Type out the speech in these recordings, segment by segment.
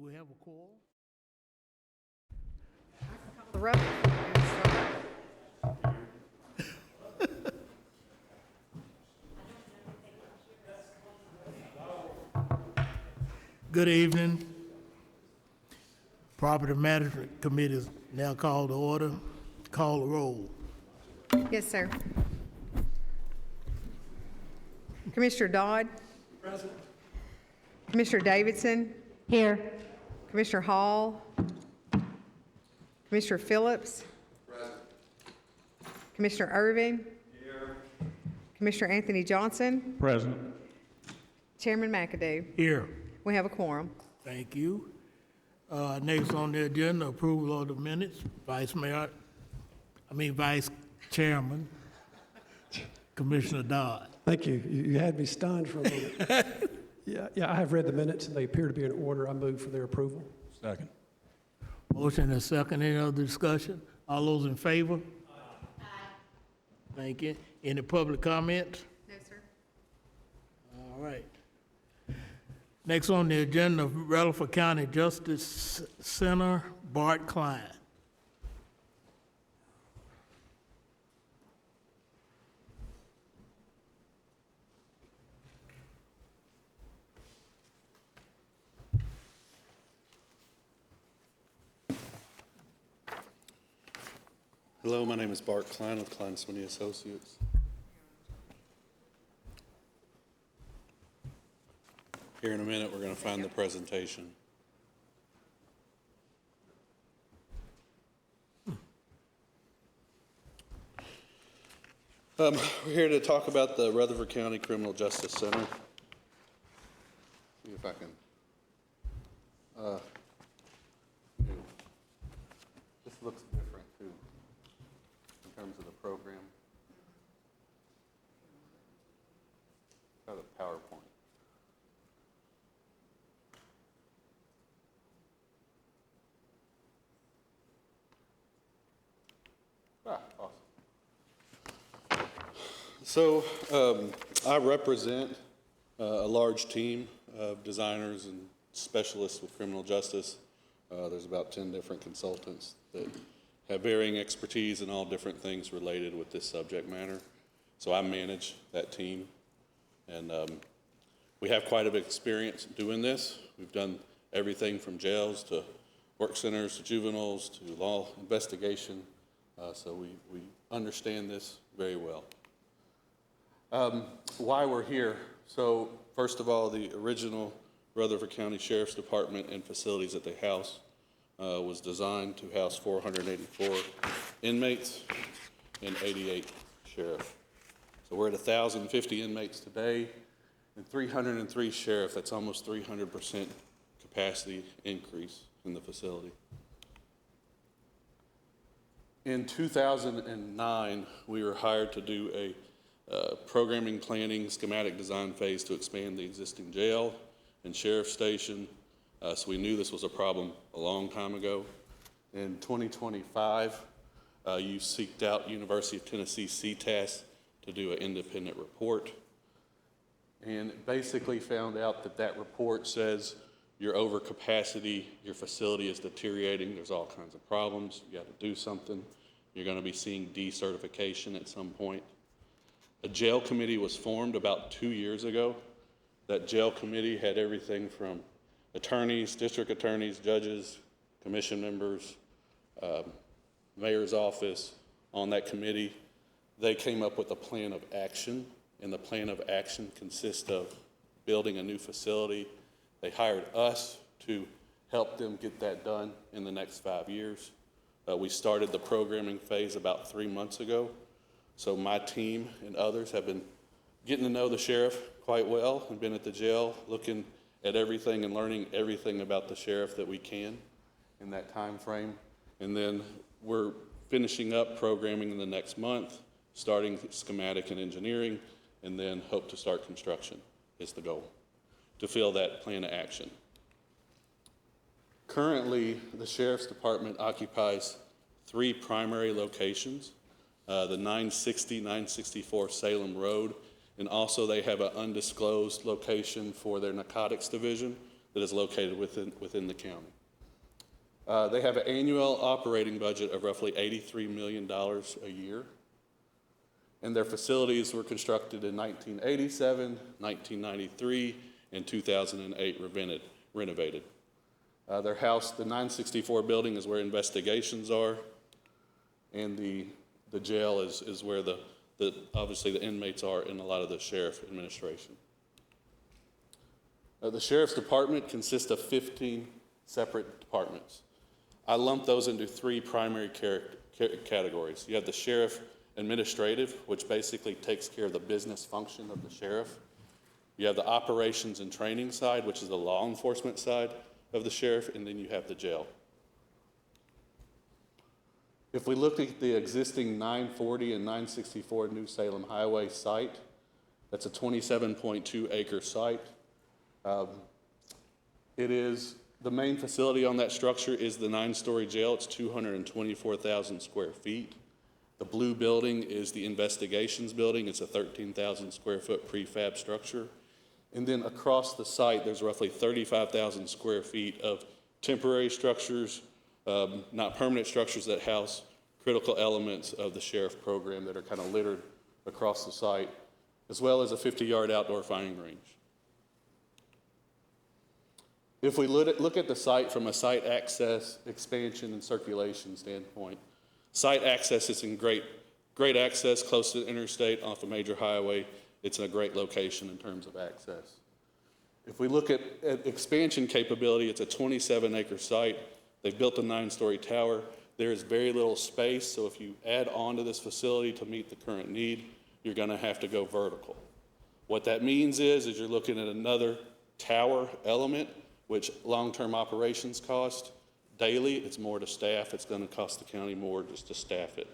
we have a call? The Rutherford and Good evening. Property Management Committee is now called to order. Call the roll. Yes, sir. Commissioner Dodd? Present. Commissioner Davidson? Here. Commissioner Hall? Commissioner Phillips? Present. Commissioner Irving? Here. Commissioner Anthony Johnson? Present. Chairman McAdoo? Here. We have a quorum. Thank you. Next on the agenda, approval of the minutes. Vice Chairman, Commissioner Dodd. Thank you. You had me stunned for a moment. Yeah, I have read the minutes, and they appear to be in order. I move for their approval. Second. Motion and second. Any other discussion? All those in favor? Aye. Thank you. Any public comment? No, sir. All right. Next on the agenda, Rutherford County Justice Center, Bart Klein. Hello, my name is Bart Klein with Klein Swinney Associates. Here in a minute, we're going to find the presentation. We're here to talk about the Rutherford County Criminal Justice Center. See if I can. This looks different too, in terms of the program. Got a PowerPoint. Awesome. So I represent a large team of designers and specialists with criminal justice. There's about 10 different consultants that have varying expertise in all different things related with this subject matter. So I manage that team, and we have quite a bit of experience doing this. We've done everything from jails to work centers to juveniles to law investigation. So we understand this very well. Why we're here. So first of all, the original Rutherford County Sheriff's Department and facilities at the house was designed to house 484 inmates and 88 sheriff. So we're at 1,050 inmates today and 303 sheriff. That's almost 300% capacity increase in the facility. In 2009, we were hired to do a programming, planning, schematic design phase to expand the existing jail and sheriff's station. So we knew this was a problem a long time ago. In 2025, you seeked out University of Tennessee CTAS to do an independent report, and basically found out that that report says you're over capacity, your facility is deteriorating, there's all kinds of problems, you got to do something. You're going to be seeing decertification at some point. A jail committee was formed about 2 years ago. That jail committee had everything from attorneys, district attorneys, judges, commission members, mayor's office on that committee. They came up with a plan of action, and the plan of action consists of building a new facility. They hired us to help them get that done in the next 5 years. We started the programming phase about 3 months ago. So my team and others have been getting to know the sheriff quite well and been at the jail looking at everything and learning everything about the sheriff that we can in that time frame. And then we're finishing up programming in the next month, starting schematic and engineering, and then hope to start construction is the goal, to fill that plan of action. Currently, the Sheriff's Department occupies 3 primary locations, the 960, 964 Salem Road, and also they have an undisclosed location for their narcotics division that is located within the county. They have an annual operating budget of roughly $83 million a year. And their facilities were constructed in 1987, 1993, and 2008 renovated. Their house, the 964 building, is where investigations are, and the jail is where obviously the inmates are in a lot of the sheriff administration. The sheriff's department consists of 15 separate departments. I lump those into three primary categories. You have the sheriff administrative, which basically takes care of the business function of the sheriff. You have the operations and training side, which is the law enforcement side of the sheriff, and then you have the jail. If we look at the existing 940 and 964 New Salem Highway site, that's a 27.2 acre site. The main facility on that structure is the 9-story jail. It's 224,000 square feet. The blue building is the investigations building. It's a 13,000 square foot prefab structure. And then across the site, there's roughly 35,000 square feet of temporary structures, not permanent structures, that house critical elements of the sheriff program that are kind of littered across the site, as well as a 50-yard outdoor firing range. If we look at the site from a site access, expansion, and circulation standpoint, site access is in great access, close to the interstate, off a major highway. It's in a great location in terms of access. If we look at expansion capability, it's a 27-acre site. They've built a 9-story tower. There is very little space, so if you add on to this facility to meet the current need, you're going to have to go vertical. What that means is you're looking at another tower element, which long-term operations cost. Daily, it's more to staff. It's going to cost the county more just to staff it.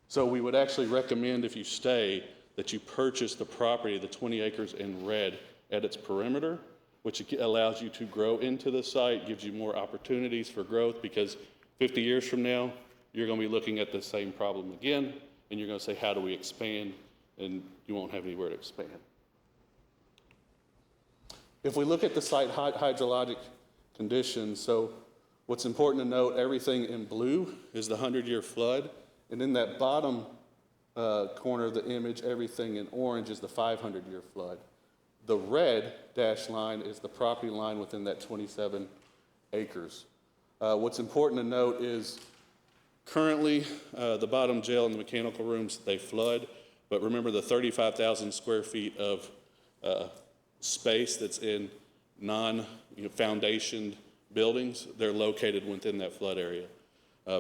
So we would actually recommend, if you stay, that you purchase the property, the 20 acres in red, at its perimeter, which allows you to grow into the site, gives you more opportunities for growth, because 50 years from now, you're going to be looking at the same problem again, and you're going to say, how do we expand? And you won't have anywhere to expand. If we look at the site hydrologic conditions, so what's important to note, everything in blue is the 100-year flood, and in that bottom corner of the image, everything in orange is the 500-year flood. The red dashed line is the property line within that 27 acres. What's important to note is currently the bottom jail and the mechanical rooms, they flood, but remember the 35,000 square feet of space that's in non-foundationed buildings, they're located within that flood area.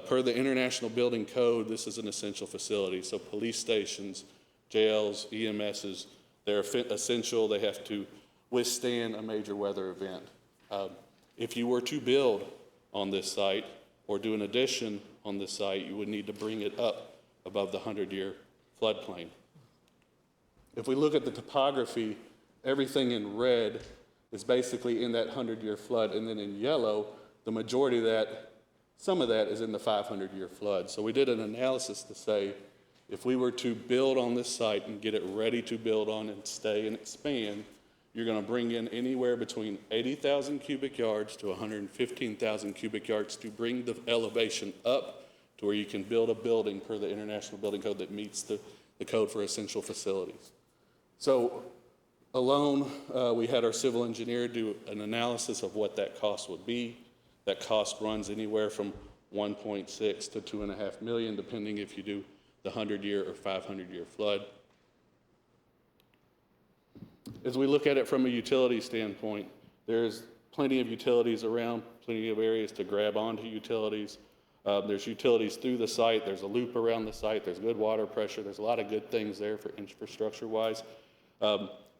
Per the International Building Code, this is an essential facility, so police stations, jails, EMSs, they're essential. They have to withstand a major weather event. If you were to build on this site or do an addition on this site, you would need to bring it up above the 100-year floodplain. If we look at the topography, everything in red is basically in that 100-year flood, and then in yellow, the majority of that, some of that is in the 500-year flood. So we did an analysis to say, if we were to build on this site and get it ready to build on and stay and expand, you're going to bring in anywhere between 80,000 cubic yards to 115,000 cubic yards to bring the elevation up to where you can build a building per the International Building Code that meets the code for essential facilities. So alone, we had our civil engineer do an analysis of what that cost would be. That cost runs anywhere from 1.6 to 2.5 million, depending if you do the 100-year or 500-year flood. As we look at it from a utility standpoint, there's plenty of utilities around, plenty of areas to grab onto utilities. There's utilities through the site. There's a loop around the site. There's good water pressure. There's a lot of good things there for infrastructure-wise.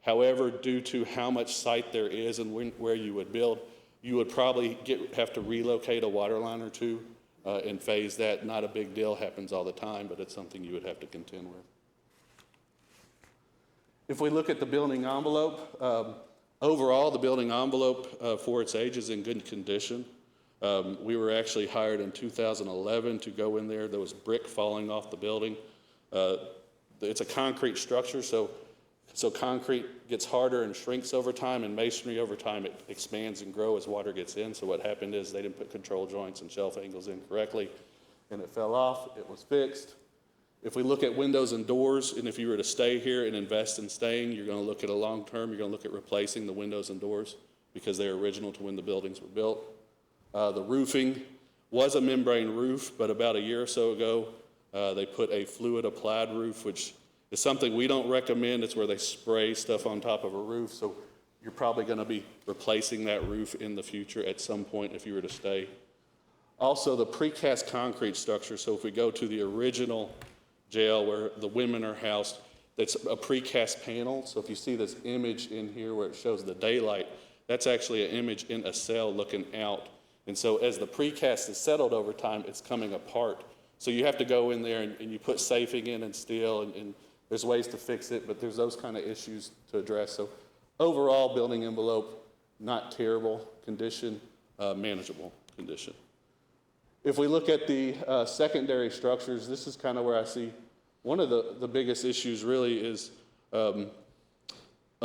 However, due to how much site there is and where you would build, you would probably have to relocate a water line or two and phase that. Not a big deal, happens all the time, but it's something you would have to contend with. If we look at the building envelope, overall the building envelope for its age is in good condition. We were actually hired in 2011 to go in there. There was brick falling off the building. It's a concrete structure, so So concrete gets harder and shrinks over time, and masonry over time, it expands and grows as water gets in. So what happened is they didn't put control joints and shelf angles in correctly, and it fell off. It was fixed. If we look at windows and doors, and if you were to stay here and invest in staying, you're going to look at a long term, you're going to look at replacing the windows and doors because they're original to when the buildings were built. The roofing was a membrane roof, but about a year or so ago, they put a fluid applied roof, which is something we don't recommend. It's where they spray stuff on top of a roof, so you're probably going to be replacing that roof in the future at some point if you were to stay. Also, the precast concrete structure, so if we go to the original jail where the women are housed, it's a precast panel. So if you see this image in here where it shows the daylight, that's actually an image in a cell looking out. And so as the precast is settled over time, it's coming apart. So you have to go in there and you put safing in and steel, and there's ways to fix it, but there's those kind of issues to address. So overall, building envelope, not terrible condition, manageable condition. If we look at the secondary structures, this is kind of where I see one of the biggest issues really is a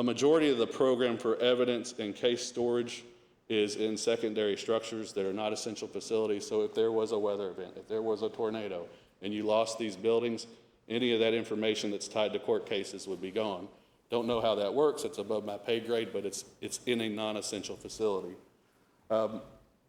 majority of the program for evidence and case storage is in secondary structures that are not essential facilities. So if there was a weather event, if there was a tornado, and you lost these buildings, any of that information that's tied to court cases would be gone. Don't know how that works. It's above my pay grade, but it's in a non-essential facility.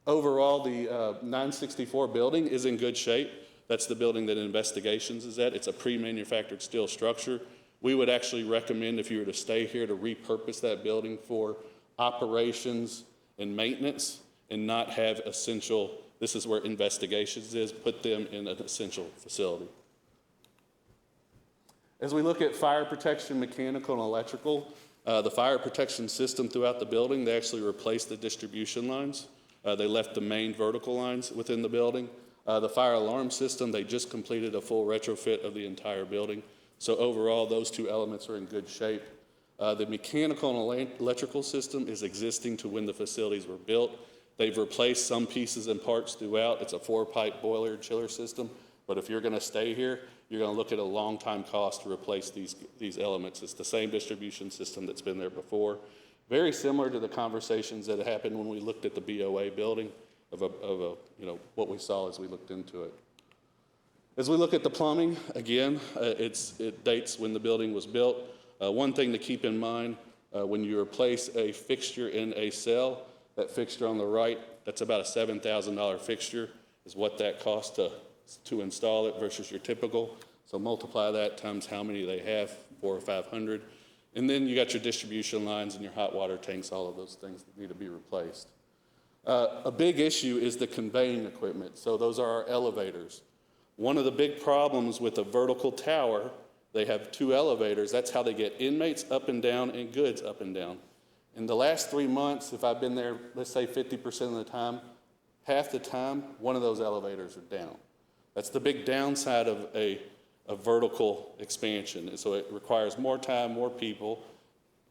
Overall, the 964 building is in good shape. That's the building that investigations is at. It's a pre-manufactured steel structure. We would actually recommend, if you were to stay here, to repurpose that building for operations and maintenance and not have essential, this is where investigations is, put them in an essential facility. As we look at fire protection, mechanical and electrical, the fire protection system throughout the building, they actually replaced the distribution lines. They left the main vertical lines within the building. The fire alarm system, they just completed a full retrofit of the entire building. So overall, those two elements are in good shape. The mechanical and electrical system is existing to when the facilities were built. They've replaced some pieces and parts throughout. It's a 4-pipe boiler chiller system. But if you're going to stay here, you're going to look at a long time cost to replace these elements. It's the same distribution system that's been there before. Very similar to the conversations that happened when we looked at the BOA building of what we saw as we looked into it. As we look at the plumbing, again, it dates when the building was built. One thing to keep in mind, when you replace a fixture in a cell, that fixture on the right, that's about a $7,000 fixture is what that costs to install it versus your typical. So multiply that times how many they have, 400 or 500. And then you got your distribution lines and your hot water tanks, all of those things that need to be replaced. A big issue is the conveying equipment. So those are our elevators. One of the big problems with a vertical tower, they have 2 elevators. That's how they get inmates up and down and goods up and down. In the last 3 months, if I've been there, let's say 50% of the time, half the time, one of those elevators are down. That's the big downside of a vertical expansion. And so it requires more time, more people,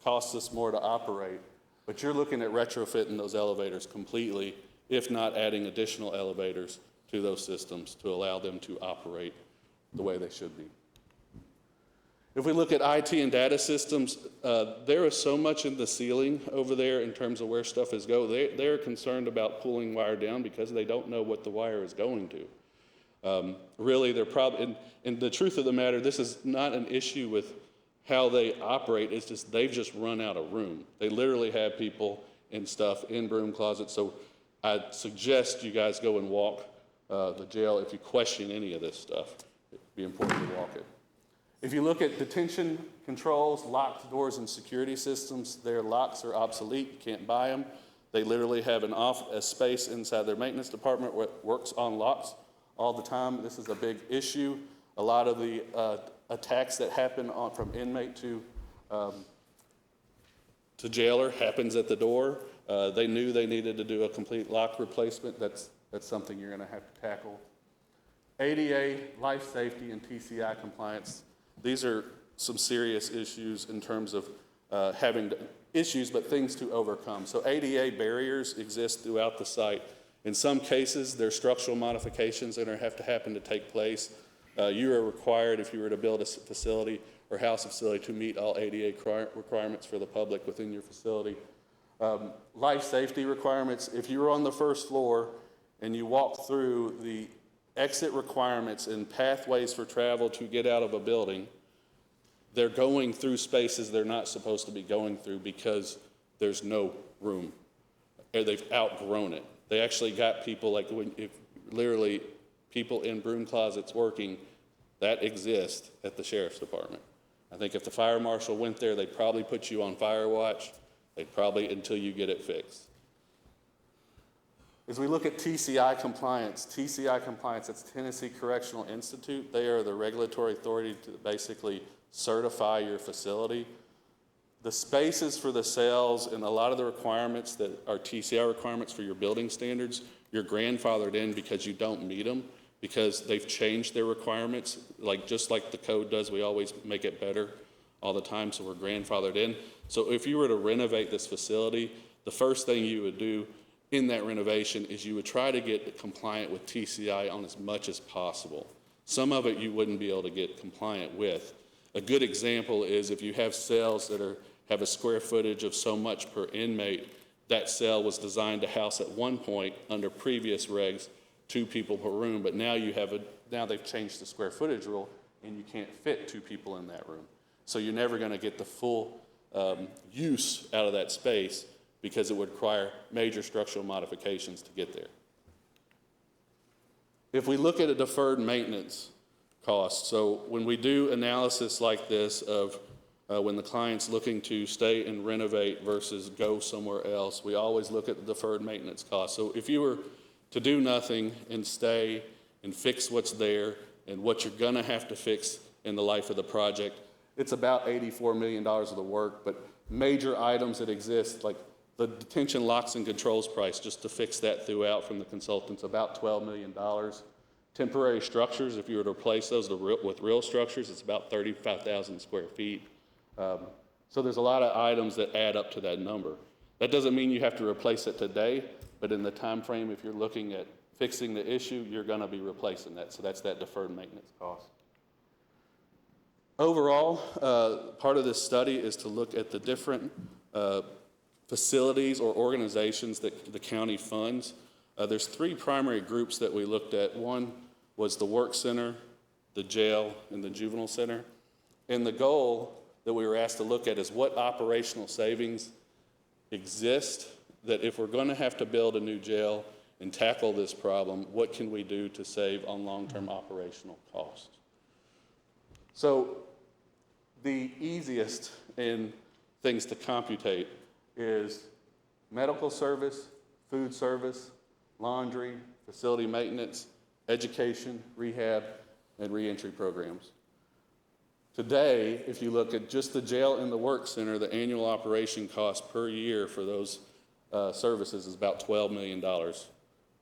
costs us more to operate. But you're looking at retrofitting those elevators completely, if not adding additional elevators to those systems to allow them to operate the way they should be. If we look at IT and data systems, there is so much in the ceiling over there in terms of where stuff is going. They're concerned about pulling wire down because they don't know what the wire is going to. Really, they're probably, and the truth of the matter, this is not an issue with how they operate. It's just they've just run out of room. They literally have people and stuff in broom closets. So I suggest you guys go and walk the jail if you question any of this stuff. It'd be important to walk it. If you look at detention controls, locked doors, and security systems, their locks are obsolete. You can't buy them. They literally have a space inside their maintenance department where it works on locks all the time. This is a big issue. A lot of the attacks that happen from inmate to jailer happens at the door. They knew they needed to do a complete lock replacement. That's something you're going to have to tackle. ADA, life safety, and TCI compliance. These are some serious issues in terms of having issues, but things to overcome. So ADA barriers exist throughout the site. In some cases, there's structural modifications that have to happen to take place. You are required, if you were to build a facility or house facility to meet all ADA requirements for the public within your facility. Life safety requirements, if you're on the first floor and you walk through the exit requirements and pathways for travel to get out of a building, they're going through spaces they're not supposed to be going through because there's no room, or they've outgrown it. They actually got people like, literally people in broom closets working, that exist at the sheriff's department. I think if the fire marshal went there, they'd probably put you on fire watch. They'd probably, until you get it fixed. As we look at TCI compliance, that's Tennessee Correctional Institute. They are the regulatory authority to basically certify your facility. The spaces for the cells and a lot of the requirements that are TCI requirements for your building standards, you're grandfathered in because you don't meet them, because they've changed their requirements. Just like the code does, we always make it better all the time, so we're grandfathered in. So if you were to renovate this facility, the first thing you would do in that renovation is you would try to get compliant with TCI on as much as possible. Some of it you wouldn't be able to get compliant with. A good example is if you have cells that have a square footage of so much per inmate, that cell was designed to house at one point under previous regs 2 people per room, but now now they've changed the square footage rule and you can't fit 2 people in that room. So you're never going to get the full use out of that space because it would require major structural modifications to get there. If we look at a deferred maintenance cost, so when we do analysis like this of when the client's looking to stay and renovate versus go somewhere else, we always look at the deferred maintenance cost. So if you were to do nothing and stay and fix what's there and what you're gonna have to fix in the life of the project, it's about $84 million of the work, but major items that exist, like the detention locks and controls price, just to fix that throughout from the consultants, about $12 million. Temporary structures, if you were to replace those with real structures, it's about 35,000 square feet. So there's a lot of items that add up to that number. That doesn't mean you have to replace it today, but in the time frame, if you're looking at fixing the issue, you're gonna be replacing that. So that's that deferred maintenance cost. Overall, part of this study is to look at the different facilities or organizations that the county funds. There's 3 primary groups that we looked at. One was the work center, the jail, and the juvenile center. And the goal that we were asked to look at is what operational savings exist, that if we're going to have to build a new jail and tackle this problem, what can we do to save on long-term operational costs? So the easiest in things to computate is medical service, food service, laundry, facility maintenance, education, rehab, and reentry programs. Today, if you look at just the jail and the work center, the annual operation cost per year for those services is about $12 million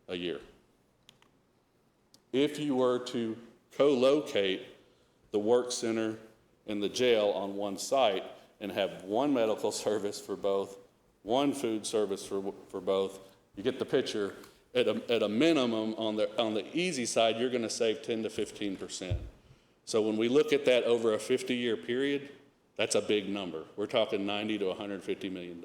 a year. If you were to co-locate the work center and the jail on one site and have one medical service for both, one food service for both, you get the picture. At a minimum, on the easy side, you're going to save 10 to 15%. So when we look at that over a 50-year period, that's a big number. We're talking $90 to $150 million.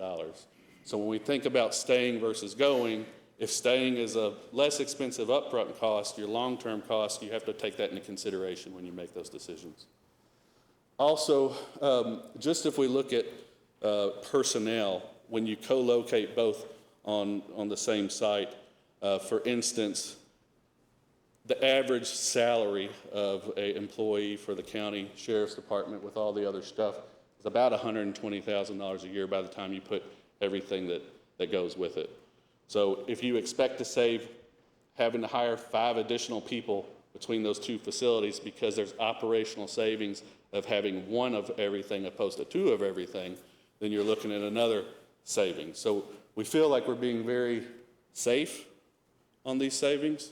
So when we think about staying versus going, if staying is a less expensive upfront cost, your long-term cost, you have to take that into consideration when you make those decisions. Also, just if we look at personnel, when you co-locate both on the same site, for instance, the average salary of an employee for the county sheriff's department with all the other stuff is about $120,000 a year by the time you put everything that goes with it. So if you expect to save having to hire 5 additional people between those 2 facilities because there's operational savings of having 1 of everything opposed to 2 of everything, then you're looking at another savings. So we feel like we're being very safe on these savings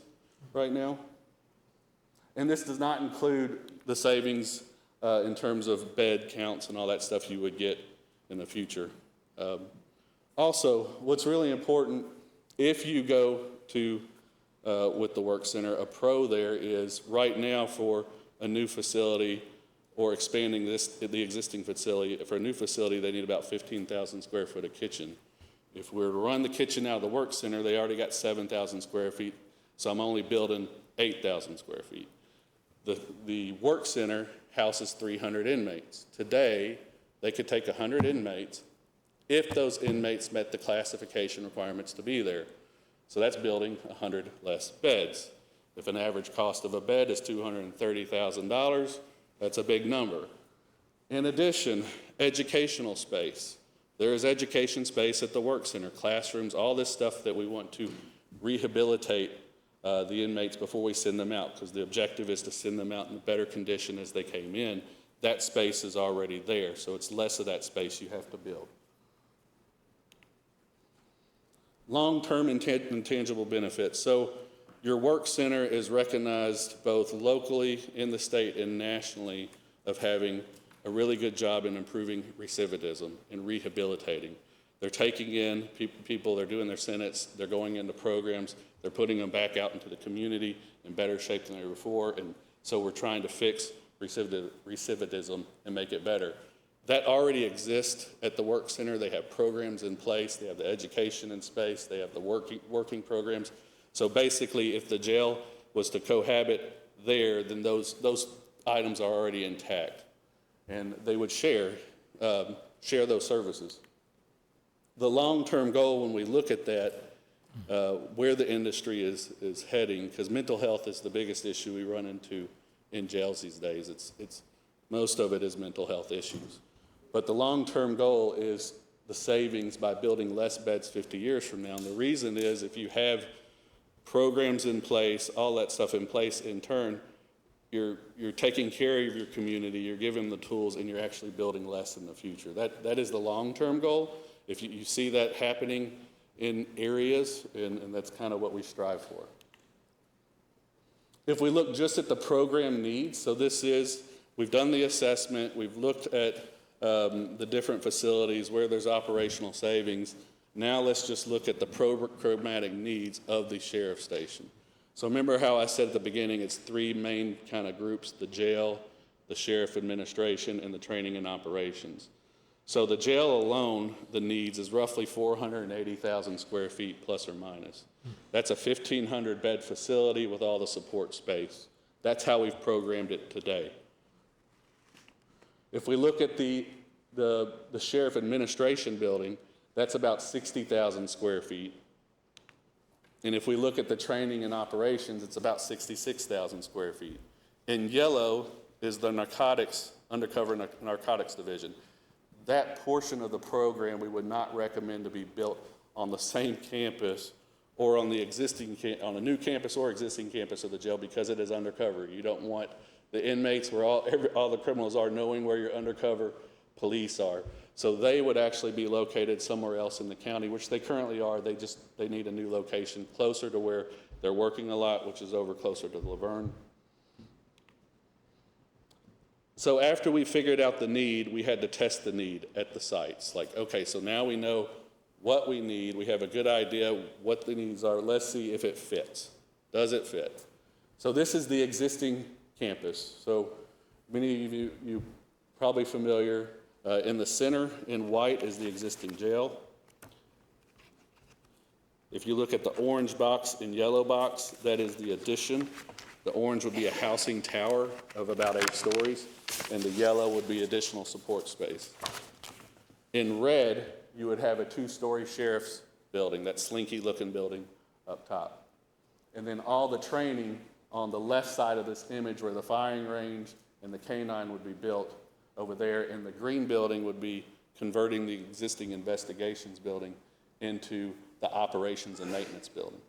right now. And this does not include the savings in terms of bed counts and all that stuff you would get in the future. Also, what's really important, if you go to, with the work center, a pro there is right now for a new facility, or expanding the existing facility. For a new facility, they need about 15,000 square foot of kitchen. If we were to run the kitchen out of the work center, they already got 7,000 square feet, so I'm only building 8,000 square feet. The work center houses 300 inmates. Today, they could take 100 inmates if those inmates met the classification requirements to be there. So that's building 100 less beds. If an average cost of a bed is $230,000, that's a big number. In addition, educational space. There is education space at the work center, classrooms, all this stuff that we want to rehabilitate the inmates before we send them out, because the objective is to send them out in better condition as they came in. That space is already there, so it's less of that space you have to build. Long-term intangible benefits. So your work center is recognized both locally in the state and nationally of having a really good job in improving recidivism and rehabilitating. They're taking in people, they're doing their sentence, they're going into programs, they're putting them back out into the community in better shape than they were before, and so we're trying to fix recidivism and make it better. That already exists at the work center. They have programs in place, they have the education in space, they have the working programs. So basically, if the jail was to cohabit there, then those items are already intact, and they would share those services. The long-term goal, when we look at that, where the industry is heading, because mental health is the biggest issue we run into in jails these days. Most of it is mental health issues. But the long-term goal is the savings by building less beds 50 years from now. And the reason is, if you have programs in place, all that stuff in place, in turn, you're taking care of your community, you're giving them the tools, and you're actually building less in the future. That is the long-term goal. If you see that happening in areas, and that's kind of what we strive for. If we look just at the program needs, so we've done the assessment, we've looked at the different facilities where there's operational savings. Now let's just look at the programmatic needs of the sheriff's station. So remember how I said at the beginning, it's three main kind of groups: the jail, the sheriff administration, and the training and operations. So the jail alone, the needs is roughly 480,000 square feet plus or minus. That's a 1,500 bed facility with all the support space. That's how we've programmed it today. If we look at the sheriff administration building, that's about 60,000 square feet. And if we look at the training and operations, it's about 66,000 square feet. In yellow is the undercover narcotics division. That portion of the program we would not recommend to be built on the same campus or on a new campus or existing campus of the jail, because it is undercover. You don't want the inmates, where all the criminals are, knowing where your undercover police are. So they would actually be located somewhere else in the county, which they currently are. They need a new location closer to where they're working a lot, which is over closer to Laverne. So after we figured out the need, we had to test the need at the sites. Like, okay, so now we know what we need. We have a good idea what the needs are. Let's see if it fits. Does it fit? So this is the existing campus. So many of you probably familiar. In the center in white is the existing jail. If you look at the orange box and yellow box, that is the addition. The orange would be a housing tower of about 8 stories, and the yellow would be additional support space. In red, you would have a 2-story sheriff's building, that slinky-looking building up top. And then all the training on the left side of this image, where the firing range and the canine would be built over there, and the green building would be converting the existing investigations building into the operations and maintenance building.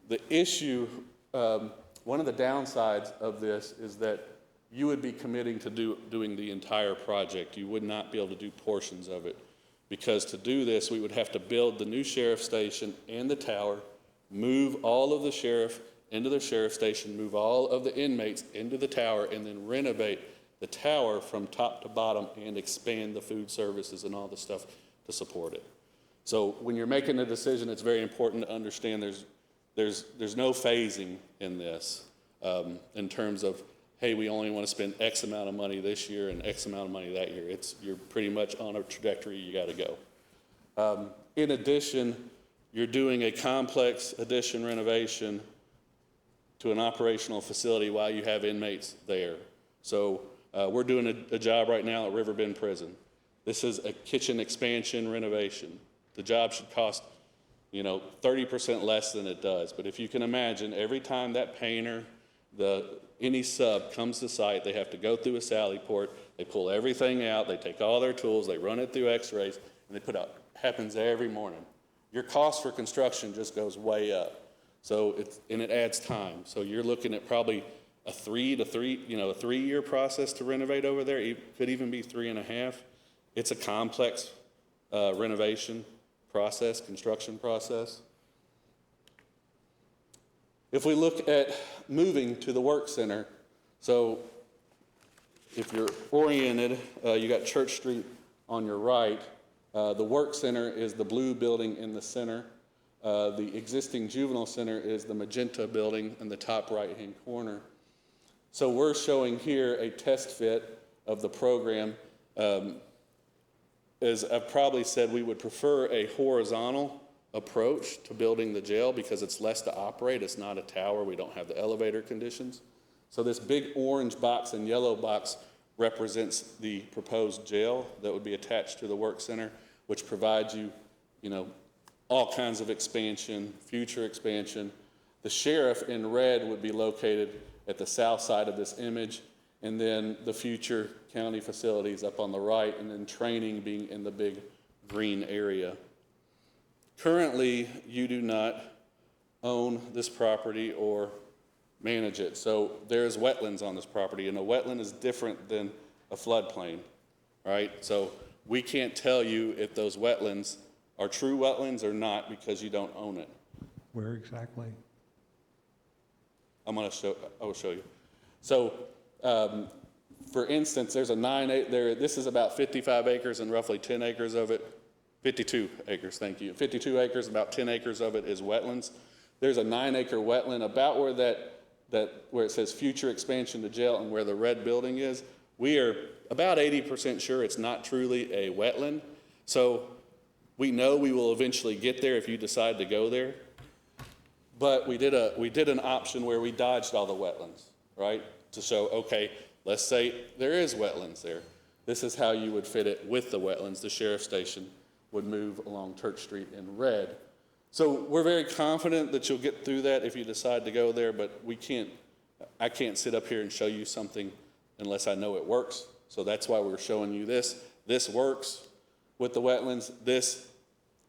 The issue, one of the downsides of this is that you would be committing to doing the entire project. You would not be able to do portions of it, because to do this, we would have to build the new sheriff station and the tower, move all of the sheriff into the sheriff station, move all of the inmates into the tower, and then renovate the tower from top to bottom and expand the food services and all the stuff to support it. So when you're making a decision, it's very important to understand there's no phasing in this in terms of hey, we only want to spend X amount of money this year and X amount of money that year. You're pretty much on a trajectory you got to go. In addition, you're doing a complex addition renovation to an operational facility while you have inmates there. So we're doing a job right now at Riverbend Prison. This is a kitchen expansion renovation. The job should cost, 30% less than it does. But if you can imagine, every time that painter, any sub comes to site, they have to go through a sally port, they pull everything out, they take all their tools, they run it through x-rays, and they put out, happens every morning. Your cost for construction just goes way up. So it adds time. So you're looking at probably a 3-year process to renovate over there. It could even be 3.5. It's a complex renovation process, construction process. If we look at moving to the work center, so if you're oriented, you got Church Street on your right. The work center is the blue building in the center. The existing juvenile center is the magenta building in the top right-hand corner. So we're showing here a test fit of the program. As I've probably said, we would prefer a horizontal approach to building the jail because it's less to operate. It's not a tower. We don't have the elevator conditions. So this big orange box and yellow box represents the proposed jail that would be attached to the work center, which provides you, all kinds of expansion, future expansion. The sheriff in red would be located at the south side of this image, and then the future county facilities up on the right, and then training being in the big green area. Currently, you do not own this property or manage it. So there's wetlands on this property, and a wetland is different than a floodplain, right? So we can't tell you if those wetlands are true wetlands or not because you don't own it. Where exactly? I will show you. So, for instance, there's a 9-acre there. This is about 55 acres and roughly 10 acres of it. 52 acres, thank you. 52 acres, about 10 acres of it is wetlands. There's a 9-acre wetland about where where it says future expansion to jail and where the red building is. We are about 80% sure it's not truly a wetland. So we know we will eventually get there if you decide to go there. But we did an option where we dodged all the wetlands, right? To show, okay, let's say there is wetlands there. This is how you would fit it with the wetlands. The sheriff's station would move along Church Street in red. So we're very confident that you'll get through that if you decide to go there, but I can't sit up here and show you something unless I know it works. So that's why we're showing you this. This works with the wetlands. This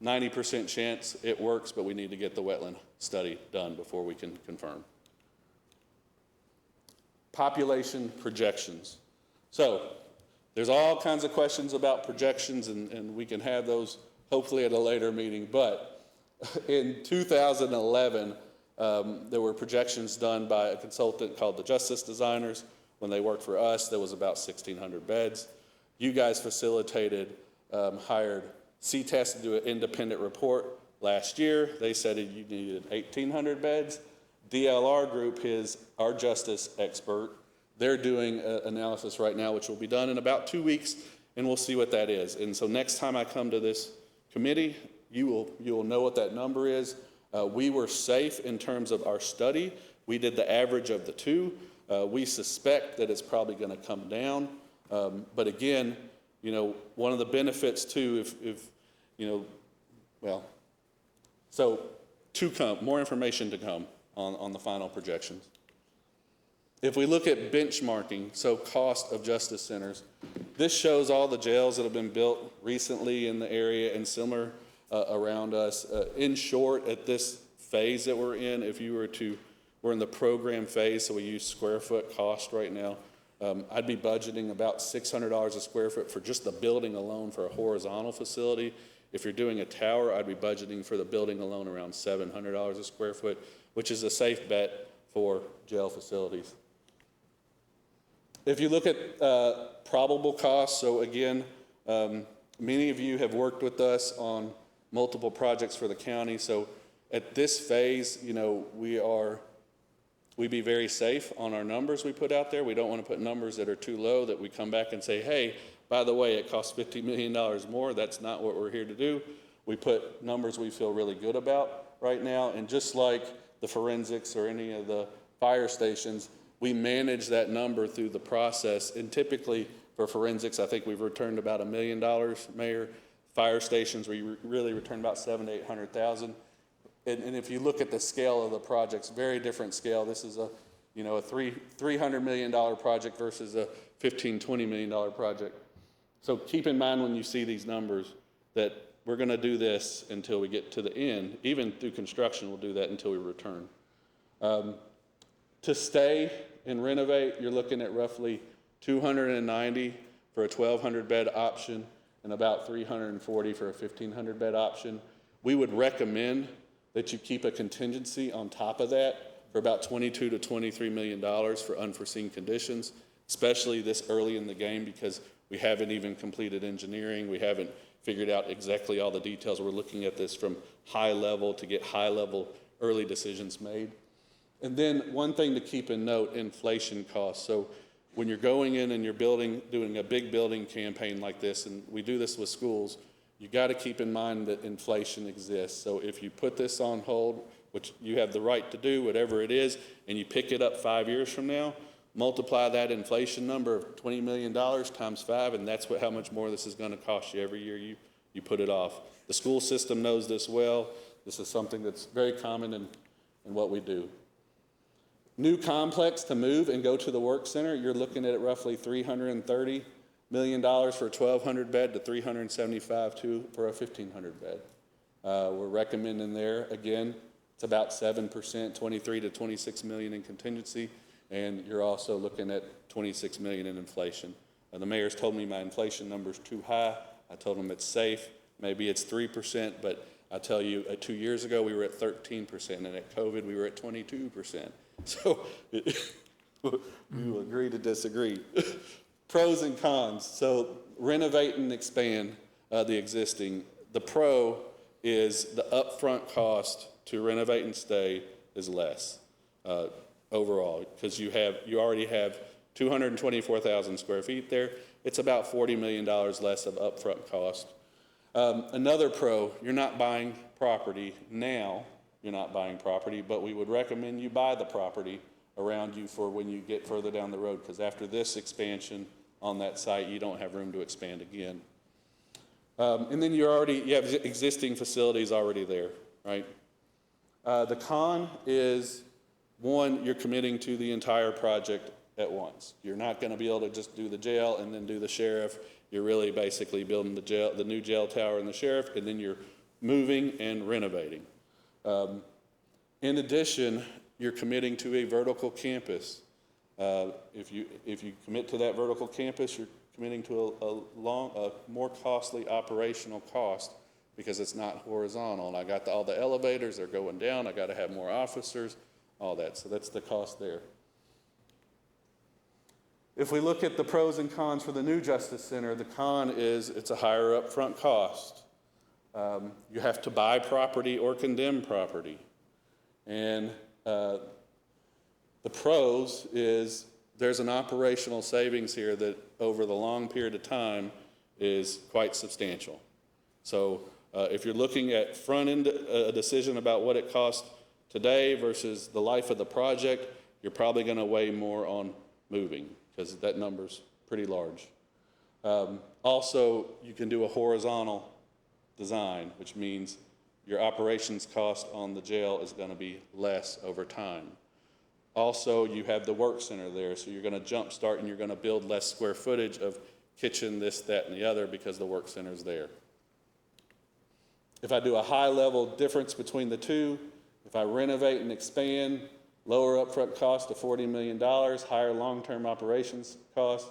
90% chance it works, but we need to get the wetland study done before we can confirm. Population projections. So there's all kinds of questions about projections, and we can have those hopefully at a later meeting. But in 2011, there were projections done by a consultant called the Justice Designers. When they worked for us, there was about 1,600 beds. You guys facilitated, hired CTES to do an independent report last year. They said you needed 1,800 beds. DLR Group is our justice expert. They're doing an analysis right now, which will be done in about 2 weeks, and we'll see what that is. And so next time I come to this committee, you will know what that number is. We were safe in terms of our study. We did the average of the two. We suspect that it's probably going to come down. But again, one of the benefits too, more information to come on the final projections. If we look at benchmarking, so cost of justice centers, this shows all the jails that have been built recently in the area and similar around us. In short, at this phase that we're in, we're in the program phase, so we use square foot cost right now. I'd be budgeting about $600 a square foot for just the building alone for a horizontal facility. If you're doing a tower, I'd be budgeting for the building alone around $700 a square foot, which is a safe bet for jail facilities. If you look at probable costs, so again, many of you have worked with us on multiple projects for the county. So at this phase, we be very safe on our numbers we put out there. We don't want to put numbers that are too low that we come back and say, hey, by the way, it costs $50 million more. That's not what we're here to do. We put numbers we feel really good about right now. And just like the forensics or any of the fire stations, we manage that number through the process. And typically for forensics, I think we've returned about $1 million, Mayor. Fire stations, we really return about $700,000 to $800,000. And if you look at the scale of the projects, very different scale. This is a $300 million project versus a $15-20 million project. So keep in mind when you see these numbers that we're going to do this until we get to the end. Even through construction, we'll do that until we return. To stay and renovate, you're looking at roughly $290 for a 1,200 bed option and about $340 for a 1,500 bed option. We would recommend that you keep a contingency on top of that for about $22 to $23 million for unforeseen conditions, especially this early in the game because we haven't even completed engineering. We haven't figured out exactly all the details. We're looking at this from high level to get high level early decisions made. And then one thing to keep in note, inflation costs. So when you're going in and you're doing a big building campaign like this, and we do this with schools, you got to keep in mind that inflation exists. So if you put this on hold, which you have the right to do, whatever it is, and you pick it up 5 years from now, multiply that inflation number of $20 million times 5, and that's how much more this is going to cost you every year you put it off. The school system knows this well. This is something that's very common in what we do. New complex to move and go to the work center, you're looking at roughly $330 million for a 1,200 bed to $375 for a 1,500 bed. We're recommending there, again, it's about 7%, 23 to 26 million in contingency, and you're also looking at 26 million in inflation. The mayor's told me my inflation number's too high. I told him it's safe. Maybe it's 3%, but I tell you, 2 years ago we were at 13%, and at COVID we were at 22%. So we will agree to disagree. Pros and cons. So renovate and expand the existing. The pro is the upfront cost to renovate and stay is less overall because you already have 224,000 square feet there. It's about $40 million less of upfront cost. Another pro, you're not buying property now. You're not buying property, but we would recommend you buy the property around you for when you get further down the road, because after this expansion on that site, you don't have room to expand again. And then you have existing facilities already there, right? The con is, one, you're committing to the entire project at once. You're not going to be able to just do the jail and then do the sheriff. You're really basically building the new jail tower and the sheriff, and then you're moving and renovating. In addition, you're committing to a vertical campus. If you commit to that vertical campus, you're committing to a more costly operational cost because it's not horizontal. And I got all the elevators, they're going down. I got to have more officers, all that. So that's the cost there. If we look at the pros and cons for the new Justice Center, the con is it's a higher upfront cost. You have to buy property or condemn property. And the pros is there's an operational savings here that over the long period of time is quite substantial. So if you're looking at front-end a decision about what it costs today versus the life of the project, you're probably going to weigh more on moving because that number's pretty large. Also, you can do a horizontal design, which means your operations cost on the jail is going to be less over time. Also, you have the work center there, so you're going to jump start and you're going to build less square footage of kitchen, this, that, and the other because the work center is there. If I do a high-level difference between the two, if I renovate and expand, lower upfront cost of $40 million, higher long-term operations cost,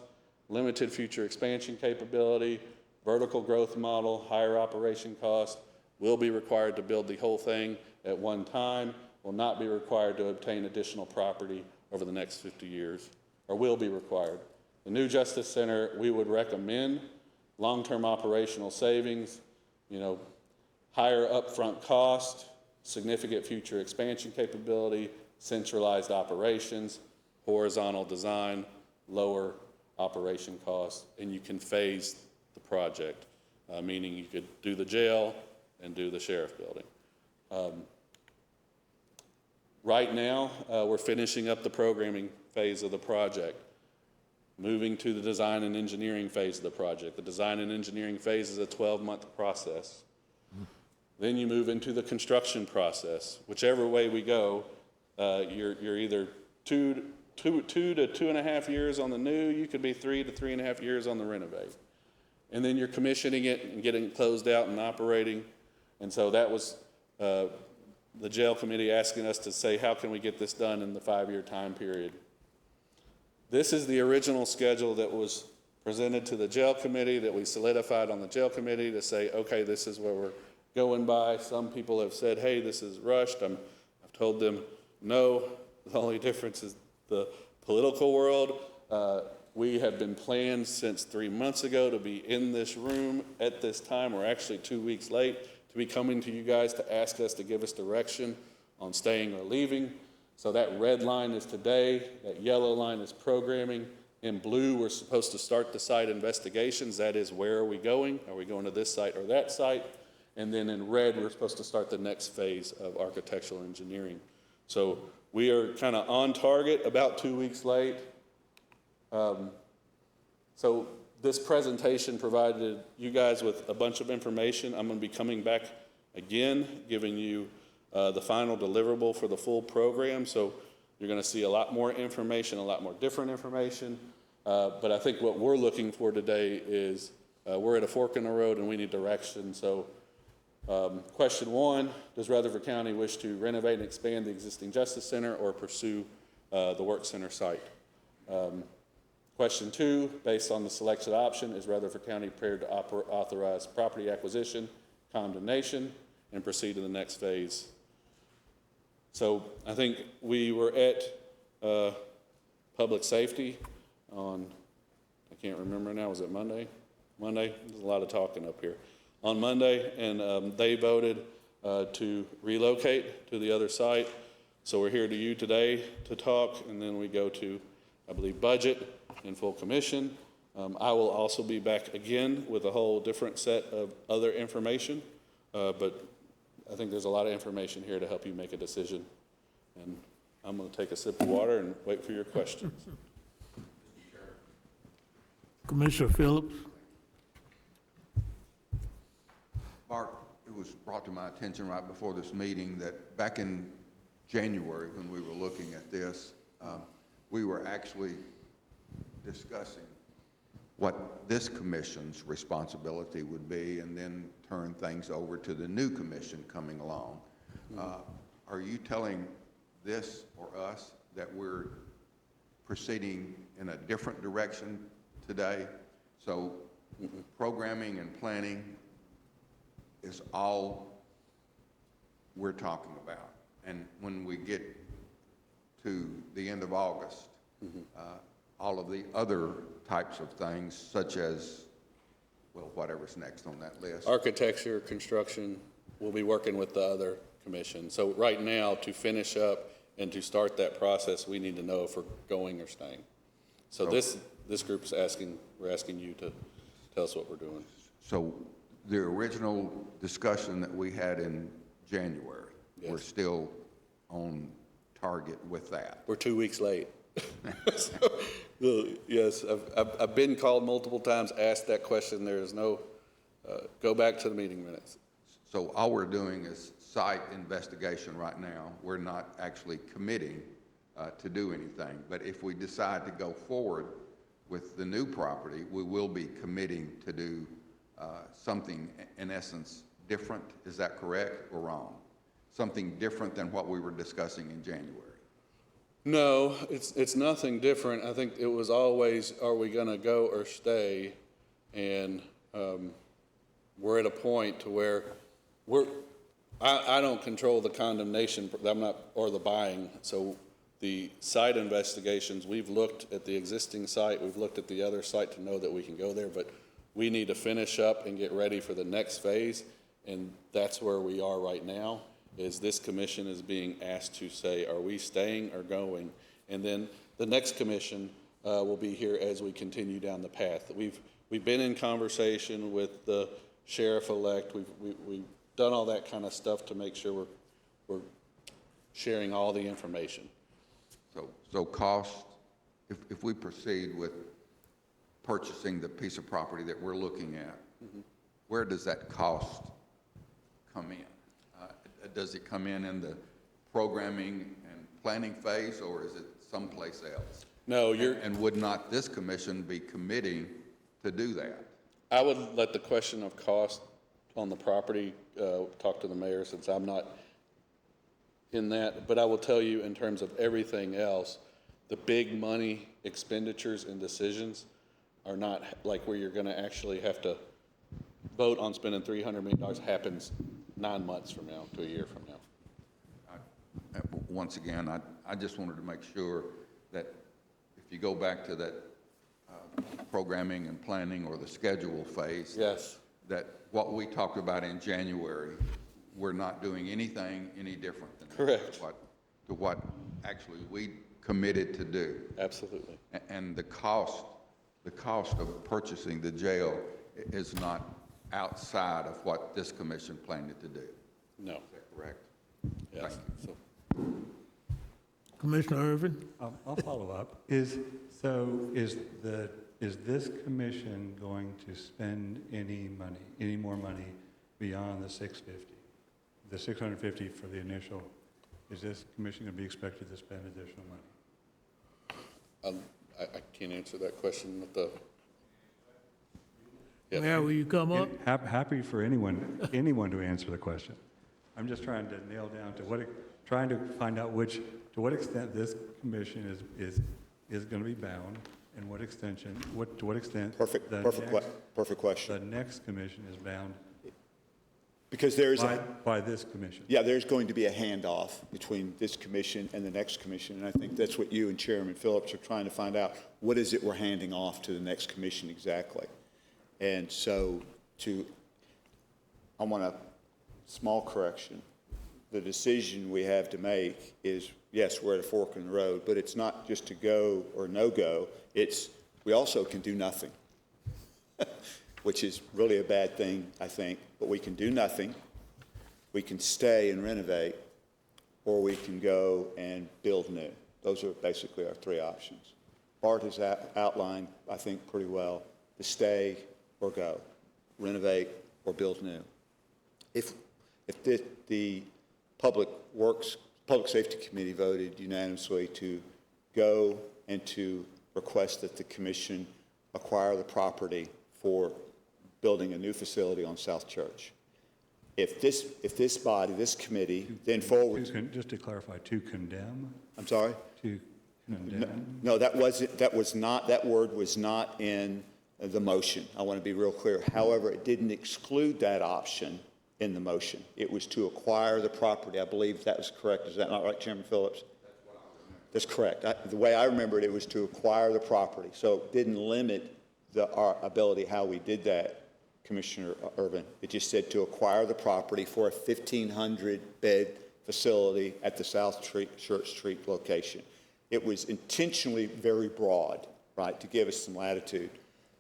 limited future expansion capability, vertical growth model, higher operation cost, will be required to build the whole thing at one time, will not be required to obtain additional property over the next 50 years, or will be required. The new Justice Center, we would recommend long-term operational savings, higher upfront cost, significant future expansion capability, centralized operations, horizontal design, lower operation costs, and you can phase the project, meaning you could do the jail and do the sheriff building. Right now, we're finishing up the programming phase of the project, moving to the design and engineering phase of the project. The design and engineering phase is a 12-month process. Then you move into the construction process. Whichever way we go, you're either two to 2.5 years on the new, you could be 3 to 3.5 years on the renovate. And then you're commissioning it and getting it closed out and operating. And so that was the jail committee asking us to say, how can we get this done in the 5-year time period? This is the original schedule that was presented to the jail committee, that we solidified on the jail committee to say, okay, this is where we're going by. Some people have said, hey, this is rushed. I've told them, no, the only difference is the political world. We have been planned since 3 months ago to be in this room at this time. We're actually 2 weeks late to be coming to you guys to ask us to give us direction on staying or leaving. So that red line is today, that yellow line is programming. In blue, we're supposed to start the site investigations. That is, where are we going? Are we going to this site or that site? And then in red, we're supposed to start the next phase of architectural engineering. So we are kind of on target, about 2 weeks late. So this presentation provided you guys with a bunch of information. I'm going to be coming back again, giving you the final deliverable for the full program. So you're going to see a lot more information, a lot more different information. But I think what we're looking for today is we're at a fork in the road and we need direction. So question 1, does Rutherford County wish to renovate and expand the existing Justice Center or pursue the Work Center site? Question 2, based on the selected option, is Rutherford County prepared to authorize property acquisition, condemnation, and proceed to the next phase? So I think we were at public safety on, I can't remember now, was it Monday? Monday? There's a lot of talking up here. On Monday, and they voted to relocate to the other site. So we're here to you today to talk, and then we go to, I believe, budget and full commission. I will also be back again with a whole different set of other information, but I think there's a lot of information here to help you make a decision. And I'm going to take a sip of water and wait for your questions. Commissioner Phillips. Mark, it was brought to my attention right before this meeting that back in January, when we were looking at this, we were actually discussing what this commission's responsibility would be and then turn things over to the new commission coming along. Are you telling this or us that we're proceeding in a different direction today? So programming and planning is all we're talking about. And when we get to the end of August, all of the other types of things, such as, well, whatever's next on that list. Architecture, construction, we'll be working with the other commission. So right now, to finish up and to start that process, we need to know if we're going or staying. So this group's asking, we're asking you to tell us what we're doing. So the original discussion that we had in January, yes, we're still on target with that. We're 2 weeks late. So, yes, I've been called multiple times, asked that question. There is no, go back to the meeting minutes. So all we're doing is site investigation right now. We're not actually committing to do anything. But if we decide to go forward with the new property, we will be committing to do something, in essence, different. Is that correct or wrong? Something different than what we were discussing in January. No, it's nothing different. I think it was always, are we going to go or stay? And we're at a point to where I don't control the condemnation, I'm not, or the buying. So the site investigations, we've looked at the existing site, we've looked at the other site to know that we can go there, but we need to finish up and get ready for the next phase, and that's where we are right now. is this commission is being asked to say, are we staying or going? And then the next commission will be here as we continue down the path. We've been in conversation with the sheriff-elect. We've done all that kind of stuff to make sure we're sharing all the information. So cost, if we proceed with purchasing the piece of property that we're looking at, where does that cost come in? Does it come in the programming and planning phase, or is it someplace else? No, And would not this commission be committing to do that? I would let the question of cost on the property talk to the mayor, since I'm not in that. But I will tell you, in terms of everything else, the big money expenditures and decisions are not like where you're going to actually have to vote on spending $300 million happens 9 months from now to a year from now. Once again, I just wanted to make sure that if you go back to that programming and planning or the schedule phase, Yes. that what we talked about in January, we're not doing anything any different than Correct. to what actually we committed to do. Absolutely. And the cost of purchasing the jail is not outside of what this commission planned it to do. No. Is that correct? Yes. Thank So, Commissioner Irvin? I'll follow up. Is this commission going to spend any more money beyond the 650? The 650 for the initial, is this commission going to be expected to spend additional money? I can't answer that question with the. Yep. Mayor, will you come up? Happy for anyone to answer the question. I'm just trying to nail down trying to find out to what extent this commission is going to be bound, and to what extent Perfect question. the next commission is bound Because there's by this commission. yeah, there's going to be a handoff between this commission and the next commission, and I think that's what you and Chairman Phillips are trying to find out. What is it we're handing off to the next commission exactly? And so I want a small correction. The decision we have to make is, yes, we're at a fork in the road, but it's not just to go or no go. It's, we also can do nothing, which is really a bad thing, I think. But we can do nothing, we can stay and renovate, or we can go and build new. Those are basically our three options. Bart has outlined, I think, pretty well, the stay or go, renovate or build new. If the Public Safety Committee voted unanimously to go and to request that the commission acquire the property for building a new facility on South Church. If this body, this committee, then forwards. Just to clarify, to condemn? I'm sorry? To condemn? No, that word was not in the motion. I want to be real clear. However, it didn't exclude that option in the motion. It was to acquire the property. I believe that was correct. Is that not right, Chairman Phillips? That's correct. The way I remember it was to acquire the property. So it didn't limit our ability how we did that, Commissioner Irvin. It just said to acquire the property for a 1,500-bed facility at the South Church Street location. It was intentionally very broad, right, to give us some latitude.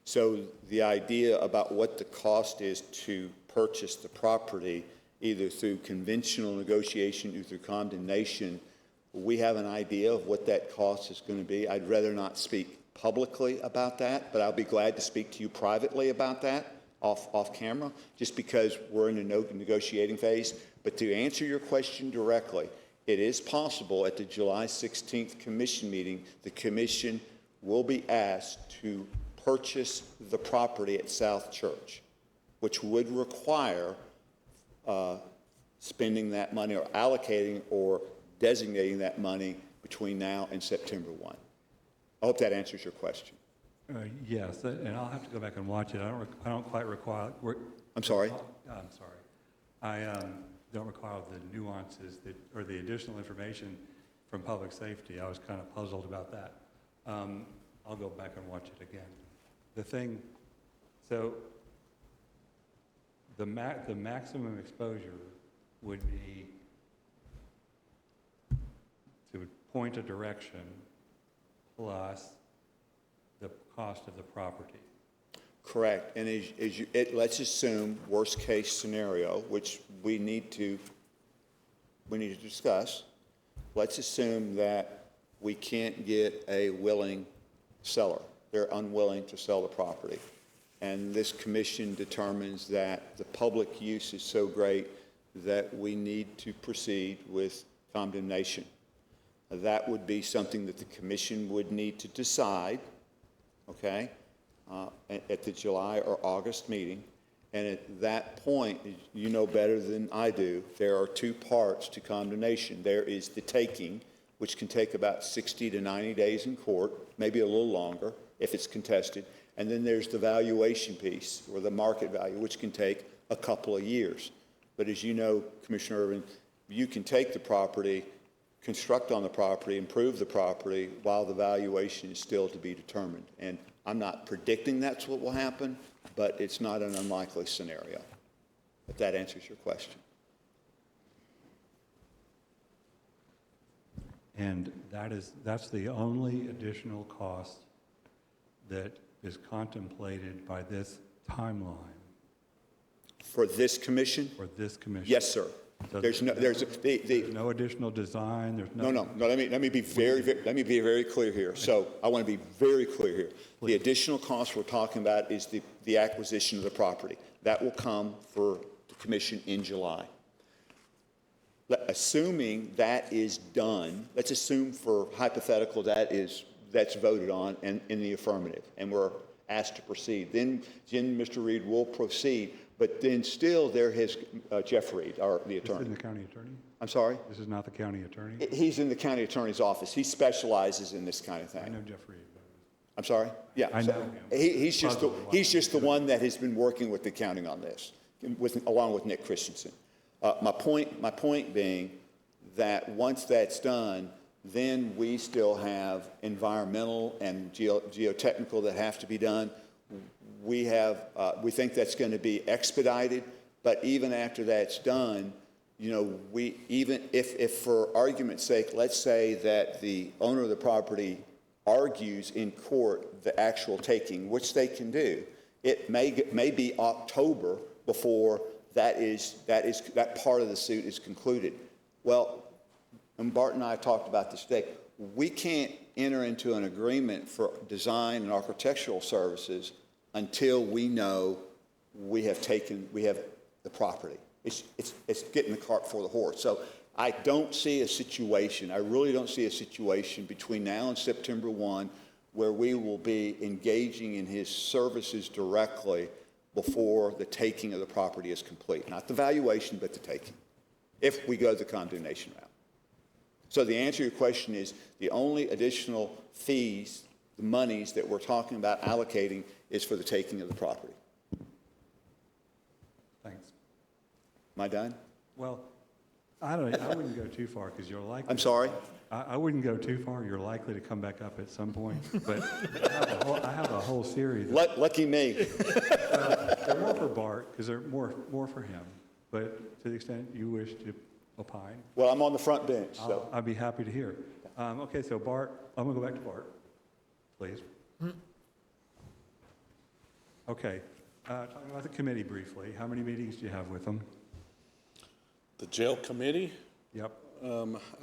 So the idea about what the cost is to purchase the property, either through conventional negotiation or through condemnation, we have an idea of what that cost is going to be. I'd rather not speak publicly about that, but I'll be glad to speak to you privately about that off camera, just because we're in a negotiating phase. But to answer your question directly, it is possible at the July 16th commission meeting, the commission will be asked to purchase the property at South Church, which would require spending that money or allocating or designating that money between now and September 1. I hope that answers your question. Yes, and I'll have to go back and watch it. I don't quite recall. I'm sorry? I'm sorry. I don't recall the nuances or the additional information from public safety. I was kind of puzzled about that. I'll go back and watch it again. So the maximum exposure would be to point a direction plus the cost of the property. Correct. And let's assume worst-case scenario, which we need to discuss. Let's assume that we can't get a willing seller. They're unwilling to sell the property. And this commission determines that the public use is so great that we need to proceed with condemnation. That would be something that the commission would need to decide, okay, at the July or August meeting. And at that point, you know better than I do, there are two parts to condemnation. There is the taking, which can take about 60 to 90 days in court, maybe a little longer if it's contested. And then there's the valuation piece, or the market value, which can take a couple of years. But as you know, Commissioner Irvin, you can take the property, construct on the property, improve the property, while the valuation is still to be determined. And I'm not predicting that's what will happen, but it's not an unlikely scenario, if that answers your question. And that's the only additional cost that is contemplated by this timeline For this commission? for this commission. Yes, sir. So There's no additional design, there's no, let me be very clear here. So I want to be very clear here. The additional cost we're talking about is the acquisition of the property. That will come for the commission in July. Assuming that is done, let's assume for hypothetical that's voted on and in the affirmative, and we're asked to proceed. Then Mr. Reed will proceed, but then still there is Jeff Reed, the attorney. This isn't the county attorney? I'm sorry? This is not the county attorney? He's in the county attorney's office. He specializes in this kind of thing. I know Jeff Reed. I'm sorry? Yeah. I so know him. He's just the one that has been working with the county on this, along with Nick Christensen. My point being that once that's done, then we still have environmental and geotechnical that have to be done. We think that's going to be expedited, but even after that's done, you know, even if for argument's sake, let's say that the owner of the property argues in court the actual taking, which they can do, it may be October before that part of the suit is concluded. Well, and Bart and I talked about this today. We can't enter into an agreement for design and architectural services until we know we have the property. It's getting the cart before the horse. So I don't see a situation, I really don't see a situation between now and September 1 where we will be engaging in his services directly before the taking of the property is complete. Not the valuation, but the taking, if we go the condemnation route. So the answer to your question is the only additional fees, the monies that we're talking about allocating is for the taking of the property. Thanks. Am I done? Well, I wouldn't go too far because you're likely. I'm sorry? I wouldn't go too far. You're likely to come back up at some point. But I have a whole series. Lucky me. They're more for Bart because they're more for him. But to the extent you wish to opine, Well, I'm on the front bench, so. I'd be happy to hear. Okay, so Bart, I'm going to go back to Bart, please. Okay, talking about the committee briefly, how many meetings do you have with them? The jail committee? Yep.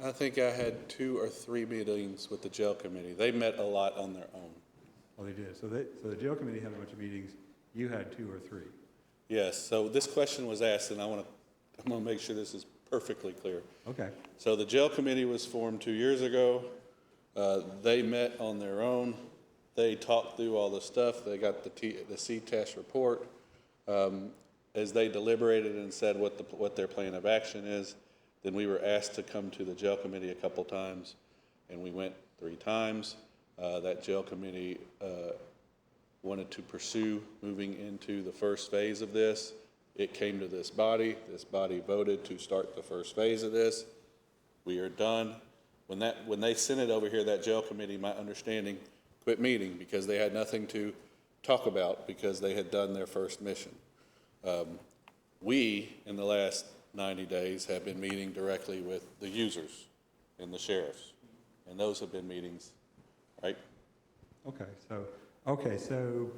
I think I had 2 or 3 meetings with the jail committee. They met a lot on their own. Oh, they did. So the jail committee had a bunch of meetings. You had 2 or 3. Yes, so this question was asked, and I'm going to make sure this is perfectly clear. Okay. So the jail committee was formed 2 years ago. They met on their own. They talked through all the stuff. They got the C-test report. As they deliberated and said what their plan of action is, then we were asked to come to the jail committee a couple times, and we went 3 times. That jail committee wanted to pursue moving into the first phase of this. It came to this body. This body voted to start the first phase of this. We are done. When they sent it over here, that jail committee, my understanding, quit meeting because they had nothing to talk about because they had done their first mission. We, in the last 90 days, have been meeting directly with the users and the sheriffs. And those have been meetings, right? Okay, so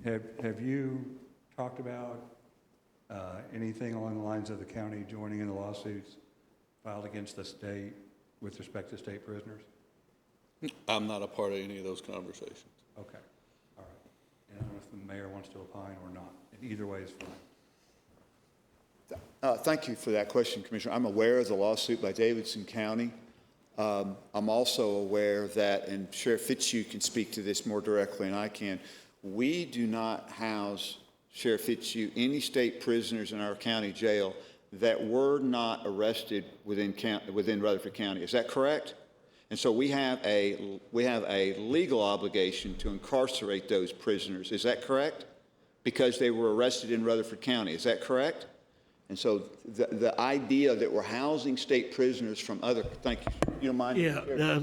have you talked about anything along the lines of the county joining in the lawsuits filed against the state with respect to state prisoners? I'm not a part of any of those conversations. Okay, all right. And I don't know if the mayor wants to opine or not. And either way is fine. Thank you for that question, Commissioner. I'm aware of the lawsuit by Davidson County. I'm also aware that, and Sheriff Fitzhugh can speak to this more directly than I can, we do not house, Sheriff Fitzhugh, any state prisoners in our county jail that were not arrested within Rutherford County. Is that correct? And so we have a legal obligation to incarcerate those prisoners. Is that correct? Because they were arrested in Rutherford County. Is that correct? And so the idea that we're housing state prisoners from other, thank you. You don't mind? Yeah,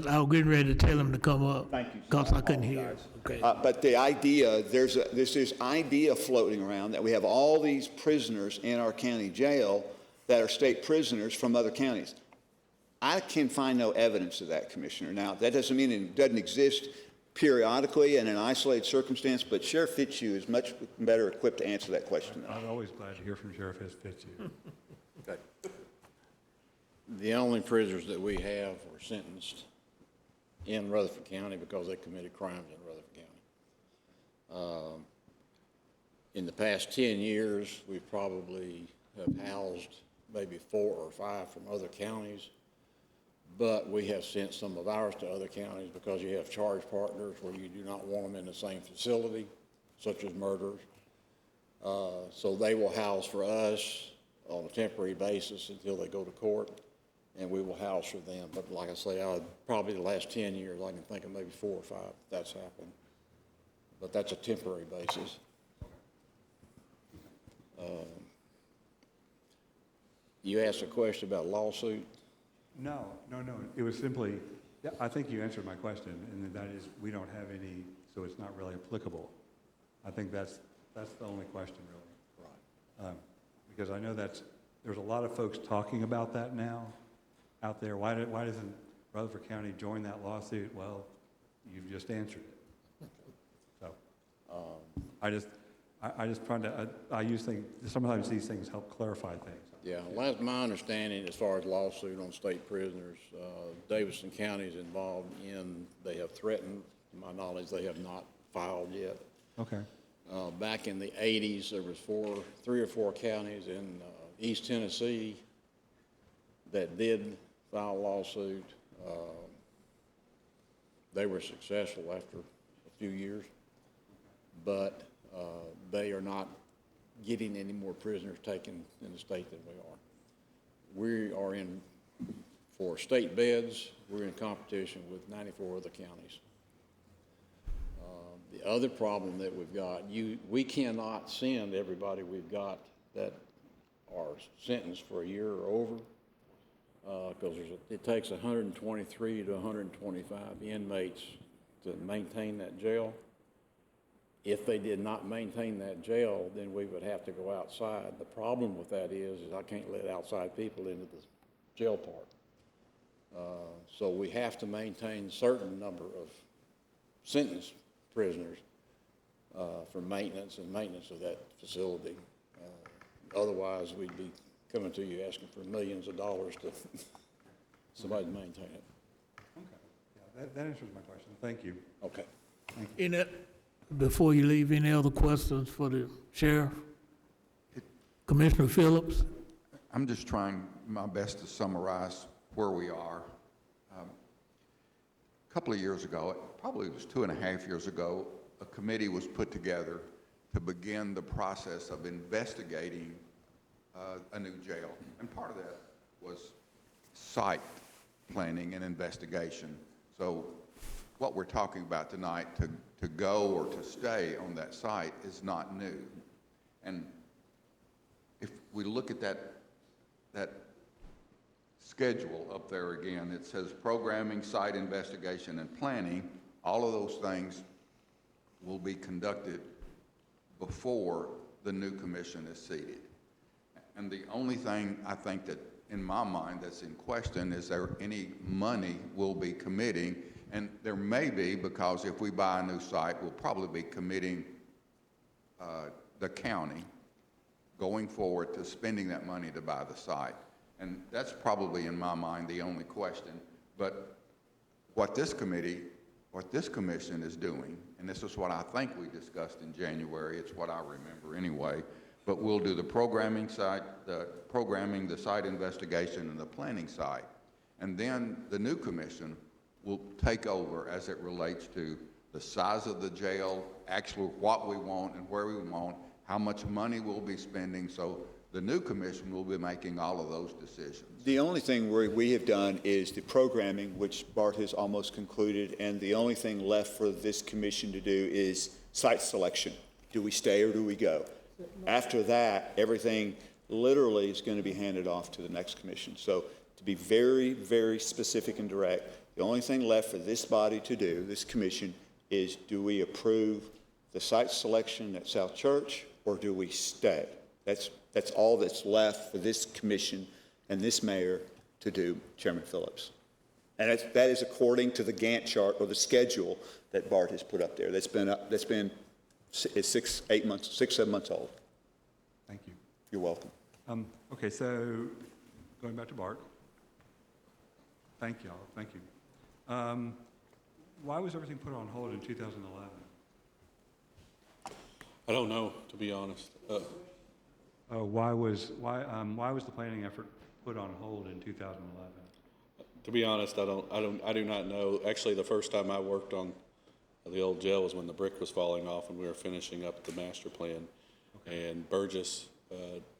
I was getting ready to tell him to come up. Thank you, sir. Because I I couldn't hear. apologize. Okay. But the idea, there's this idea floating around that we have all these prisoners in our county jail that are state prisoners from other counties. I can find no evidence of that, Commissioner. Now, that doesn't mean it doesn't exist periodically in an isolated circumstance, but Sheriff Fitzhugh is much better equipped to answer that question than I am. I'm always glad to hear from Sheriff Fitzhugh. The only prisoners that we have were sentenced in Rutherford County because they committed crimes in Rutherford County. In the past 10 years, we probably have housed maybe 4 or 5 from other counties, but we have sent some of ours to other counties because you have charge partners where you do not want them in the same facility, such as murderers. So they will house for us on a temporary basis until they go to court, and we will house for them. But like I say, probably the last 10 years, I can think of maybe 4 or 5 that's happened. But that's a temporary basis. You asked a question about lawsuit. No. It was simply, yeah, I think you answered my question, and that is we don't have any, so it's not really applicable. I think that's the only question, really. Right. Because I know there's a lot of folks talking about that now out there. Why doesn't Rutherford County join that lawsuit? Well, you've just answered it. So I just trying to, sometimes these things help clarify things. Yeah, well, that's my understanding as far as lawsuit on state prisoners. Davidson County is involved they have threatened, to my knowledge, they have not filed yet. Okay. Back in the 80s, there was 3 or 4 counties in East Tennessee that did file a lawsuit. They were successful after a few years, but they are not getting any more prisoners taken in the state than we are. We are for state beds, we're in competition with 94 other counties. The other problem that we've got, we cannot send everybody we've got that are sentenced for a year or over, because it takes 123 to 125 inmates to maintain that jail. If they did not maintain that jail, then we would have to go outside. The problem with that is I can't let outside people into the jail part. So we have to maintain a certain number of sentenced prisoners for maintenance of that facility. Otherwise, we'd be coming to you asking for millions of dollars to somebody to maintain it. Okay. Yeah, that answers my question. Thank you. Okay. Before you leave, any other questions for the sheriff? Commissioner Phillips? I'm just trying my best to summarize where we are. A couple of years ago, probably it was 2.5 years ago, a committee was put together to begin the process of investigating a new jail. And part of that was site planning and investigation. So what we're talking about tonight, to go or to stay on that site, is not new. And if we look at that schedule up there again, it says programming, site investigation, and planning. All of those things will be conducted before the new commission is seated. And the only thing I think that in my mind, that's in question. Is there any money we'll be committing? And there may be, because if we buy a new site, we'll probably be committing the county going forward to spending that money to buy the site. And that's probably, in my mind, the only question. But what this commission is doing, and this is what I think we discussed in January, it's what I remember anyway, but we'll do the programming side, the site investigation, and the planning side. And then the new commission will take over as it relates to the size of the jail, actually what we want and where we want, how much money we'll be spending. So the new commission will be making all of those decisions. The only thing we have done is the programming, which Bart has almost concluded, and the only thing left for this commission to do is site selection. Do we stay or do we go? After that, everything literally is going to be handed off to the next commission. So to be very, very specific and direct, the only thing left for this body to do, this commission, is do we approve the site selection at South Church or do we stay? That's all that's left for this commission and this mayor to do, Chairman Phillips. And that is according to the Gantt chart or the schedule that Bart has put up there. That's been 6, 7 months old. Thank you. You're welcome. Okay, so going back to Bart. Thank y'all. Thank you. Why was everything put on hold in 2011? I don't know, to be honest. Why was the planning effort put on hold in 2011? To be honest, I do not know. Actually, the first time I worked on the old jail was when the brick was falling off and we were finishing up the master plan. Okay. And Burgess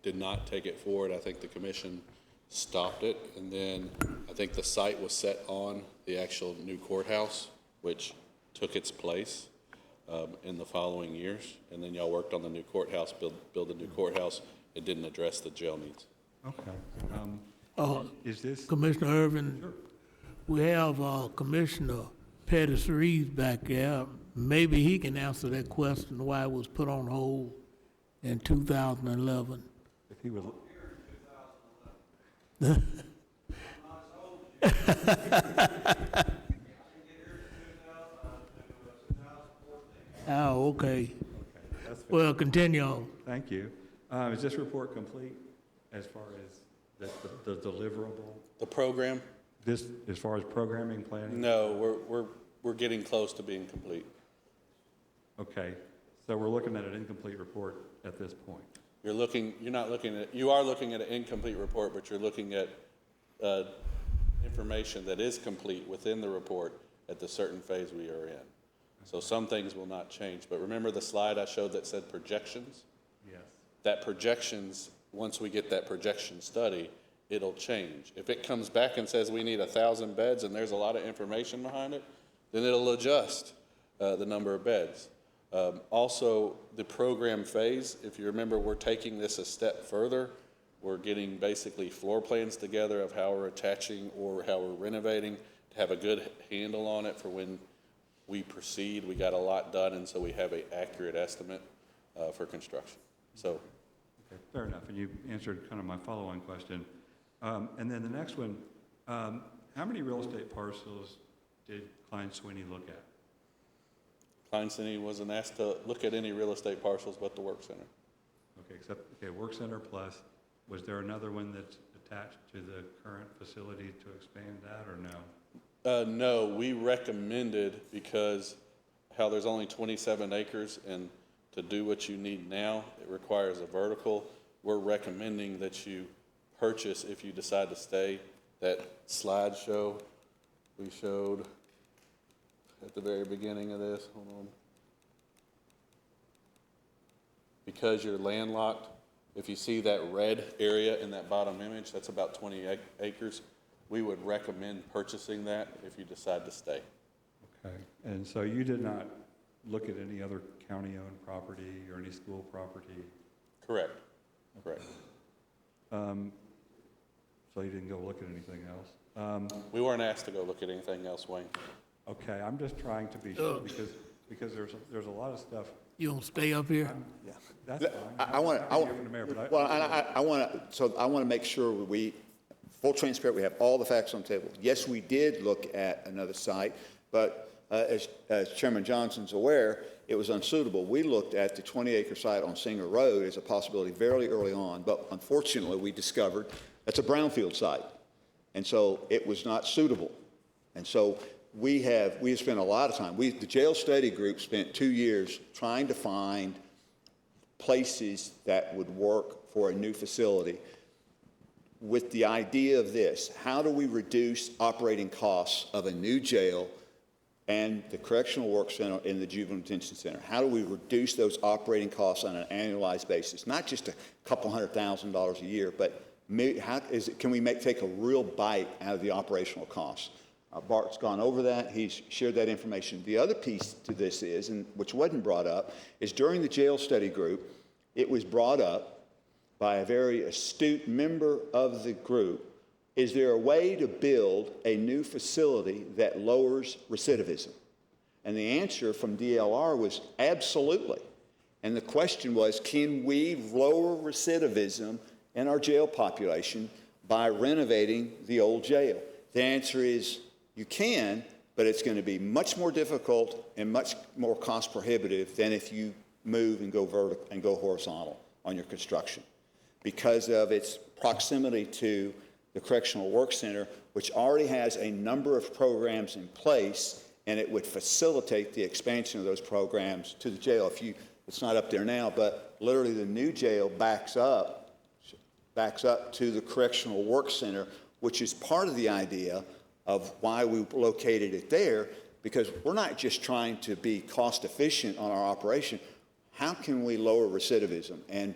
did not take it forward. I think the commission stopped it, and then I think the site was set on the actual new courthouse, which took its place in the following years. And then y'all worked on the new courthouse, build the new courthouse. It didn't address the jail needs. Okay. Is this Commissioner Irvin, Sure. we have Commissioner Pettis Reeves back there. Maybe he can answer that question, why it was put on hold in 2011. if he would? Oh, okay. That's fair. Well, continue on. Thank you. Is this report complete as far as the deliverable? The program? This, as far as programming, planning? No, we're getting close to being complete. Okay, so we're looking at an incomplete report at this point. You are looking at an incomplete report, but you're looking at information that is complete within the report at the certain phase we are in. So some things will not change, but remember the slide I showed that said projections? Yes. That projections, once we get that projection study, it'll change. If it comes back and says we need 1,000 beds and there's a lot of information behind it, then it'll adjust the number of beds. Also, the program phase, if you remember, we're taking this a step further. We're getting basically floor plans together of how we're attaching or how we're renovating to have a good handle on it for when we proceed. We got a lot done, and so we have an accurate estimate for construction. So, Okay, fair enough, and you answered kind of my follow-on question. And then the next one, how many real estate parcels did Klein Sweeney look at? Klein City wasn't asked to look at any real estate parcels but the work center. Okay, work center plus. Was there another one that's attached to the current facility to expand that, or no? No, we recommended, because how there's only 27 acres, and to do what you need now, it requires a vertical. We're recommending that you purchase, if you decide to stay, that slideshow we showed at the very beginning of this. Hold on. Because you're landlocked, if you see that red area in that bottom image, that's about 20 acres. We would recommend purchasing that if you decide to stay. Okay, and so you did not look at any other county-owned property or any school property? Correct. Correct. So you didn't go look at anything else? We weren't asked to go look at anything else, Wayne. Okay, I'm just trying to be sure because there's a lot of stuff. You gonna stay up here? Yeah, that's fine. I want I'm happy to hear from the mayor, but I want to make sure full transparent, we have all the facts on the table. Yes, we did look at another site, but as Chairman Johnson's aware, it was unsuitable. We looked at the 20-acre site on Singer Road as a possibility very early on, but unfortunately, we discovered that's a brownfield site, and so it was not suitable. And so we have spent a lot of time. The jail study group spent 2 years trying to find places that would work for a new facility with the idea of this: how do we reduce operating costs of a new jail and the Correctional Work Center in the Juvenile Detention Center? How do we reduce those operating costs on an annualized basis? Not just a couple $100,000 a year, but can we take a real bite out of the operational costs? Bart's gone over that. He's shared that information. The other piece to this is, and which wasn't brought up, is during the jail study group, it was brought up by a very astute member of the group: is there a way to build a new facility that lowers recidivism? And the answer from DLR was absolutely. And the question was, can we lower recidivism in our jail population by renovating the old jail? The answer is you can, but it's going to be much more difficult and much more cost prohibitive than if you move and go vertical and go horizontal on your construction, because of its proximity to the Correctional Work Center, which already has a number of programs in place, and it would facilitate the expansion of those programs to the jail. It's not up there now, but literally the new jail backs up to the Correctional Work Center, which is part of the idea of why we located it there, because we're not just trying to be cost efficient on our operation. How can we lower recidivism? And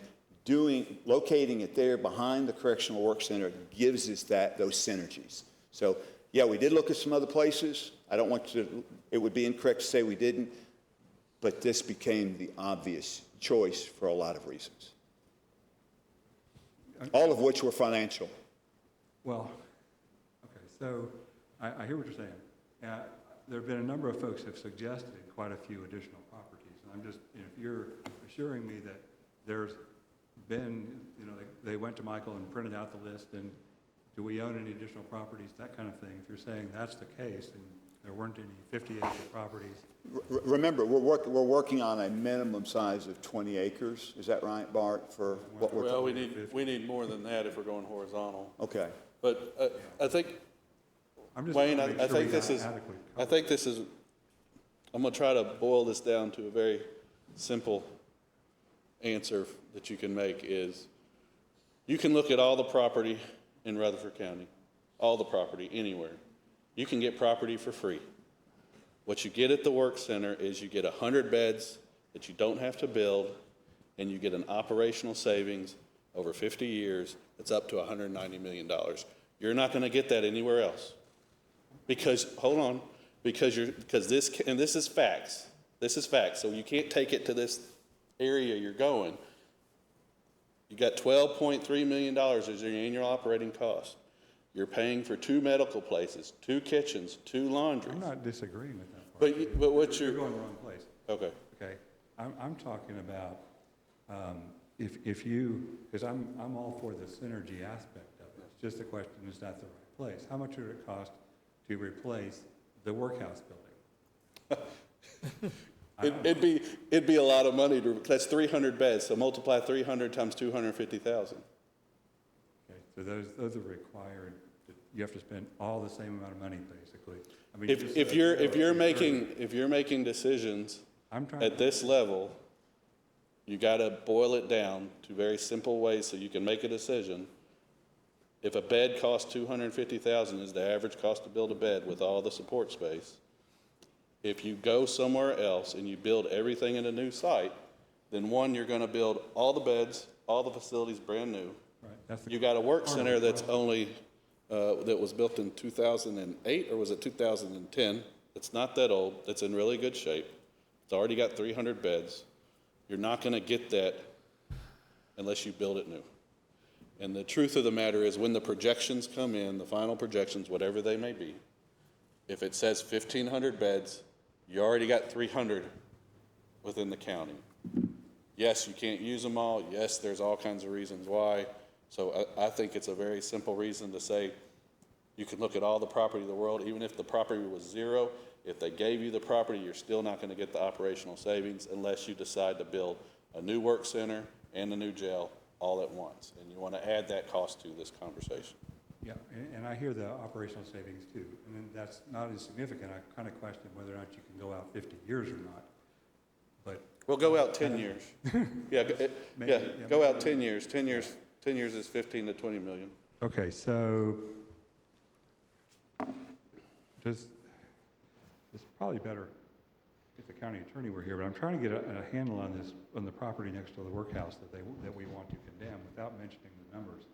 locating it there behind the Correctional Work Center gives us those synergies. So, yeah, we did look at some other places. It would be incorrect to say we didn't, but this became the obvious choice for a lot of reasons, all of which were financial. Well, okay, so I hear what you're saying. There have been a number of folks who have suggested quite a few additional properties. And I'm just, if you're assuring me that there's been, they went to Michael and printed out the list, and do we own any additional properties, that kind of thing. If you're saying that's the case, and there weren't any 50-acre properties. Remember, we're working on a minimum size of 20 acres. Is that right, Bart, for what we're Well, we need more than that if we're going horizontal. Okay. But I think, Wayne, I think this is, I'm going to try to boil this down to a very simple answer that you can make is, you can look at all the property in Rutherford County, all the property anywhere. You can get property for free. What you get at the work center is you get 100 beds that you don't have to build, and you get an operational savings over 50 years that's up to $190 million. You're not going to get that anywhere else. Because, hold on, because this is facts. This is facts, so you can't take it to this area you're going. You got $12.3 million as your annual operating cost. You're paying for 2 medical places, 2 kitchens, 2 laundries. I'm not disagreeing with that part. But what you're going the wrong place. Okay. Okay. I'm talking about if you, because I'm all for the synergy aspect of it. It's just a question, is that the right place? How much would it cost to replace the workhouse building? It'd be a lot of money that's 300 beds, so multiply 300 times 250,000. Okay, so those are required. You have to spend all the same amount of money, basically. I mean, If you're making decisions at this level, you got to boil it down to very simple ways so you can make a decision. If a bed costs $250,000 is the average cost to build a bed with all the support space. If you go somewhere else and you build everything in a new site, then one, you're going to build all the beds, all the facilities brand new. Right. You got a work center that's only that was built in 2008, or was it 2010? It's not that old. It's in really good shape. It's already got 300 beds. You're not going to get that unless you build it new. And the truth of the matter is, when the projections come in, the final projections, whatever they may be, if it says 1,500 beds, you already got 300 within the county. Yes, you can't use them all. Yes, there's all kinds of reasons why. So I think it's a very simple reason to say, you can look at all the property in the world, even if the property was zero, if they gave you the property, you're still not going to get the operational savings unless you decide to build a new work center and a new jail all at once. And you want to add that cost to this conversation. Yeah, and I hear the operational savings too, and then that's not insignificant. I kind of question whether or not you can go out 50 years or not, but. We'll go out 10 years. Yeah, go out 10 years. 10 years is 15 to 20 million. Okay, so it's probably better if the county attorney were here, but I'm trying to get a handle on this, on the property next to the workhouse that we want to condemn without mentioning the numbers.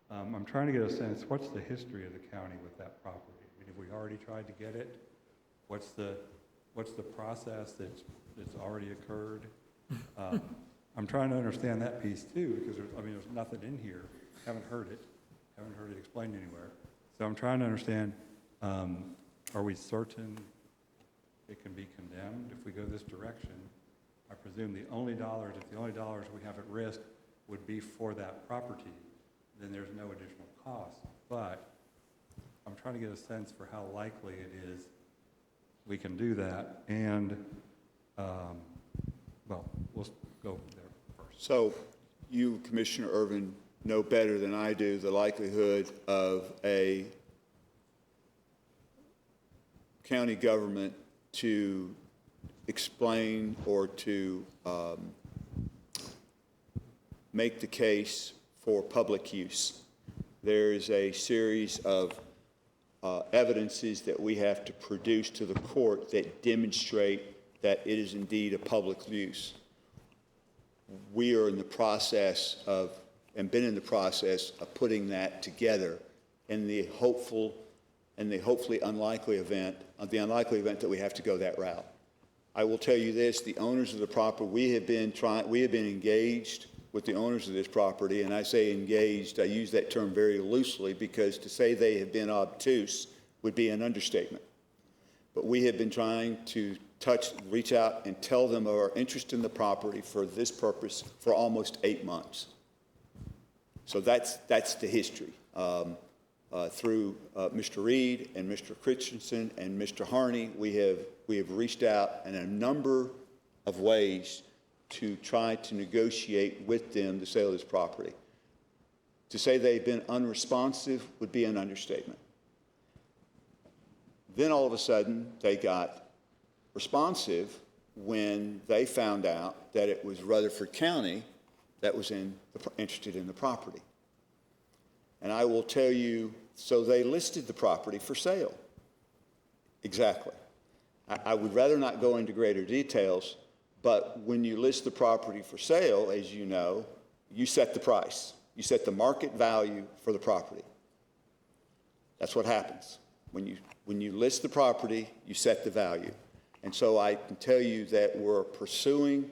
I'm trying to get a sense, what's the history of the county with that property? I mean, have we already tried to get it? What's the process that's already occurred? I'm trying to understand that piece too, because there's nothing in here. Haven't heard it explained anywhere. So I'm trying to understand, are we certain it can be condemned if we go this direction? I presume if the only dollars we have at risk would be for that property, then there's no additional cost. But I'm trying to get a sense for how likely it is we can do that. And, well, we'll go there first. So you, Commissioner Irvin, know better than I do the likelihood of a county government to explain or to make the case for public use. There is a series of evidences that we have to produce to the court that demonstrate that it is indeed a public use. We are in the process of, and been in the process of putting that together in the hopefully unlikely event, that we have to go that route. I will tell you this, the owners of the property, we have been engaged with the owners of this property, and I say engaged, I use that term very loosely because to say they have been obtuse would be an understatement. But we have been trying to reach out and tell them of our interest in the property for this purpose for almost 8 months. So that's the history. Through Mr. Reed and Mr. Christensen and Mr. Harney, we have reached out in a number of ways to try to negotiate with them the sale of this property. To say they've been unresponsive would be an understatement. Then all of a sudden, they got responsive when they found out that it was Rutherford County that was interested in the property. And I will tell you, so they listed the property for sale. Exactly. I would rather not go into greater details, but when you list the property for sale, as you know, you set the price. You set the market value for the property. That's what happens. When you list the property, you set the value. And so I can tell you that we're pursuing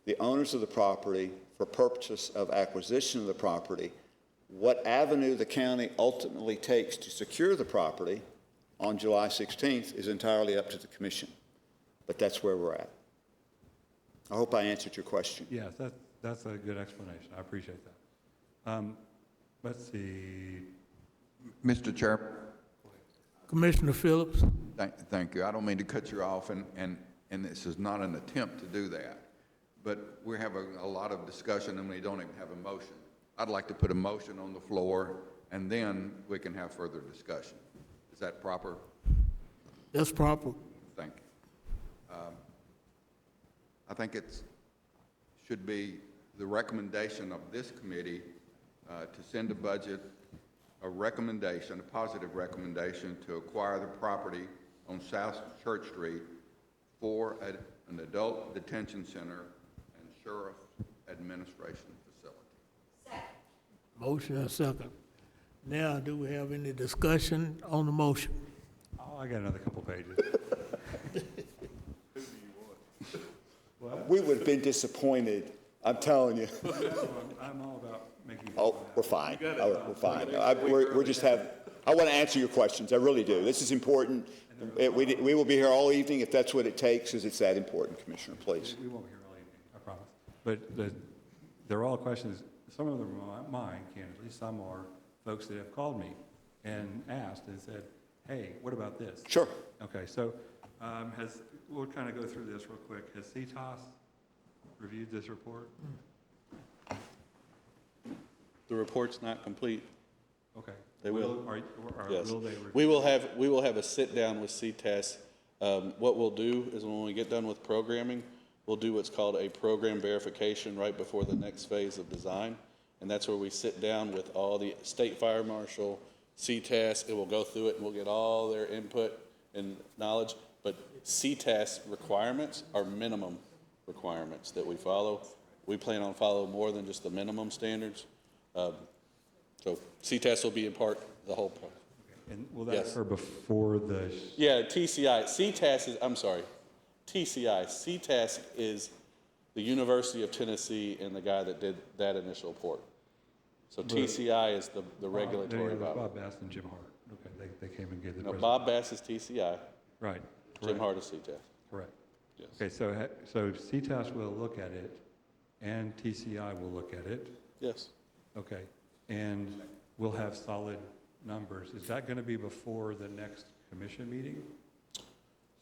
the owners of the property for purposes of acquisition of the property. What avenue the county ultimately takes to secure the property on July 16th is entirely up to the commission. But that's where we're at. I hope I answered your question. Yes, that's a good explanation. I appreciate that. Let's see. Mr. Chair. Commissioner Phillips? Thank you. I don't mean to cut you off, and this is not an attempt to do that. But we're having a lot of discussion, and we don't even have a motion. I'd like to put a motion on the floor, and then we can have further discussion. Is that proper? That's proper. Thank you. I think it should be the recommendation of this committee to send a positive recommendation to acquire the property on South Church Street for an adult detention center and sheriff administration facility. Motion and second. Now, do we have any discussion on the motion? Oh, I got another couple pages. We would have been disappointed, I'm telling you. I'm all about making. Oh, we're fine. We're fine. We're just I want to answer your questions. I really do. This is important. We will be here all evening if that's what it takes, because it's that important, Commissioner, please. We won't be here all evening, I promise. But they're all questions some of them are mine, candidly. Some are folks that have called me and asked and said, hey, what about this? Sure. Okay, so we'll kind of go through this real quick. Has CTOS reviewed this report? The report's not complete. Okay. They will. Yes. Will they review? We will have a sit-down with CTAS. What we'll do is when we get done with programming, we'll do what's called a program verification right before the next phase of design. And that's where we sit down with all the state fire marshal, CTAS, and we'll go through it and we'll get all their input and knowledge. But CTAS requirements are minimum requirements that we follow. We plan on following more than just the minimum standards. So CTAS will be in part, the whole part. And will that Yes. occur before the? Yeah, TCI, CTAS is, I'm sorry, TCI, CTAS is the University of Tennessee and the guy that did that initial report. So TCI is the regulatory body. Bob Bass and Jim Hart. Okay, they came and gave the No, presentation. Bob Bass is TCI, Right. Jim correct, Hart is CTAS. Correct. Yes. Okay, so CTAS will look at it and TCI will look at it. Yes. Okay, and we'll have solid numbers. Is that going to be before the next commission meeting?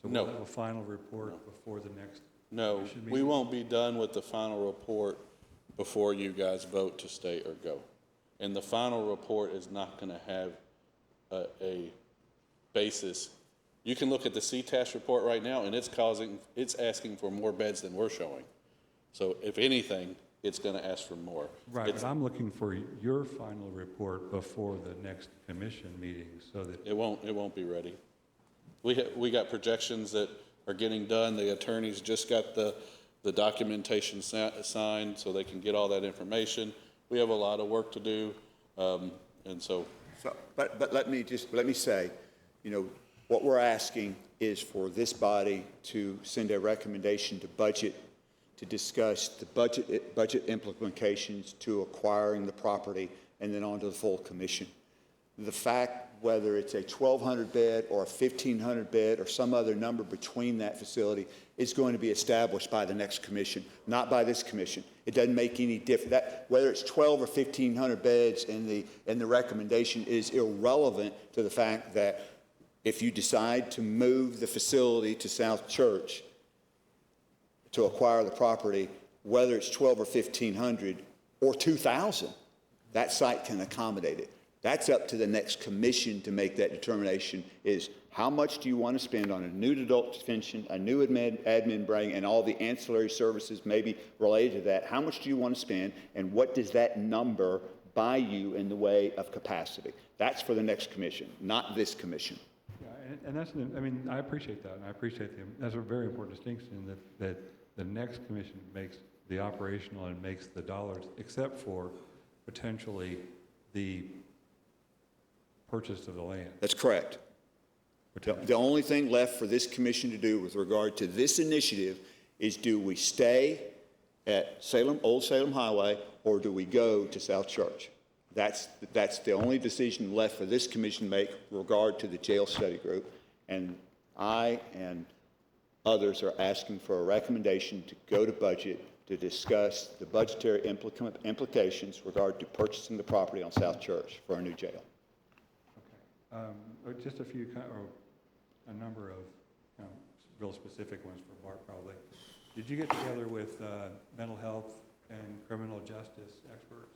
So No. we'll have a final report before the next No, commission meeting? we won't be done with the final report before you guys vote to stay or go. And the final report is not going to have a basis. You can look at the CTAS report right now, and it's asking for more beds than we're showing. So if anything, it's going to ask for more. Right, It's- but I'm looking for your final report before the next commission meeting so that, It won't be ready. We got projections that are getting done. The attorneys just got the documentation signed so they can get all that information. We have a lot of work to do, and so. But let me say, what we're asking is for this body to send a recommendation to budget to discuss the budget implications to acquiring the property and then on to the full commission. The fact whether it's a 1,200 bed or a 1,500 bed or some other number between that facility is going to be established by the next commission, not by this commission. It doesn't make any difference. Whether it's 12 or 1,500 beds and the recommendation is irrelevant to the fact that if you decide to move the facility to South Church to acquire the property, whether it's 12 or 1,500 or 2,000, that site can accommodate it. That's up to the next commission to make that determination is how much do you want to spend on a new adult detention, a new admin brain, and all the ancillary services maybe related to that. How much do you want to spend, and what does that number buy you in the way of capacity? That's for the next commission, not this commission. yeah, and that's, I appreciate that, and I appreciate that's a very important distinction that the next commission makes the operational and makes the dollars, except for potentially the purchase of the land. That's correct. The only thing left for this commission to do with regard to this initiative is do we stay at Old Salem Highway, or do we go to South Church? That's the only decision left for this commission to make with regard to the jail study group. And I and others are asking for a recommendation to go to budget to discuss the budgetary implications with regard to purchasing the property on South Church for a new jail. Just a number of real specific ones for Bart probably. Did you get together with mental health and criminal justice experts?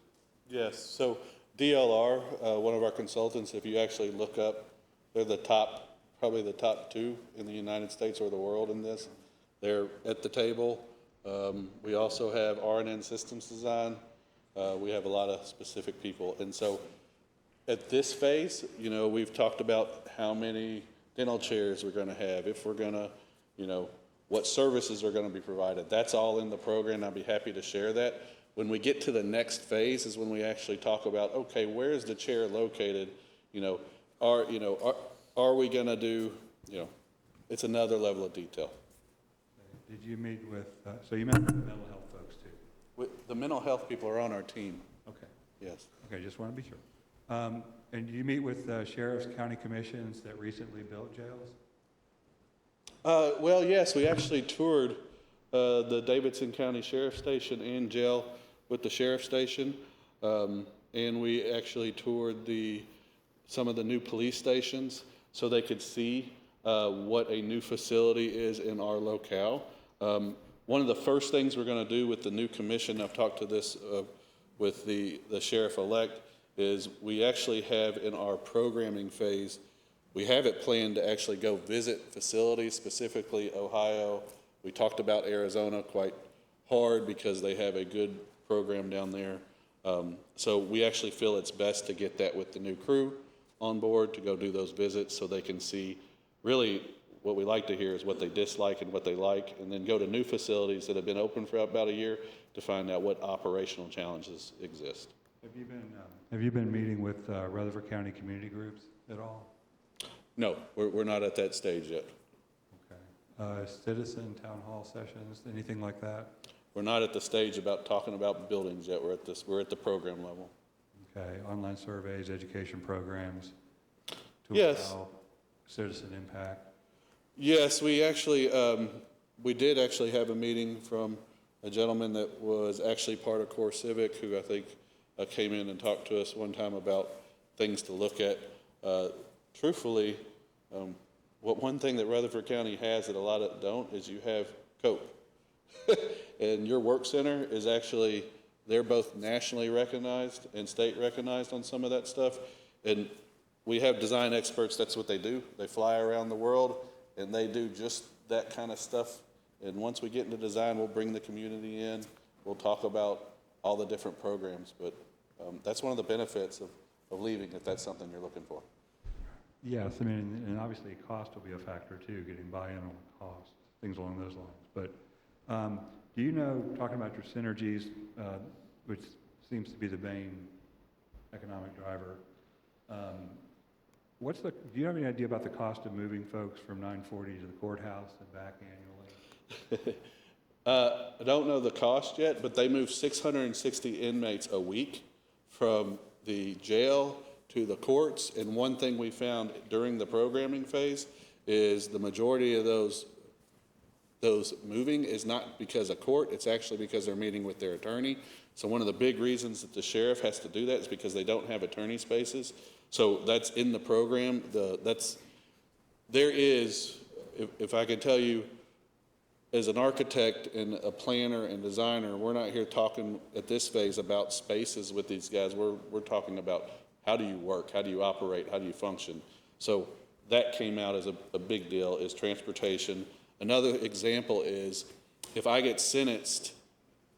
Yes, so DLR, one of our consultants, if you actually look up, they're probably the top two in the United States or the world in this. They're at the table. We also have R&N Systems Design. We have a lot of specific people. And so at this phase, we've talked about how many dental chairs we're going to have, if we're going to, what services are going to be provided. That's all in the program. I'll be happy to share that. When we get to the next phase is when we actually talk about, okay, where is the chair located? Are we going to do, it's another level of detail. Did you meet with, so you met with the mental health folks too? The mental health people are on our team, Okay. yes. Okay, just want to be sure. And did you meet with sheriffs, county commissions that recently built jails? Well, yes, we actually toured the Davidson County Sheriff's Station and jail with the Sheriff's Station. And we actually toured some of the new police stations so they could see what a new facility is in our locale. One of the first things we're going to do with the new commission, I've talked to this with the sheriff-elect, is we actually have in our programming phase, we have it planned to actually go visit facilities, specifically Ohio. We talked about Arizona quite hard because they have a good program down there. So we actually feel it's best to get that with the new crew on board to go do those visits so they can see really what we like to hear is what they dislike and what they like, and then go to new facilities that have been open for about a year to find out what operational challenges exist. Have you been meeting with Rutherford County community groups at all? No, we're not at that stage yet. Okay. Citizen town hall sessions, anything like that? We're not at the stage about talking about buildings yet. We're at the program level. Okay. Online surveys, education programs to Yes. allow citizen impact. Yes, we actually, we did actually have a meeting from a gentleman that was actually part of Core Civic, who I think came in and talked to us one time about things to look at. Truthfully, one thing that Rutherford County has that a lot of don't is you have COPE. And your work center is actually, they're both nationally recognized and state recognized on some of that stuff. And we have design experts, that's what they do. They fly around the world and they do just that kind of stuff. And once we get into design, we'll bring the community in. We'll talk about all the different programs. But that's one of the benefits of leaving if that's something you're looking for. Yes, I mean, and obviously cost will be a factor too, getting buy-in on cost, things along those lines. But do you know, talking about your synergies, which seems to be the main economic driver, do you have any idea about the cost of moving folks from 940 to the courthouse and back annually? I don't know the cost yet, but they move 660 inmates a week from the jail to the courts. And one thing we found during the programming phase is the majority of those moving is not because of court, it's actually because they're meeting with their attorney. So one of the big reasons that the sheriff has to do that is because they don't have attorney spaces. So that's in the program. There is, if I can tell you, as an architect and a planner and designer, we're not here talking at this phase about spaces with these guys. We're talking about how do you work, how do you operate, how do you function. So that came out as a big deal, is transportation. Another example is if I get sentenced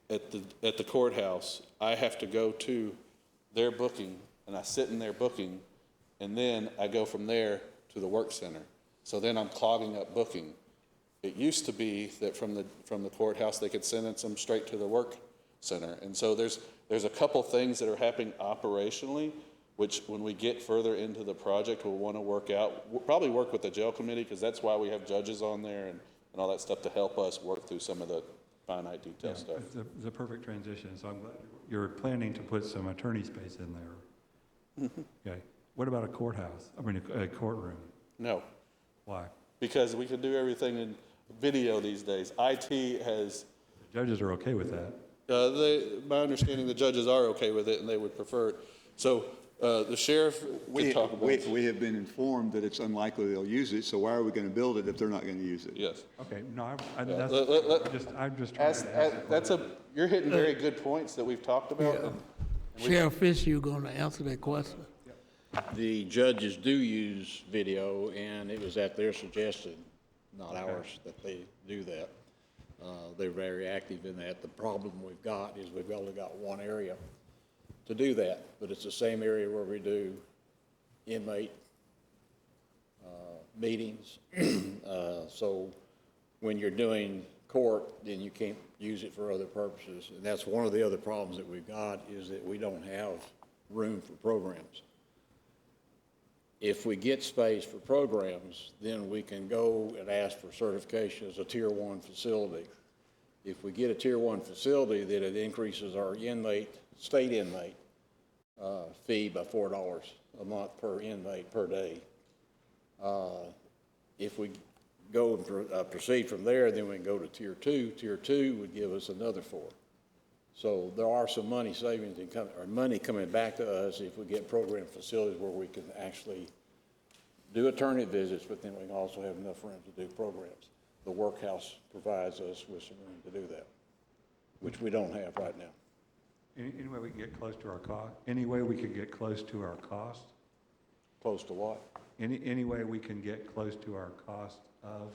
at the courthouse, I have to go to their booking, and I sit in their booking, and then I go from there to the work center. So then I'm clogging up booking. It used to be that from the courthouse, they could sentence them straight to the work center. And so there's a couple things that are happening operationally, which when we get further into the project, we'll want to work out. We'll probably work with the jail committee, because that's why we have judges on there and all that stuff to help us work through some of the finite detail stuff. It's a perfect transition, so I'm glad you're planning to put some attorney space in there. Okay. What about a courthouse? I mean, a courtroom? No. Why? Because we can do everything in video these days. IT has... The judges are okay with that. My understanding, the judges are okay with it, and they would prefer it. So the sheriff can talk about it. We have been informed that it's unlikely they'll use it, so why are we going to build it if they're not going to use it? Yes. Okay, no, I'm just trying to ask. You're hitting very good points that we've talked about. Yeah. Sheriff Fisher, you going to answer that question? The judges do use video, and it was at their suggestion, not ours, that they do that. They're very active in that. The problem we've got is we've only got one area to do that, but it's the same area where we do inmate meetings. So when you're doing court, then you can't use it for other purposes. And that's one of the other problems that we've got, is that we don't have room for programs. If we get space for programs, then we can go and ask for certification as a Tier 1 facility. If we get a Tier 1 facility, then it increases our state inmate fee by $4 a month per inmate per day. If we go and proceed from there, then we can go to Tier 2. Tier 2 would give us another $4. So there are some money savings or money coming back to us if we get program facilities where we can actually do attorney visits, but then we can also have enough room to do programs. The workhouse provides us with some room to do that, which we don't have right now. Any way we can get close to our cost? Any way we can get close to our cost? Close to what? Any way we can get close to our cost of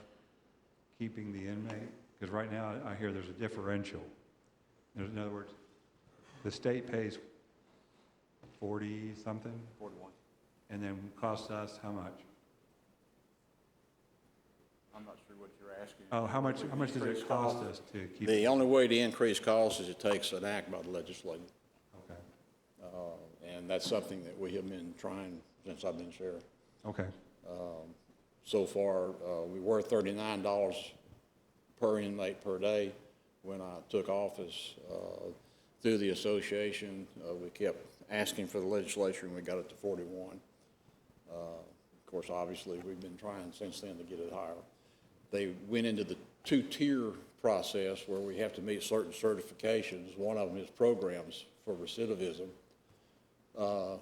keeping the inmate? Because right now, I hear there's a differential. In other words, the state pays 40-something? 41. And then costs us how much? I'm not sure what you're asking. Oh, how much does it cost us to keep? The only way to increase costs is it takes an act by the legislature. Okay, And that's something that we have been trying since I've been sheriff. okay, So far, we were $39 per inmate per day. When I took office, through the association, we kept asking for the legislature and we got it to 41. Of course, obviously, we've been trying since then to get it higher. They went into the two-tier process where we have to meet certain certifications. One of them is programs for recidivism.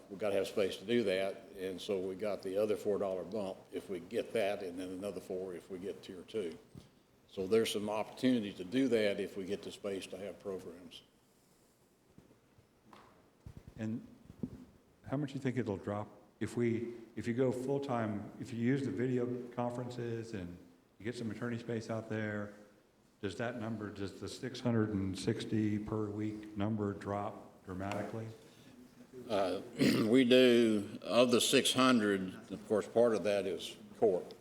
We've got to have space to do that, and so we got the other $4 bump if we get that, and then another $4 if we get tier 2. So there's some opportunity to do that if we get the space to have programs. and how much do you think it'll drop if you go full-time, if you use the video conferences and you get some attorney space out there, does the 660 per week number drop dramatically? We do, of the 600, of course, part of that is court.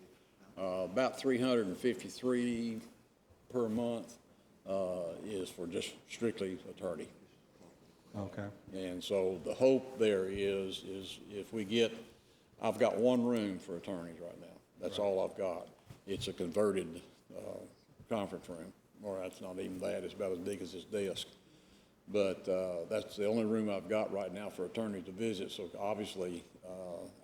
About 353 per month is for just strictly attorney. Okay, And so the hope there is if we get, I've got one room for attorneys right now. That's all I've got. It's a converted conference room, or that's not even that. It's about as big as this desk. But that's the only room I've got right now for attorneys to visit. So obviously,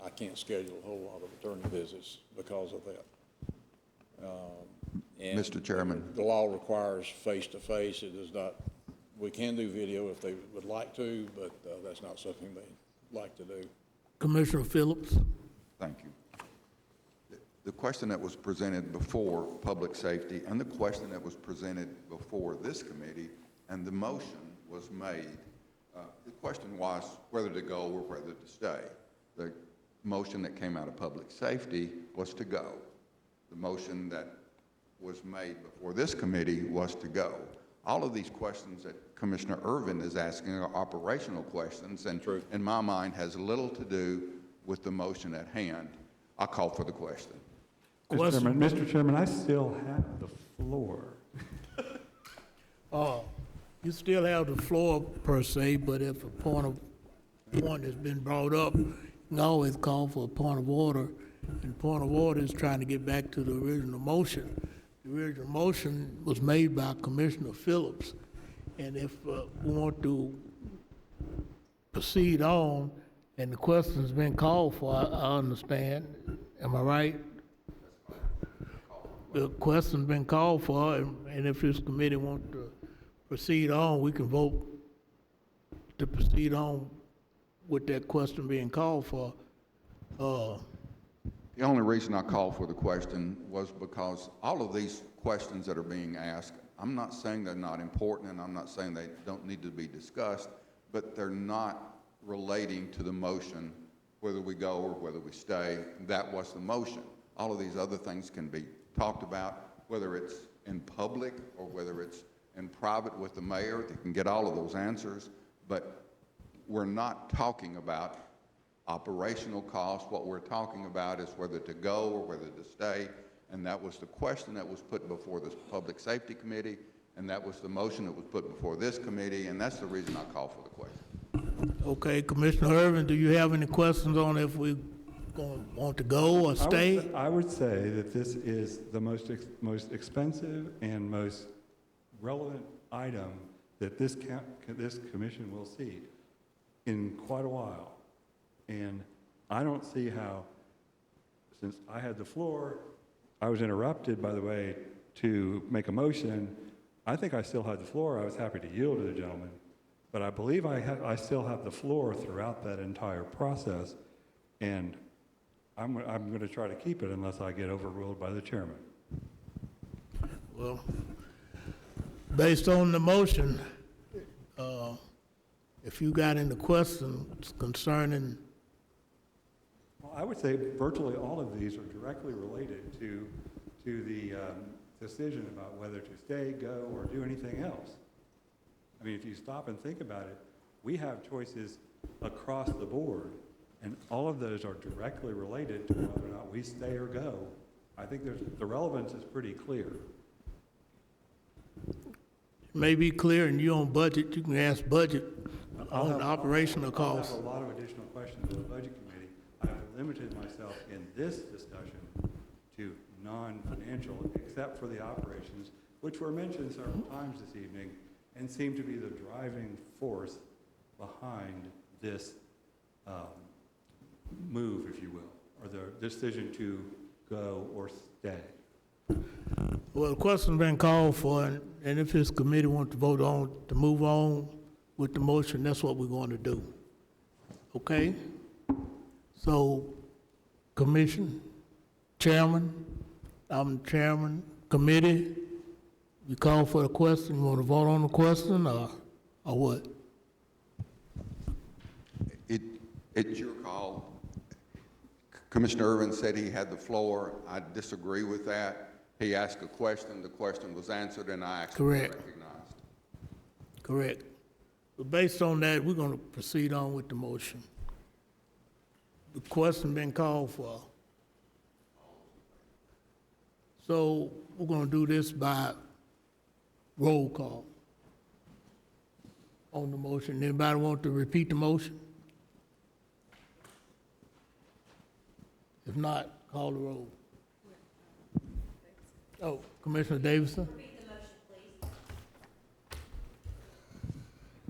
I can't schedule a whole lot of attorney visits because of that. And Mr. Chairman. the law requires face-to-face. It does not. We can do video if they would like to, but that's not something they like to do. Commissioner Phillips? Thank you. The question that was presented before Public Safety and the question that was presented before this committee and the motion was made, the question was whether to go or whether to stay. The motion that came out of Public Safety was to go. The motion that was made before this committee was to go. All of these questions that Commissioner Irvin is asking are operational questions, and in my mind has little to do with the motion at hand. I call for the question. Mr. Chairman, I still have the floor. You still have the floor per se, but if a point has been brought up, you can always call for a point of order. And point of order is trying to get back to the original motion. The original motion was made by Commissioner Phillips. And if we want to proceed on, and the question's been called for, I understand. Am I right? The question's been called for, and if this committee wants to proceed on, we can vote to proceed on with that question being called for. The only reason I called for the question was because all of these questions that are being asked, I'm not saying they're not important and I'm not saying they don't need to be discussed, but they're not relating to the motion, whether we go or whether we stay. That was the motion. All of these other things can be talked about, whether it's in public or whether it's in private with the mayor. They can get all of those answers, but we're not talking about operational costs. What we're talking about is whether to go or whether to stay, and that was the question that was put before the Public Safety Committee, and that was the motion that was put before this committee, and that's the reason I called for the question. Okay, Commissioner Irvin, do you have any questions on if we want to go or stay? I would say that this is the most expensive and most relevant item that this commission will see in quite a while. And I don't see how, since I had the floor, I was interrupted, by the way, to make a motion I think I still had the floor. I was happy to yield to the gentleman, but I believe I still have the floor throughout that entire process, and I'm going to try to keep it unless I get overruled by the chairman. Well, based on the motion, if you got any questions concerning, Well, I would say virtually all of these are directly related to the decision about whether to stay, go, or do anything else. I mean, if you stop and think about it, we have choices across the board, and all of those are directly related to whether or not we stay or go. I think the relevance is pretty clear. it may be clear and you on budget, you can ask budget on the operational I'll costs. have a lot of additional questions to the Budget Committee. I've limited myself in this discussion to non-financial, except for the operations, which were mentioned several times this evening and seem to be the driving force behind this move, if you will, or the decision to go or stay. Well, the question's been called for, and if this committee wants to vote on, to move on with the motion, that's what we're going to do. Okay? So, commission, chairman, I'm chairman, committee, you call for the question, you want to vote on the question, or what? It's your call. Commissioner Irvin said he had the floor. I disagree with that. He asked a question, the question was answered, and I actually Correct. recognized. Correct. So based on that, we're going to proceed on with the motion. The question been called for. So we're going to do this by roll call on the motion. Anybody want to repeat the motion? If not, call the roll. Oh, Commissioner Davidson?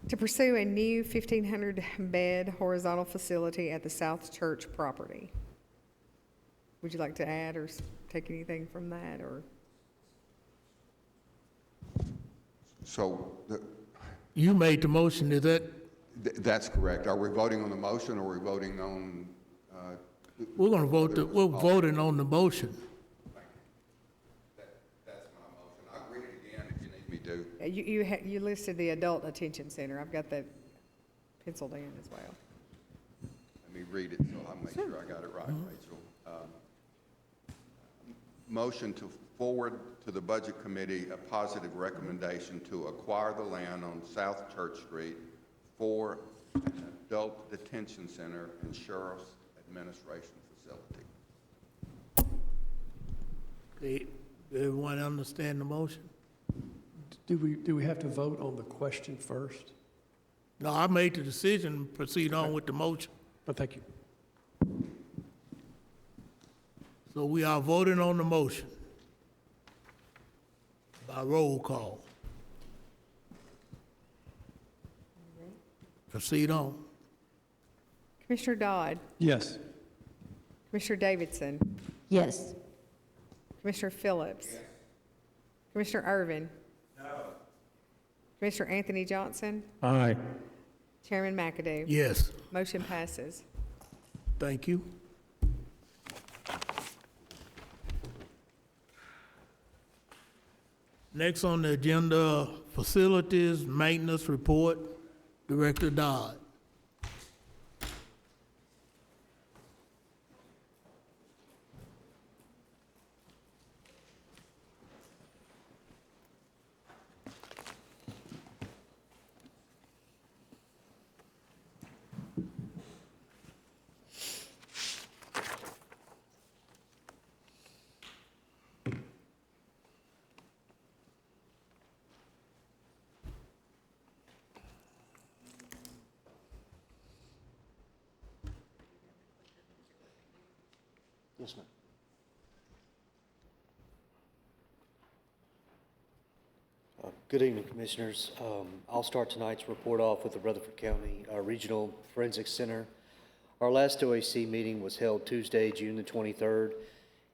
To pursue a new 1,500-bed horizontal facility at the South Church property. Would you like to add or take anything from that, or? So You made the motion, is that? that's correct. Are we voting on the motion or are we voting on? We're going to vote, we're voting on the motion. That's my motion. I'll read it again if you need me to. You listed the Adult Detention Center. I've got that penciled in as well. Let me read it so I'll make sure I got it right, Rachel. Motion to forward to the Budget Committee a positive recommendation to acquire the land on South Church Street for an adult detention center and sheriff's administration facility. Okay, everyone understand the motion? Do we have to vote on the question first? No, I made the decision, proceed on with the motion. Oh, thank you. So we are voting on the motion by roll call. Proceed on. Commissioner Dodd, Yes. Commissioner Davidson, Yes. Commissioner Phillips. Commissioner Irvin. No. Commissioner Anthony Johnson, Aye. Chairman McAdoo. Yes, Motion passes. thank you. Next on the agenda, Facilities Maintenance Report, Director Dodd. Yes, ma'am. Good evening, Commissioners. I'll start tonight's report off with the Rutherford County Regional Forensics Center. Our last OAC meeting was held Tuesday, June the 23rd.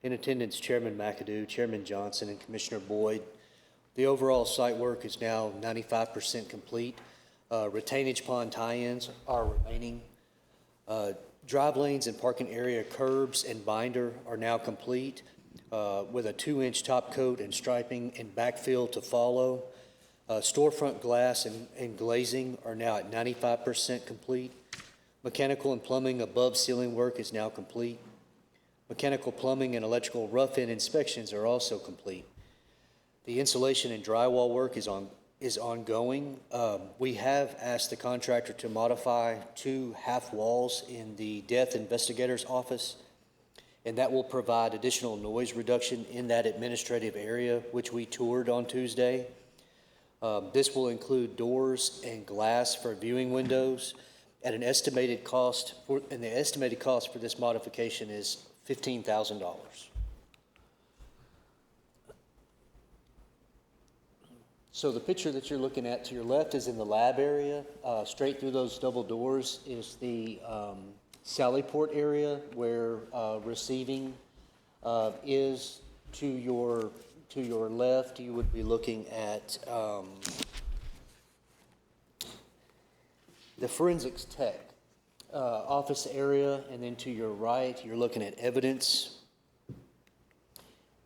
In attendance, Chairman McAdoo, Chairman Johnson, and Commissioner Boyd. The overall site work is now 95% complete. Retainage pond tie-ins are remaining. Drive lanes and parking area curbs and binder are now complete, with a 2-inch top coat and striping and backfill to follow. Storefront glass and glazing are now at 95% complete. Mechanical and plumbing above ceiling work is now complete. Mechanical plumbing and electrical rough-in inspections are also complete. The insulation and drywall work is ongoing. We have asked the contractor to modify 2 half walls in the death investigator's office, and that will provide additional noise reduction in that administrative area, which we toured on Tuesday. This will include doors and glass for viewing windows at an estimated cost and the estimated cost for this modification is $15,000. So the picture that you're looking at to your left is in the lab area. Straight through those double doors is the Sallyport area where receiving is. To your left, you would be looking at the forensics tech office area, and then to your right, you're looking at evidence.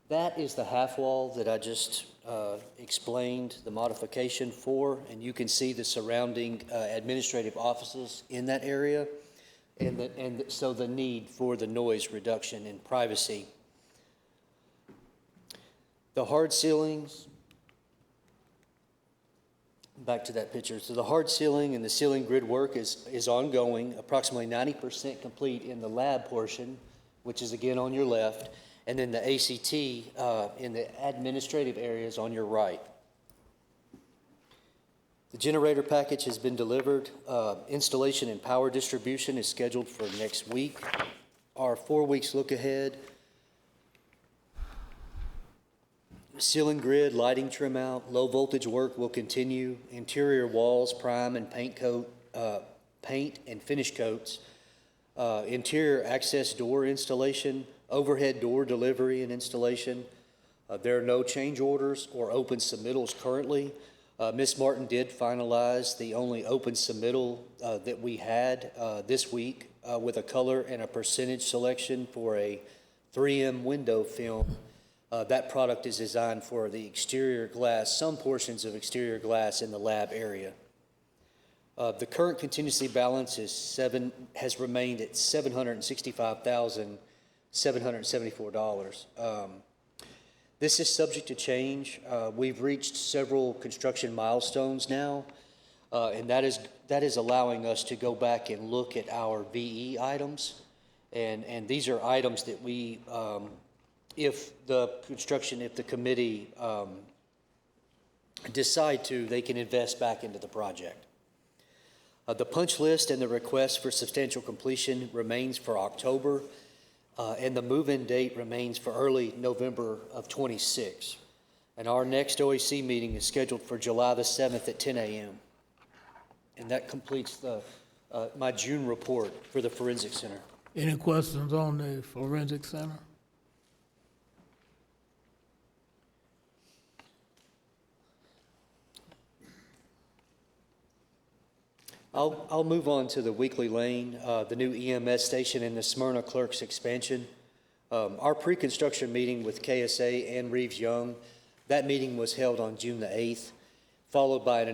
That is the half wall that I just explained the modification for, and you can see the surrounding administrative offices in that area, and so the need for the noise reduction and privacy. The hard ceilings, back to that picture. So the hard ceiling and the ceiling grid work is ongoing, approximately 90% complete in the lab portion, which is again on your left, and then the ACT in the administrative areas on your right. The generator package has been delivered. Installation and power distribution is scheduled for next week. Our 4 weeks look ahead. Ceiling grid, lighting trim out, low voltage work will continue. Interior walls, prime and paint and finish coats. Interior access door installation, overhead door delivery and installation. There are no change orders or open submittals currently. Ms. Martin did finalize the only open submittal that we had this week with a color and a percentage selection for a 3M window film. That product is designed for the exterior glass, some portions of exterior glass in the lab area. The current contingency balance has remained at $765,774. This is subject to change. We've reached several construction milestones now, and that is allowing us to go back and look at our VE items. And these are items that we, if the committee decide to, they can invest back into the project. The punch list and the request for substantial completion remains for October, and the move-in date remains for early November of 26. And our next OAC meeting is scheduled for July the 7th at 10 a.m. And that completes my June report for the Forensic Center. Any questions on the Forensic Center? I'll move on to the Weekly Lane, the new EMS station, and the Smyrna Clerks expansion. Our pre-construction meeting with KSA and Reeves Young, that meeting was held on June the 8th, followed by our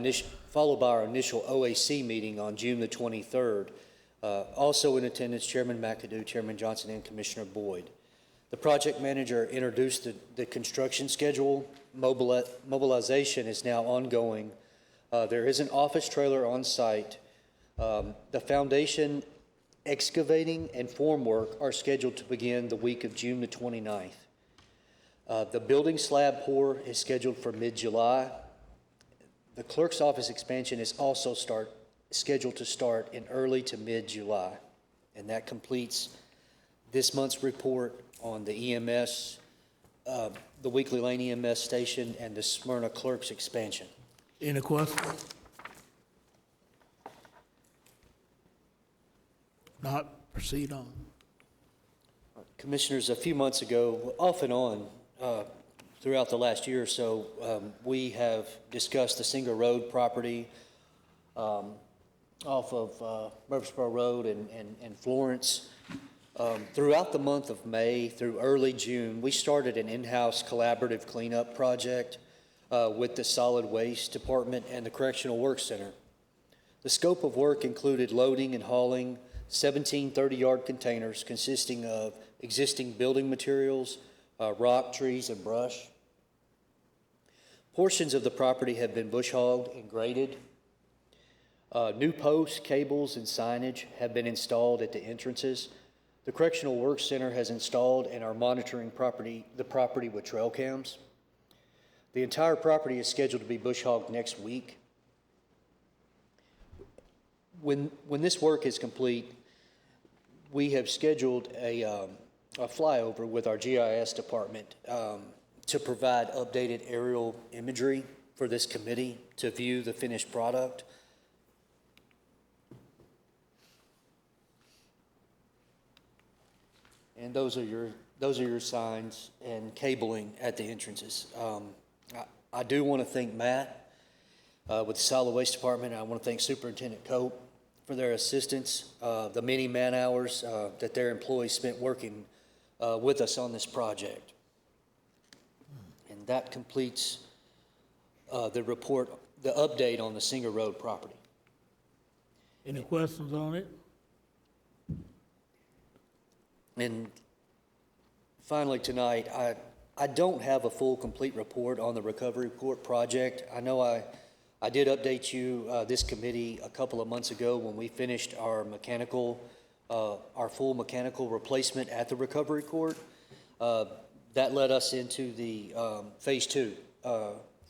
initial OAC meeting on June the 23rd. Also in attendance, Chairman McAdoo, Chairman Johnson, and Commissioner Boyd. The project manager introduced the construction schedule. Mobilization is now ongoing. There is an office trailer on site. The foundation, excavating, and formwork are scheduled to begin the week of June the 29th. The building slab pour is scheduled for mid-July. The clerk's office expansion is also scheduled to start in early to mid-July. And that completes this month's report on the EMS, the Weekly Lane EMS station, and the Smyrna Clerks expansion. Any questions? Not, proceed on. Commissioners, a few months ago, off and on, throughout the last year or so, we have discussed the Singer Road property off of Murfreesboro Road and Florence. Throughout the month of May through early June, we started an in-house collaborative cleanup project with the Solid Waste Department and the Correctional Work Center. The scope of work included loading and hauling 17 30-yard containers consisting of existing building materials, rock, trees, and brush. Portions of the property have been bush hogged and graded. New posts, cables, and signage have been installed at the entrances. The Correctional Work Center has installed and are monitoring the property with trail cams. The entire property is scheduled to be bush hogged next week. When this work is complete, we have scheduled a flyover with our GIS department to provide updated aerial imagery for this committee to view the finished product. And those are your signs and cabling at the entrances. I do want to thank Matt with the Solid Waste Department. I want to thank Superintendent Cope for their assistance, the many man hours that their employees spent working with us on this project. And that completes the report, the update on the Singer Road property. Any questions on it? And finally tonight, I don't have a full, complete report on the Recovery Court project. I know I did update you, this committee, a couple of months ago when we finished our full mechanical replacement at the Recovery Court. That led us into the phase two,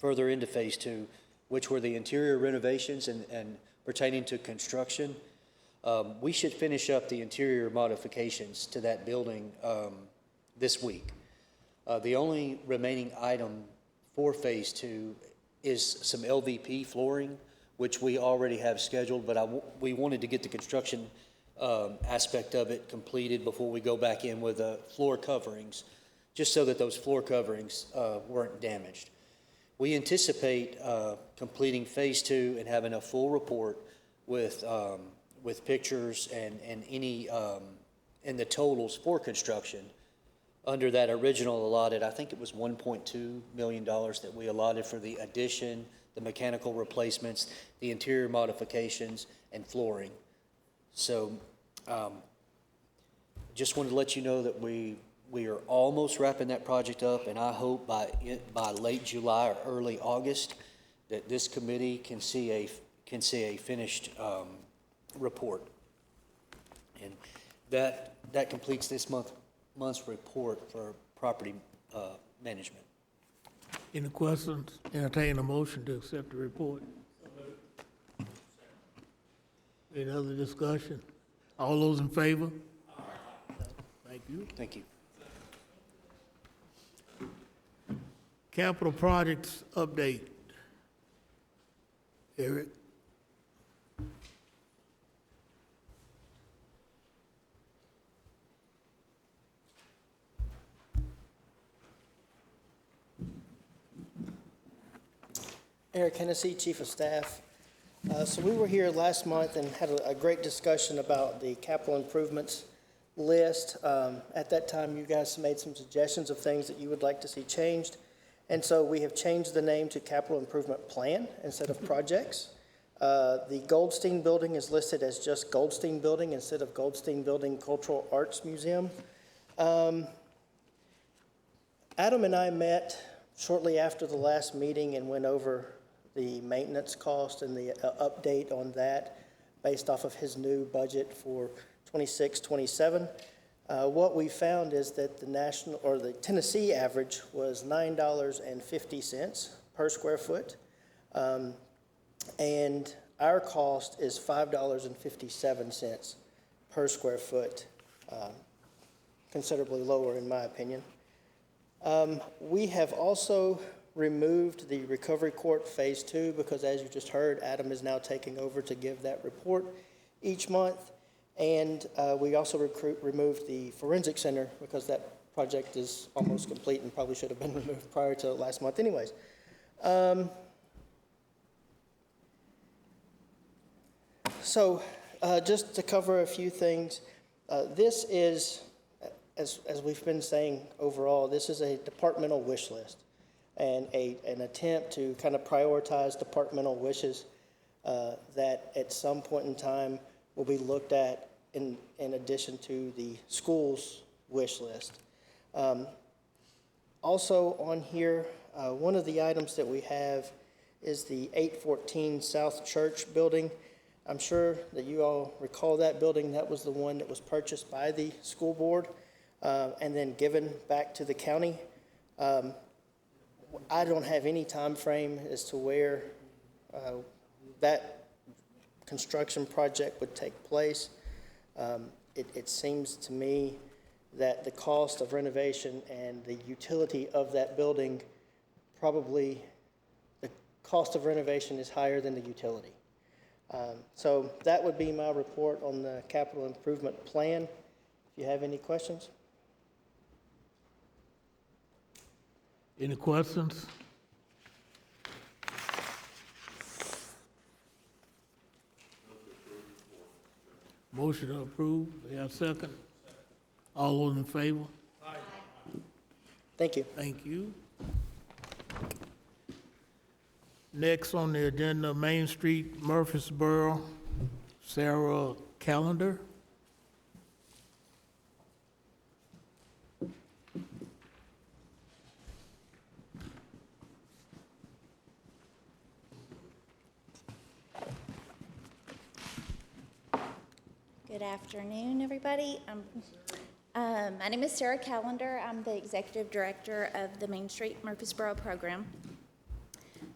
further into phase two, which were the interior renovations and pertaining to construction. We should finish up the interior modifications to that building this week. The only remaining item for phase two is some LVP flooring, which we already have scheduled, but we wanted to get the construction aspect of it completed before we go back in with floor coverings, just so that those floor coverings weren't damaged. We anticipate completing phase two and having a full report with pictures and any and the totals for construction under that original allotted. I think it was $1.2 million that we allotted for the addition, the mechanical replacements, the interior modifications, and flooring. So just wanted to let you know that we are almost wrapping that project up, and I hope by late July or early August that this committee can see a finished report. And that completes this month's report for property management. Any questions? Entertain a motion to accept the report. Any other discussion? All those in favor? Thank you. Thank you. Capital projects update. Eric? Eric Hennessy, Chief of Staff. So we were here last month and had a great discussion about the capital improvements list. At that time, you guys made some suggestions of things that you would like to see changed. And so we have changed the name to Capital Improvement Plan instead of projects. The Goldstein Building is listed as just Goldstein Building instead of Goldstein Building Cultural Arts Museum. Adam and I met shortly after the last meeting and went over the maintenance cost and the update on that based off of his new budget for 26-27. What we found is that the Tennessee average was $9.50 per square foot, and our cost is $5.57 per square foot, considerably lower in my opinion. We have also removed the Recovery Court Phase 2 because, as you just heard, Adam is now taking over to give that report each month. And we also removed the Forensic Center because that project is almost complete and probably should have been removed prior to last month anyways. So just to cover a few things, this is, as we've been saying overall, this is a departmental wish list and an attempt to kind of prioritize departmental wishes that at some point in time will be looked at in addition to the school's wish list. Also on here, one of the items that we have is the 814 South Church building. I'm sure that you all recall that building. That was the one that was purchased by the school board and then given back to the county. I don't have any time frame as to where that construction project would take place. It seems to me that the cost of renovation and the utility of that building, probably the cost of renovation is higher than the utility. So that would be my report on the capital improvement plan. If you have any questions. Any questions? Motion to approve. We have a second. All those in favor? Thank you. Thank you. Next on the agenda, MainStreet Murfreesboro, Sarah Callender. Good afternoon, everybody. My name is Sarah Callender. I'm the Executive Director of the MainStreet Murfreesboro program.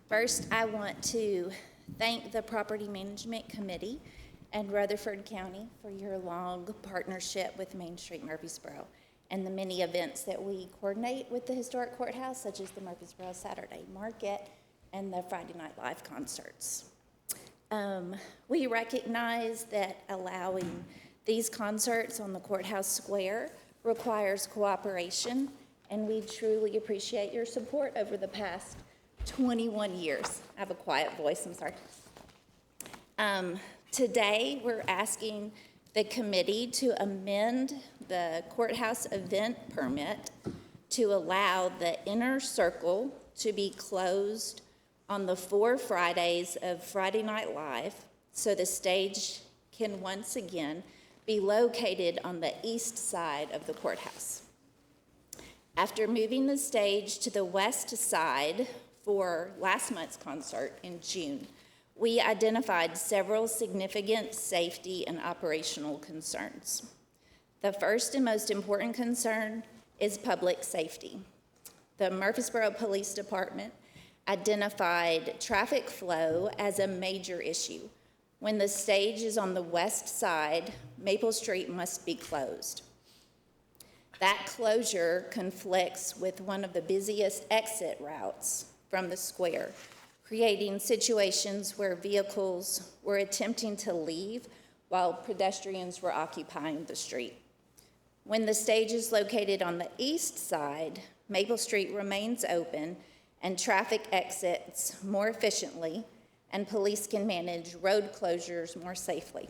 First, I want to thank the Property Management Committee and Rutherford County for your long partnership with MainStreet Murfreesboro and the many events that we coordinate with the historic courthouse, such as the Murfreesboro Saturday Market and the Friday Night Live concerts. We recognize that allowing these concerts on the courthouse square requires cooperation, and we truly appreciate your support over the past 21 years. I have a quiet voice, I'm sorry. Today, we're asking the committee to amend the courthouse event permit to allow the inner circle to be closed on the 4 Fridays of Friday Night Live, so the stage can once again be located on the east side of the courthouse. After moving the stage to the west side for last month's concert in June, we identified several significant safety and operational concerns. The first and most important concern is public safety. The Murfreesboro Police Department identified traffic flow as a major issue. When the stage is on the west side, Maple Street must be closed. That closure conflicts with one of the busiest exit routes from the square, creating situations where vehicles were attempting to leave while pedestrians were occupying the street. When the stage is located on the east side, Maple Street remains open and traffic exits more efficiently, and police can manage road closures more safely.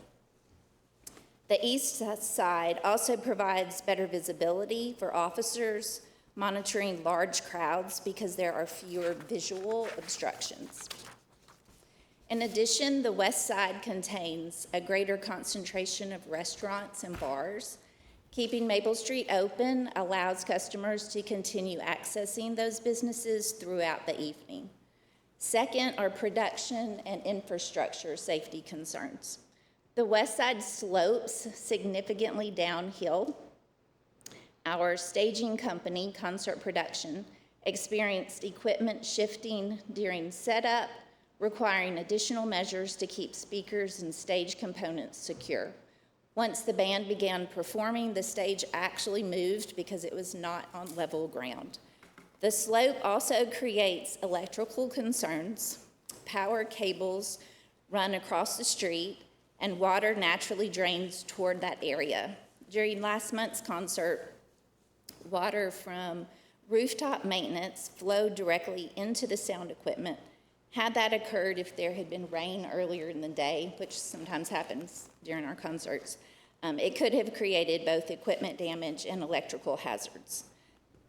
The east side also provides better visibility for officers monitoring large crowds because there are fewer visual obstructions. In addition, the west side contains a greater concentration of restaurants and bars. Keeping Maple Street open allows customers to continue accessing those businesses throughout the evening. Second are production and infrastructure safety concerns. The west side slopes significantly downhill. Our staging company, Concert Production, experienced equipment shifting during setup, requiring additional measures to keep speakers and stage components secure. Once the band began performing, the stage actually moved because it was not on level ground. The slope also creates electrical concerns. Power cables run across the street, and water naturally drains toward that area. During last month's concert, water from rooftop maintenance flowed directly into the sound equipment. Had that occurred if there had been rain earlier in the day, which sometimes happens during our concerts, it could have created both equipment damage and electrical hazards.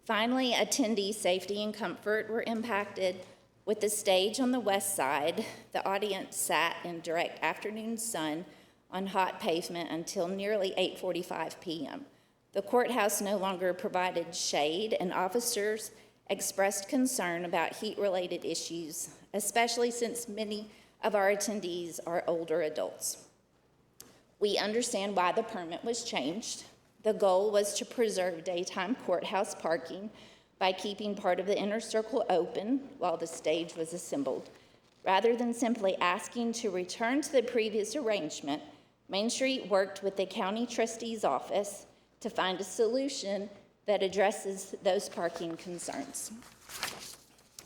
Finally, attendee safety and comfort were impacted. With the stage on the west side, the audience sat in direct afternoon sun on hot pavement until nearly 8:45 p.m. The courthouse no longer provided shade, and officers expressed concern about heat-related issues, especially since many of our attendees are older adults. We understand why the permit was changed. The goal was to preserve daytime courthouse parking by keeping part of the inner circle open while the stage was assembled. Rather than simply asking to return to the previous arrangement, Main Street worked with the county trustee's office to find a solution that addresses those parking concerns.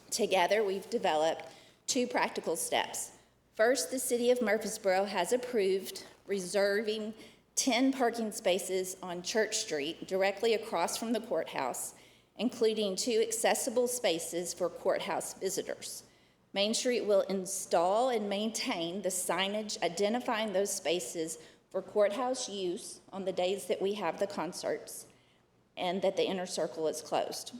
Together, we've developed 2 practical steps. First, the City of Murfreesboro has approved reserving 10 parking spaces on Church Street directly across from the courthouse, including 2 accessible spaces for courthouse visitors. Main Street will install and maintain the signage identifying those spaces for courthouse use on the days that we have the concerts and that the inner circle is closed.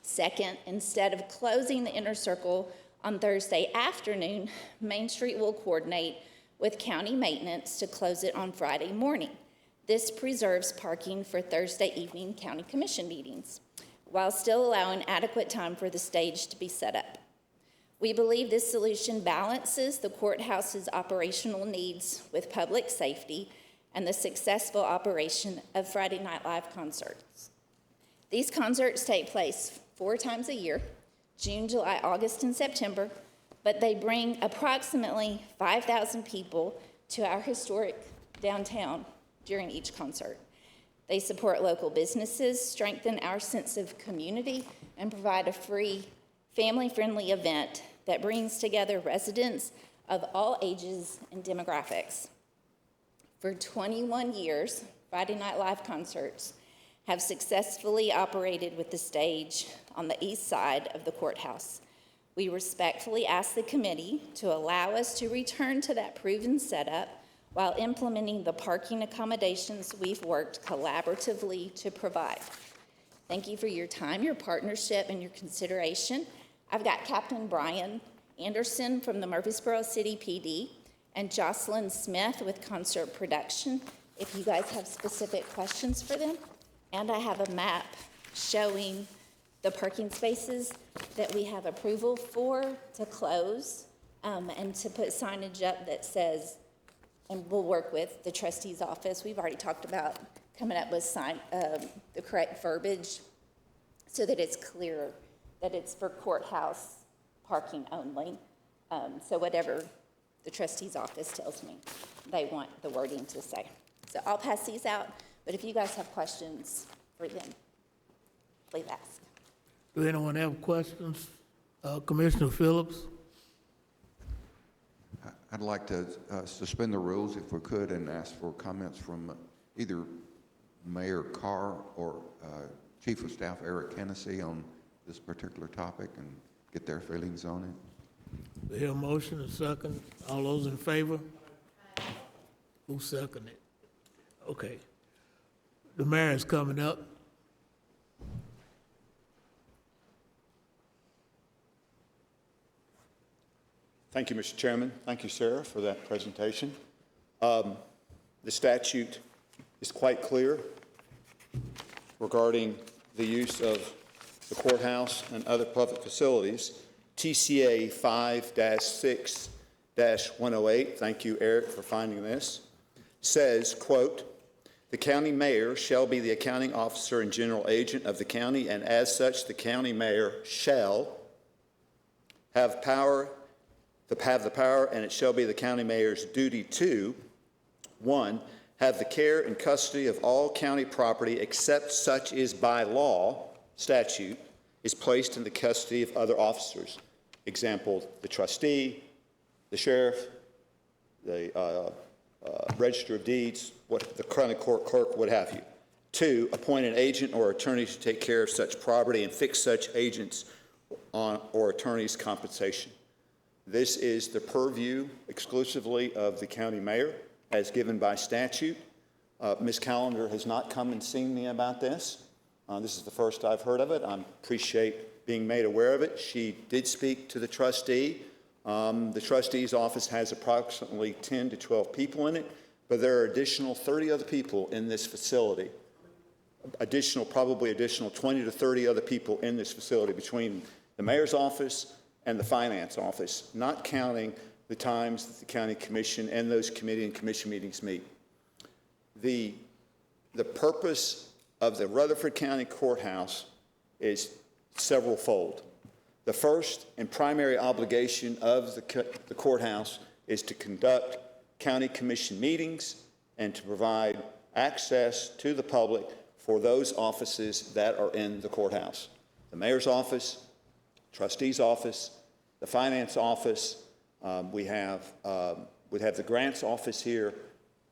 Second, instead of closing the inner circle on Thursday afternoon, Main Street will coordinate with county maintenance to close it on Friday morning. This preserves parking for Thursday evening county commission meetings, while still allowing adequate time for the stage to be set up. We believe this solution balances the courthouse's operational needs with public safety and the successful operation of Friday Night Live concerts. These concerts take place 4 times a year, June, July, August, and September, but they bring approximately 5,000 people to our historic downtown during each concert. They support local businesses, strengthen our sense of community, and provide a free, family-friendly event that brings together residents of all ages and demographics. For 21 years, Friday Night Live concerts have successfully operated with the stage on the east side of the courthouse. We respectfully ask the committee to allow us to return to that proven setup while implementing the parking accommodations we've worked collaboratively to provide. Thank you for your time, your partnership, and your consideration. I've got Captain Brian Anderson from the Murfreesboro City PD and Jocelyn Smith with Concert Production, if you guys have specific questions for them. And I have a map showing the parking spaces that we have approval for to close and to put signage up that says, and we'll work with the trustee's office. We've already talked about coming up with the correct verbiage so that it's clear that it's for courthouse parking only. So whatever the trustee's office tells me they want the wording to say. So I'll pass these out, but if you guys have questions for them, please ask. Do anyone have questions? Commissioner Phillips? I'd like to suspend the rules if we could and ask for comments from either Mayor Carr or Chief of Staff Eric Hennessy on this particular topic and get their feelings on it. We hear a motion, a second. All those in favor? Who seconded it? Okay. The mayor is coming up. Thank you, Mr. Chairman. Thank you, Sarah, for that presentation. The statute is quite clear regarding the use of the courthouse and other public facilities. TCA 5-6-108, thank you, Eric, for finding this, says, quote, "The county mayor shall be the accounting officer and general agent of the county, and as such, the county mayor shall have the power, and it shall be the county mayor's duty to, 1, have the care and custody of all county property except such is by law, statute, is placed in the custody of other officers. Example, the trustee, the sheriff, the register of deeds, what the county court clerk, what have you. 2, appoint an agent or attorney to take care of such property and fix such agents or attorney's compensation. This is the purview exclusively of the county mayor, as given by statute. Ms. Callender has not come and seen me about this. This is the first I've heard of it. I appreciate being made aware of it. She did speak to the trustee. The trustee's office has approximately 10 to 12 people in it, but there are additional 30 other people in this facility. Probably additional 20 to 30 other people in this facility between the mayor's office and the finance office, not counting the times that the county commission and those committee and commission meetings meet. The purpose of the Rutherford County Courthouse is several-fold. The first and primary obligation of the courthouse is to conduct county commission meetings and to provide access to the public for those offices that are in the courthouse. The mayor's office, trustee's office, the finance office, we have the grants office here.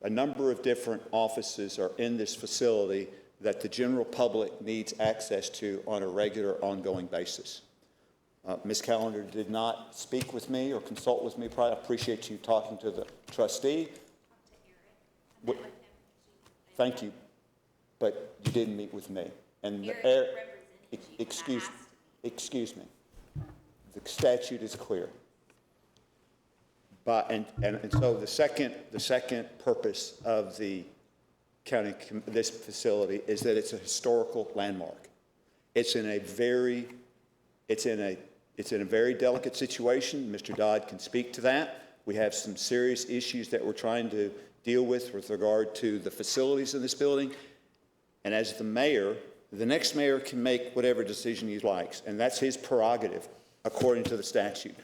A number of different offices are in this facility that the general public needs access to on a regular, ongoing basis. Ms. Callender did not speak with me or consult with me prior. I appreciate you talking to the trustee. Thank you, but you didn't meet with me. And excuse me. The statute is clear. And so the second purpose of the county, this facility, is that it's a historical landmark. It's in a very delicate situation. Mr. Dodd can speak to that. We have some serious issues that we're trying to deal with regard to the facilities in this building. And as the mayor, the next mayor can make whatever decision he likes, and that's his prerogative according to the statute.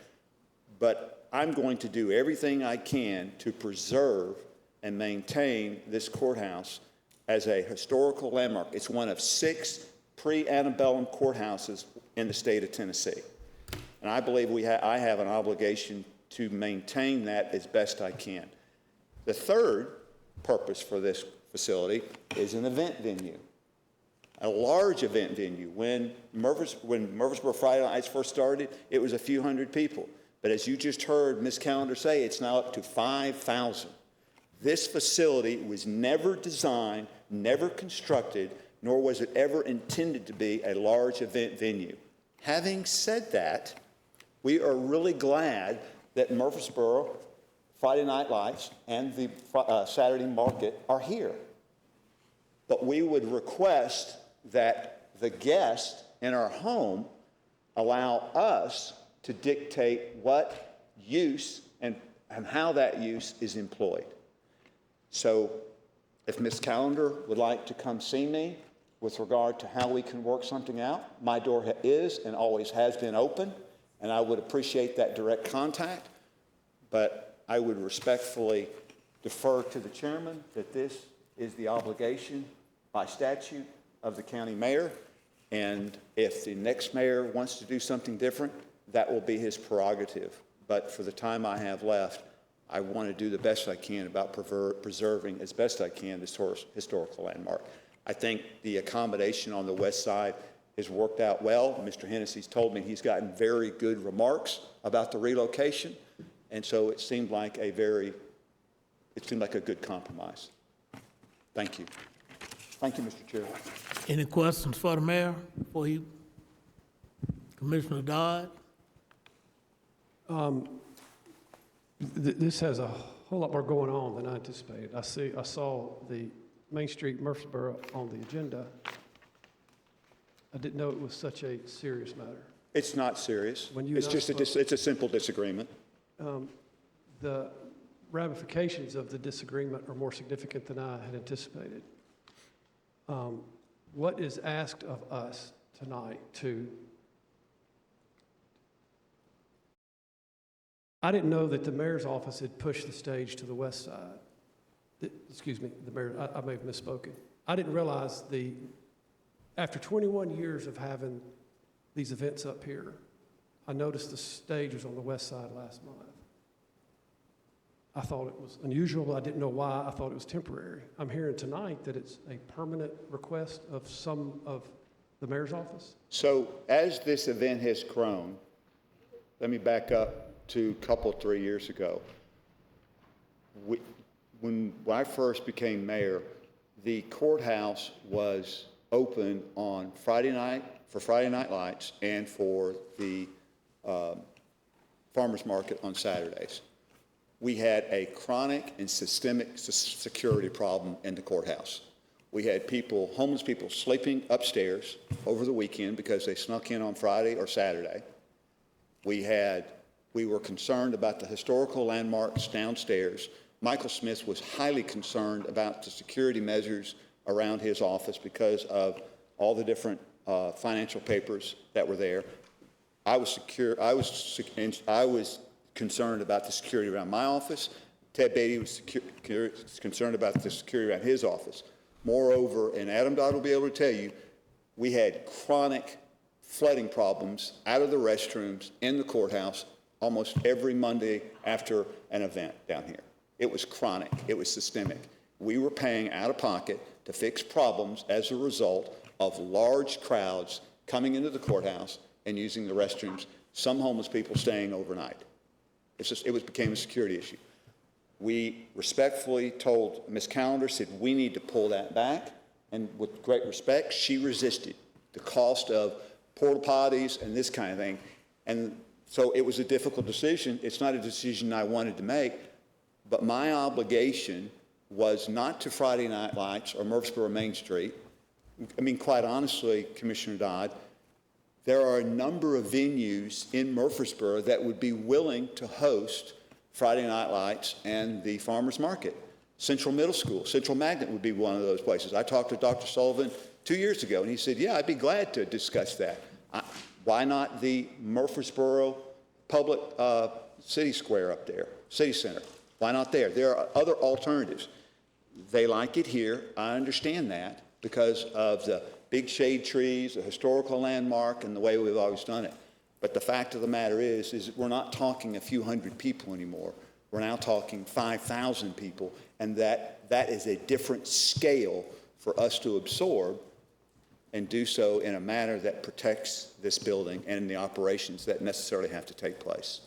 But I'm going to do everything I can to preserve and maintain this courthouse as a historical landmark. It's one of 6 pre-antebellum courthouses in the state of Tennessee. And I believe I have an obligation to maintain that as best I can. The third purpose for this facility is an event venue, a large event venue. When Murfreesboro Friday Nights first started, it was a few hundred people. But as you just heard Ms. Callender say, it's now up to 5,000. This facility was never designed, never constructed, nor was it ever intended to be a large event venue. Having said that, we are really glad that Murfreesboro Friday Night Lights and the Saturday Market are here. But we would request that the guest in our home allow us to dictate what use and how that use is employed. So if Ms. Callender would like to come see me with regard to how we can work something out, my door is and always has been open, and I would appreciate that direct contact. But I would respectfully defer to the chairman that this is the obligation by statute of the county mayor, and if the next mayor wants to do something different, that will be his prerogative. But for the time I have left, I want to do the best I can about preserving as best I can this historical landmark. I think the accommodation on the west side has worked out well. Mr. Hennessy's told me he's gotten very good remarks about the relocation, and so it seemed like a good compromise. Thank you. Thank you, Mr. Chair. Any questions for the mayor before you? Commissioner Dodd? This has a whole lot more going on than I anticipated. I saw the MainStreet Murfreesboro on the agenda. I didn't know it was such a serious matter. It's not serious. When you It's and I just it's a simple disagreement. The ramifications of the disagreement are more significant than I had anticipated. What is asked of us tonight I didn't know that the mayor's office had pushed the stage to the west side. Excuse me, the mayor, I may have misspoken. I didn't realize after 21 years of having these events up here, I noticed the stage was on the west side last month. I thought it was unusual. I didn't know why. I thought it was temporary. I'm hearing tonight that it's a permanent request of some of the mayor's office. So as this event has grown, let me back up to a couple, 3 years ago. When I first became mayor, the courthouse was open on Friday night, for Friday night lights, and for the farmers market on Saturdays. We had a chronic and systemic security problem in the courthouse. We had people, homeless people, sleeping upstairs over the weekend because they snuck in on Friday or Saturday. We were concerned about the historical landmarks downstairs. Michael Smith was highly concerned about the security measures around his office because of all the different financial papers that were there. I was concerned about the security around my office. Ted Beatty was concerned about the security around his office. Moreover, and Adam Dodd will be able to tell you, we had chronic flooding problems out of the restrooms in the courthouse almost every Monday after an event down here. It was chronic. It was systemic. We were paying out of pocket to fix problems as a result of large crowds coming into the courthouse and using the restrooms, some homeless people staying overnight. It became a security issue. We respectfully told Ms. Callender, said we need to pull that back, and with great respect, she resisted the cost of porta potties and this kind of thing. And so it was a difficult decision. It's not a decision I wanted to make, but my obligation was not to Friday Night Lights or Murfreesboro Main Street. I mean, quite honestly, Commissioner Dodd, there are a number of venues in Murfreesboro that would be willing to host Friday Night Lights and the farmers market. Central Middle School, Central Magnet would be one of those places. I talked to Dr. Sullivan 2 years ago, and he said, yeah, I'd be glad to discuss that. Why not the Murfreesboro Public City Square up there, City Center? Why not there? There are other alternatives. They like it here. I understand that because of the big shade trees, the historical landmark, and the way we've always done it. But the fact of the matter is we're not talking a few hundred people anymore. We're now talking 5,000 people, and that is a different scale for us to absorb and do so in a manner that protects this building and the operations that necessarily have to take place.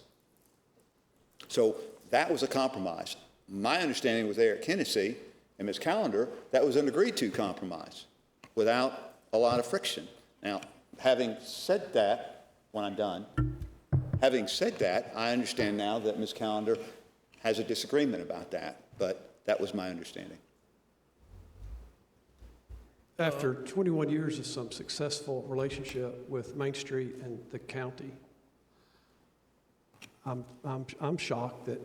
So that was a compromise. My understanding with Eric Hennessy and Ms. Callender, that was an agreed-to compromise without a lot of friction. Now, having said that, when I'm done, having said that, I understand now that Ms. Callender has a disagreement about that, but that was my understanding. After 21 years of some successful relationship with Main Street and the county, I'm shocked that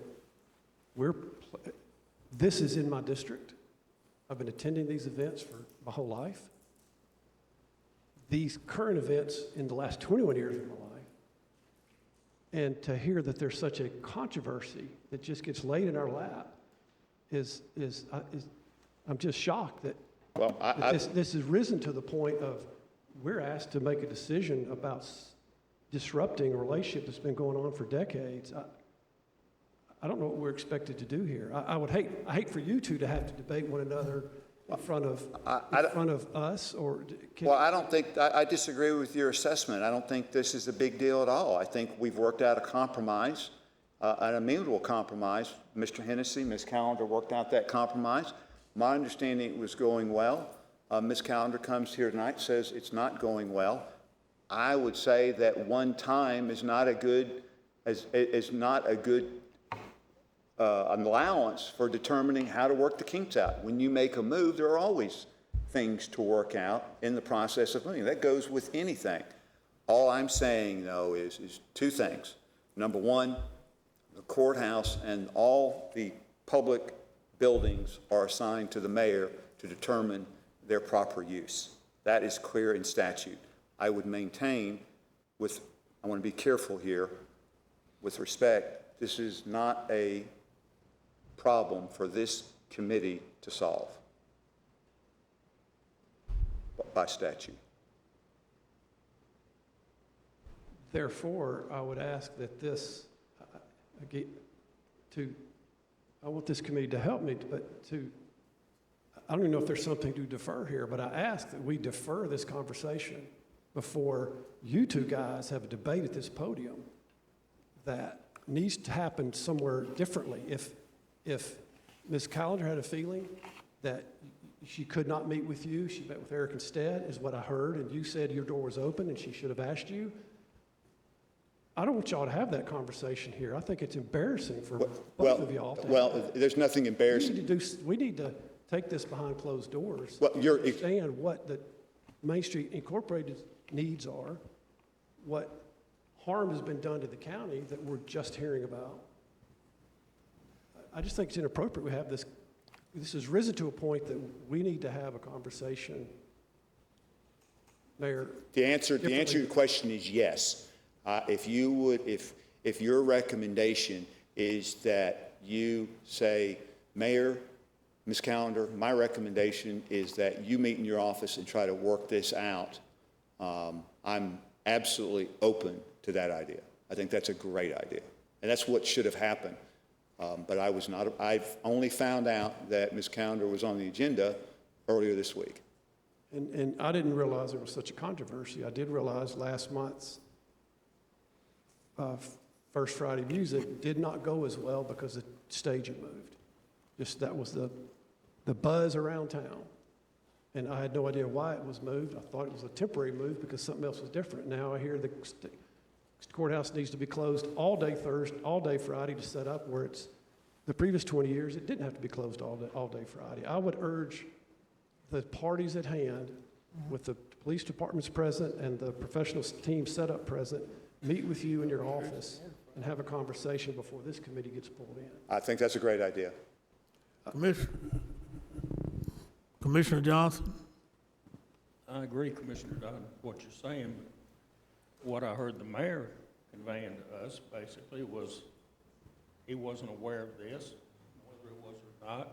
this is in my district. I've been attending these events for my whole life. These current events in the last 21 years of my life. And to hear that there's such a controversy that just gets laid in our lap I'm just shocked that, this has risen to the point of we're asked to make a decision about disrupting a relationship that's been going on for decades. I don't know what we're expected to do here. I hate for you two to have to debate one another in front of us, or I disagree with your assessment. I don't think this is a big deal at all. I think we've worked out a compromise, an amenable compromise. Mr. Hennessy, Ms. Callender worked out that compromise. My understanding it was going well. Ms. Callender comes here tonight, says it's not going well. I would say that one time is not a good allowance for determining how to work the kinks out. When you make a move, there are always things to work out in the process of moving. That goes with anything. All I'm saying, though, is two things. Number one, the courthouse and all the public buildings are assigned to the mayor to determine their proper use. That is clear in statute. I would maintain I want to be careful here, with respect, this is not a problem for this committee to solve by statute. therefore, I would ask that this, I want this committee to help me, but I don't even know if there's something to defer here, but I ask that we defer this conversation before you two guys have a debate at this podium that needs to happen somewhere differently. If Ms. Callender had a feeling that she could not meet with you, she met with Eric instead, is what I heard, and you said your door was open and she should have asked you, I don't want y'all to have that conversation here. I think it's embarrassing for both of y'all. There's nothing embarrassing. We need to take this behind closed doors. Well, Understand what the Main Street Incorporated needs are, what harm has been done to the county that we're just hearing about. I just think it's inappropriate we have this. This has risen to a point that we need to have a conversation. Mayor. The answer to your question is yes. If your recommendation is that you say, Mayor, Ms. Callender, my recommendation is that you meet in your office and try to work this out, I'm absolutely open to that idea. I think that's a great idea. And that's what should have happened. But I've only found out that Ms. Callender was on the agenda earlier this week. And I didn't realize there was such a controversy. I did realize last month's First Friday Music did not go as well because the stage had moved. Just that was the buzz around town. And I had no idea why it was moved. I thought it was a temporary move because something else was different. Now I hear the courthouse needs to be closed all day Thursday, all day Friday to set up where it's the previous 20 years, it didn't have to be closed all day Friday. I would urge the parties at hand with the police departments present and the professional team set up present, meet with you in your office and have a conversation before this committee gets pulled in. I think that's a great idea. Commissioner Johnson? I agree, Commissioner Dodd, what you're saying. What I heard the mayor conveying to us basically was he wasn't aware of this, whether it was or not.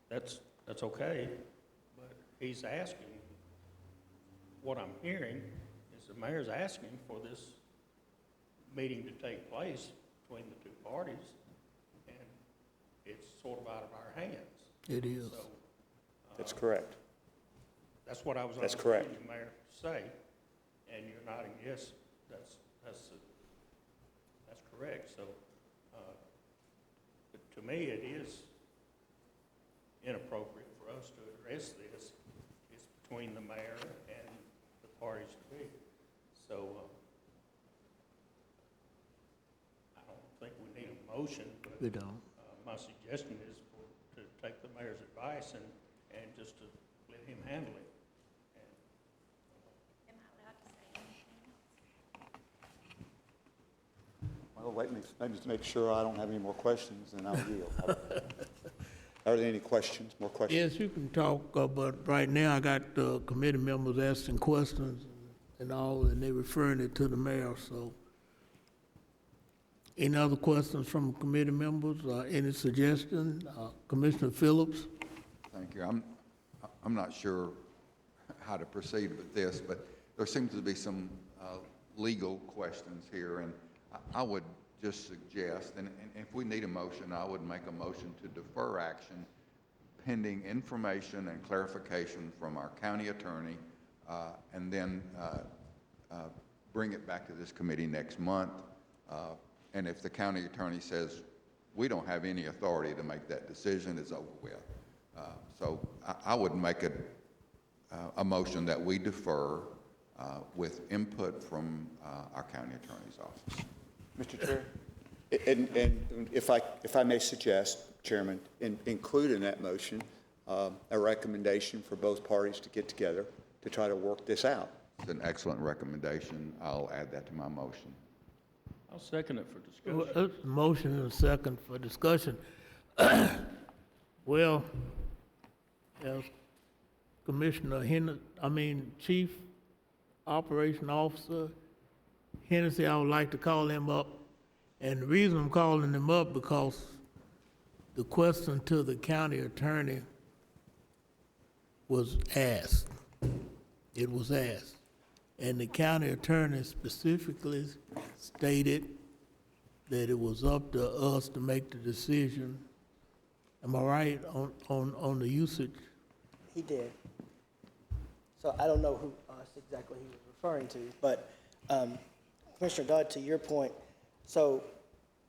That's okay, but he's asking, what I'm hearing is the mayor's asking for this meeting to take place between the two parties, and it's sort of out of our hands. It is. So, That's correct. that's what I was That's understanding correct. the mayor say, and you're nodding yes. That's correct. So, but to me, it is inappropriate for us to address this. It's between the mayor and the parties to be. So, I don't think we need a motion. But, We don't. my suggestion is to take the mayor's advice and just to let him handle it. Am I allowed to say anything? Well, let me make sure I don't have any more questions, and I'll yield. Are there any questions, more questions? Yes, you can talk, but right now I got the committee members asking questions and all, and they referring it to the mayor, so. Any other questions from committee members, any suggestions? Commissioner Phillips? Thank you. I'm not sure how to proceed with this, but there seems to be some legal questions here, and I would just suggest, and if we need a motion, I would make a motion to defer action pending information and clarification from our county attorney, and then bring it back to this committee next month. And if the county attorney says, we don't have any authority to make that decision, it's over with. So I would make a motion that we defer with input from our county attorney's office. Mr. Chair? And if I may suggest, Chairman, include in that motion a recommendation for both parties to get together to try to work this out. It's an excellent recommendation. I'll add that to my motion. I'll second it for Well, discussion. it's a motion and a second for discussion. Well, as Chief Operation Officer Hennessy, I would like to call him up. And the reason I'm calling him up because the question to the county attorney was asked. It was asked. And the county attorney specifically stated that it was up to us to make the decision Am I right on the usage? He did. So I don't know who exactly he was referring to, but Commissioner Dodd, to your point, so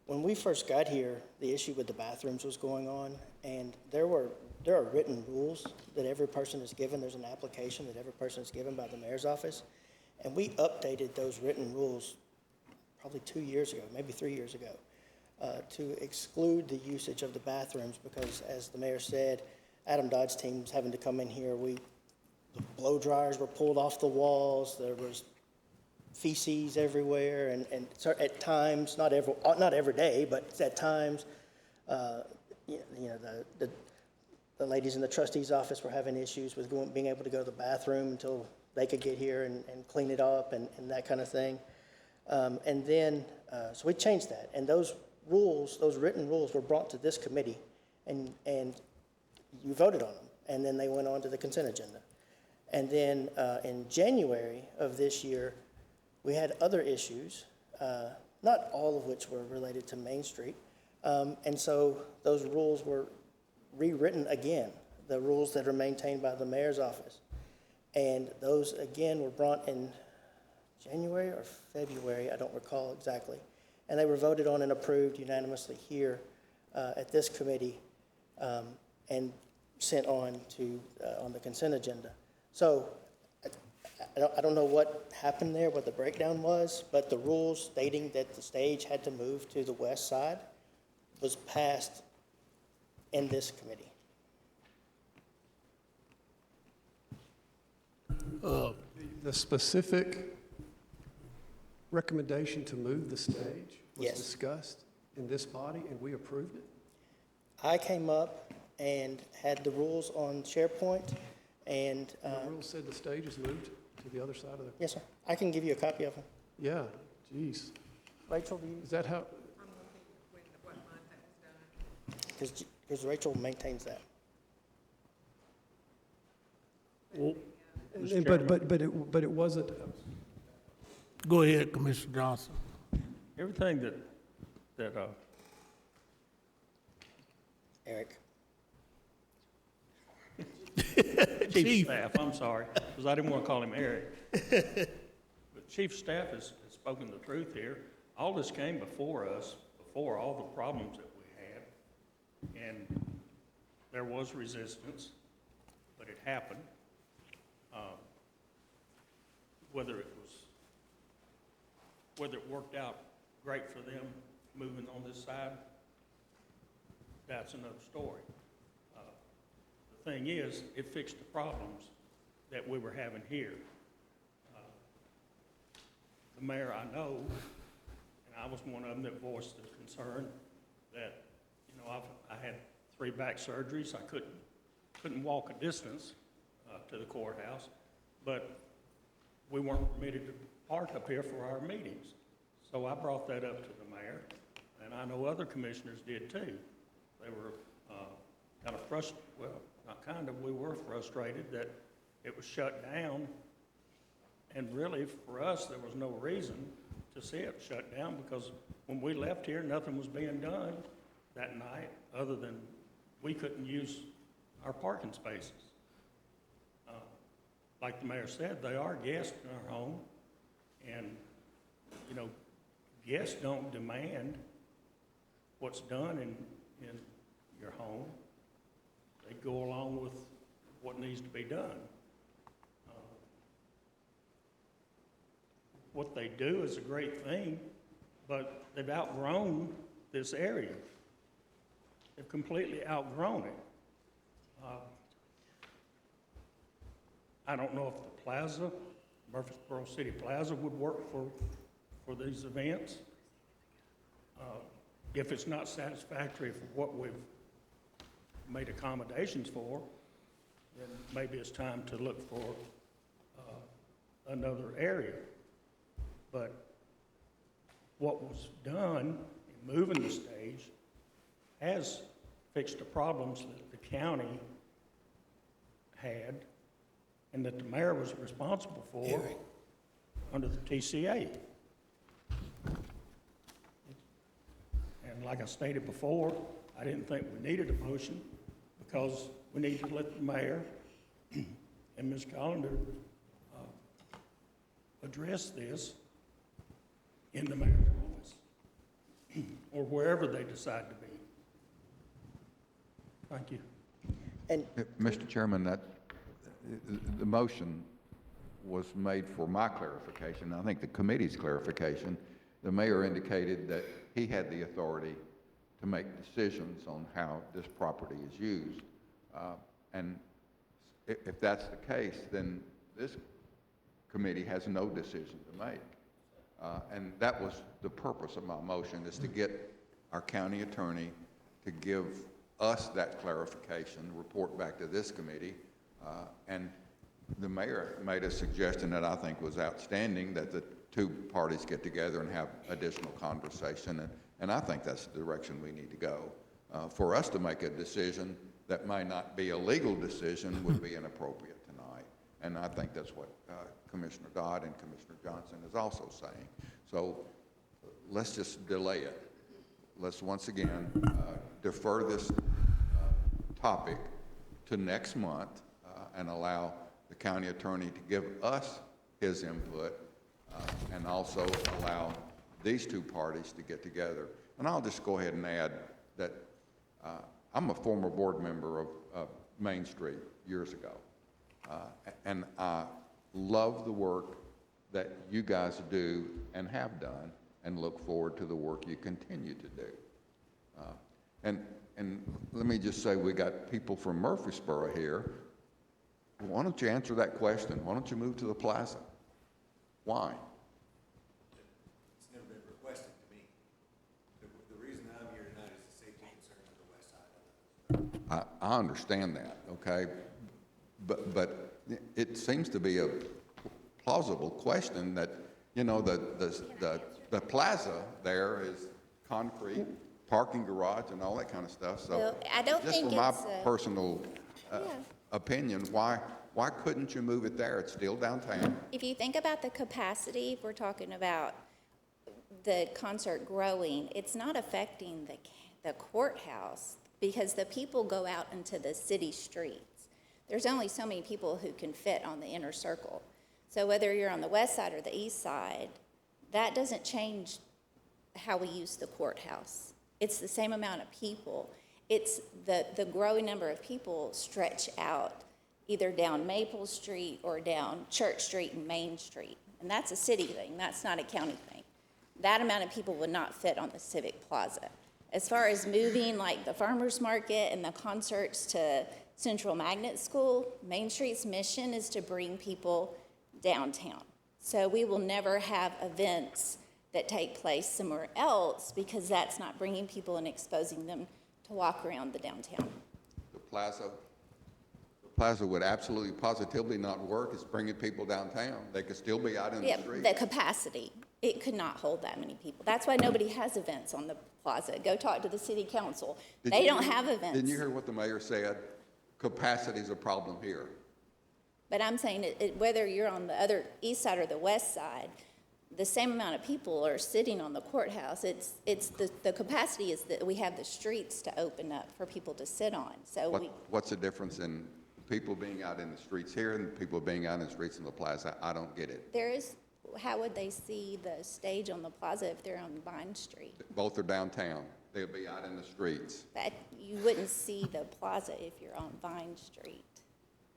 when we first got here, the issue with the bathrooms was going on, and there are written rules that every person is given. There's an application that every person is given by the mayor's office, and we updated those written rules probably 2 years ago, maybe 3 years ago, to exclude the usage of the bathrooms because, as the mayor said, Adam Dodd's team was having to come in here. The blow dryers were pulled off the walls. There was feces everywhere, and at times, not every day, but at times, the ladies in the trustee's office were having issues with being able to go to the bathroom until they could get here and clean it up and that kind of thing. And then, so we changed that, and those rules, those written rules, were brought to this committee, and you voted on them, and then they went on to the consent agenda. And then in January of this year, we had other issues, not all of which were related to Main Street, and so those rules were rewritten again, the rules that are maintained by the mayor's office. And those, again, were brought in January or February, I don't recall exactly. And they were voted on and approved unanimously here at this committee and sent on to on the consent agenda. So I don't know what happened there, what the breakdown was, but the rules stating that the stage had to move to the west side was passed in this committee. The specific recommendation to move the stage was Yes. discussed in this body, and we approved it? I came up and had the rules on SharePoint, and The rule said the stage is moved to the other side of the... yes, sir. I can give you a copy of them. Yeah, geez. Rachel, do you? Is that how, Because Rachel maintains that. but it wasn't, Go ahead, Commissioner Johnson. Everything that Eric. Chief Staff, I'm sorry, because I didn't want to call him Eric. But Chief Staff has spoken the truth here. All this came before us, before all the problems that we had, and there was resistance, but it happened. Whether it worked out great for them moving on this side, that's another story. The thing is, it fixed the problems that we were having here. The mayor, I know, and I was one of them that voiced the concern that, I had 3 back surgeries. I couldn't walk a distance to the courthouse, but we weren't permitted to park up here for our meetings. So I brought that up to the mayor, and I know other commissioners did too. They were kind of frustrated, well, not kind of, we were frustrated that it was shut down. And really, for us, there was no reason to see it shut down because when we left here, nothing was being done that night other than we couldn't use our parking spaces. Like the mayor said, they are guests in our home, and, guests don't demand what's done in your home. They go along with what needs to be done. What they do is a great thing, but they've outgrown this area. They've completely outgrown it. I don't know if the plaza, Murfreesboro City Plaza, would work for these events. If it's not satisfactory for what we've made accommodations for, then maybe it's time to look for another area. But what was done in moving the stage has fixed the problems that the county had and that the mayor was responsible for under the TCA. And like I stated before, I didn't think we needed a motion because we need to let the mayor and Ms. Collender address this in the mayor's office or wherever they decide to be. Thank you. And Mr. Chairman, the motion was made for my clarification. I think the committee's clarification. The mayor indicated that he had the authority to make decisions on how this property is used. And if that's the case, then this committee has no decision to make. And that was the purpose of my motion, is to get our county attorney to give us that clarification, report back to this committee. And the mayor made a suggestion that I think was outstanding, that the two parties get together and have additional conversation. And I think that's the direction we need to go. For us to make a decision that may not be a legal decision would be inappropriate tonight. And I think that's what Commissioner Dodd and Commissioner Johnson is also saying. So let's just delay it. Let's once again defer this topic to next month and allow the county attorney to give us his input and also allow these two parties to get together. And I'll just go ahead and add that I'm a former board member of Main Street years ago. And I love the work that you guys do and have done, and look forward to the work you continue to do. And let me just say, we got people from Murfreesboro here. Why don't you answer that question? Why don't you move to the plaza? Why? It's never been requested to me. The reason I'm here tonight is the safety concerns of the west side. I understand that, okay? But it seems to be a plausible question that, you know, the plaza there is concrete, parking garage and all that kind of stuff. So Well, I don't just think from my it's personal opinion, why couldn't you move it there? It's still downtown. If you think about the capacity, if we're talking about the concert growing, it's not affecting the courthouse because the people go out into the city streets. There's only so many people who can fit on the inner circle. So whether you're on the west side or the east side, that doesn't change how we use the courthouse. It's the same amount of people. It's the growing number of people stretch out either down Maple Street or down Church Street and Main Street. And that's a city thing, that's not a county thing. That amount of people would not fit on the Civic Plaza. As far as moving like the farmer's market and the concerts to Central Magnet School, Main Street's mission is to bring people downtown. So we will never have events that take place somewhere else because that's not bringing people and exposing them to walk around the downtown. The plaza would absolutely positively not work. It's bringing people downtown. They could still be out in the street. The capacity, it could not hold that many people. That's why nobody has events on the plaza. Go talk to the city council. They don't have events. Didn't you hear what the mayor said? Capacity is a problem here. But I'm saying whether you're on the other east side or the west side, the same amount of people are sitting on the courthouse. It's the capacity is that we have the streets to open up for people to sit on. So What's the difference in people being out in the streets here and people being out in the streets in the plaza? I don't get it. How would they see the stage on the plaza if they're on Vine Street? Both are downtown. They'll be out in the streets. But you wouldn't see the plaza if you're on Vine Street.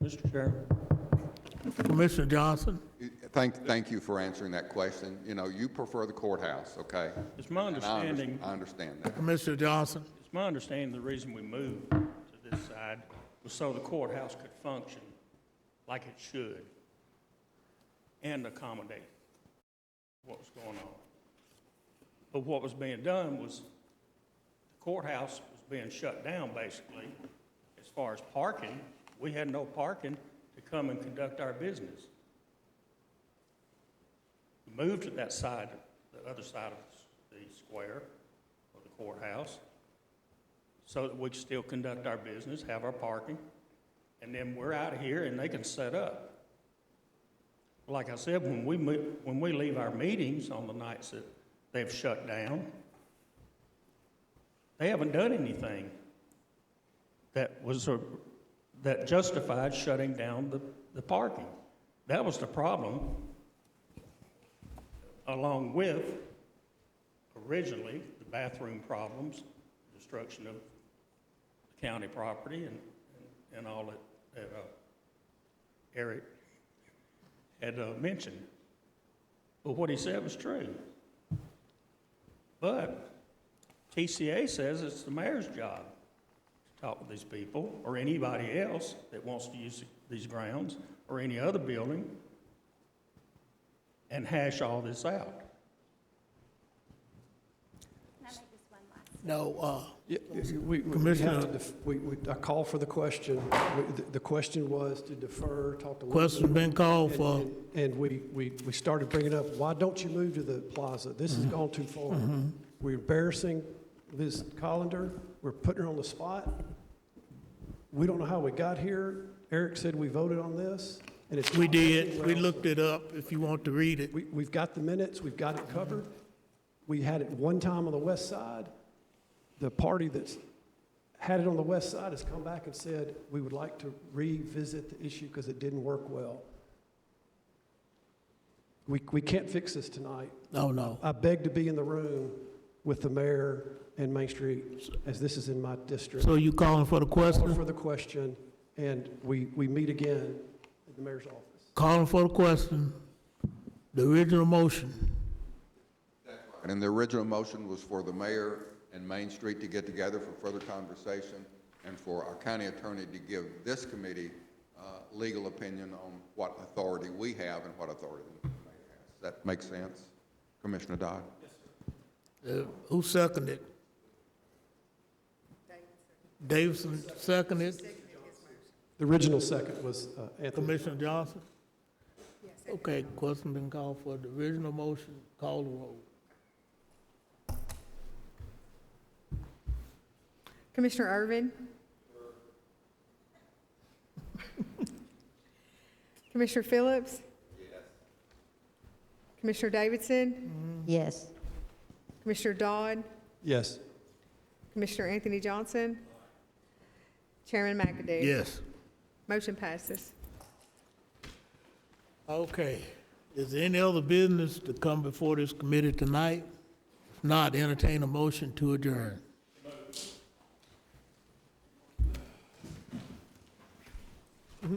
Mr. Chairman. Commissioner Johnson? Thank you for answering that question. You know, you prefer the courthouse, okay? It's my understanding. I understand that. Commissioner Johnson? It's my understanding the reason we moved to this side was so the courthouse could function like it should and accommodate what was going on. But what was being done was the courthouse was being shut down basically. As far as parking, we had no parking to come and conduct our business. We moved to that side, the other side of the square or the courthouse, so that we could still conduct our business, have our parking, and then we're out of here and they can set up. Like I said, when we leave our meetings on the nights that they've shut down, They haven't done anything that that justified shutting down the parking. That was the problem, along with originally the bathroom problems, destruction of county property and all that Eric had mentioned. But what he said was true. But TCA says it's the mayor's job to talk with these people, or anybody else that wants to use these grounds, or any other building, and hash all this out. Can I make this one last? No, We Commissioner- have to I call for the question. The question was to defer, talk to. question been called for. And we started bringing up, why don't you move to the plaza? This has gone too far. We're embarrassing Ms. Collender. We're putting her on the spot. We don't know how we got here. Eric said we voted on this, and it's. We did, we looked it up, if you want to read it. We've got the minutes, we've got it covered. We had it one time on the west side. The party that's had it on the west side has come back and said, we would like to revisit the issue because it didn't work well. We can't fix this tonight. No. I beg to be in the room with the mayor and Main Street, as this is in my district. So you calling for the Call question? for the question, and we meet again at the mayor's office. Calling for the question, the original motion. And the original motion was for the mayor and Main Street to get together for further conversation and for our county attorney to give this committee legal opinion on what authority we have and what authority the mayor has. Does that make sense, Commissioner Dodd? Who seconded? Davidson seconded. The original second was Anthony. Commissioner Johnson? Okay, question been called for the original motion, call the roll. Commissioner Irvin? Commissioner Phillips? Yes. Commissioner Davidson? Yes. Commissioner Dodd? Yes. Commissioner Anthony Johnson? Chairman McAdoo? Yes. Motion passes. Okay, is there any other business to come before this committee tonight? If not, entertain a motion to adjourn. Mm-hmm.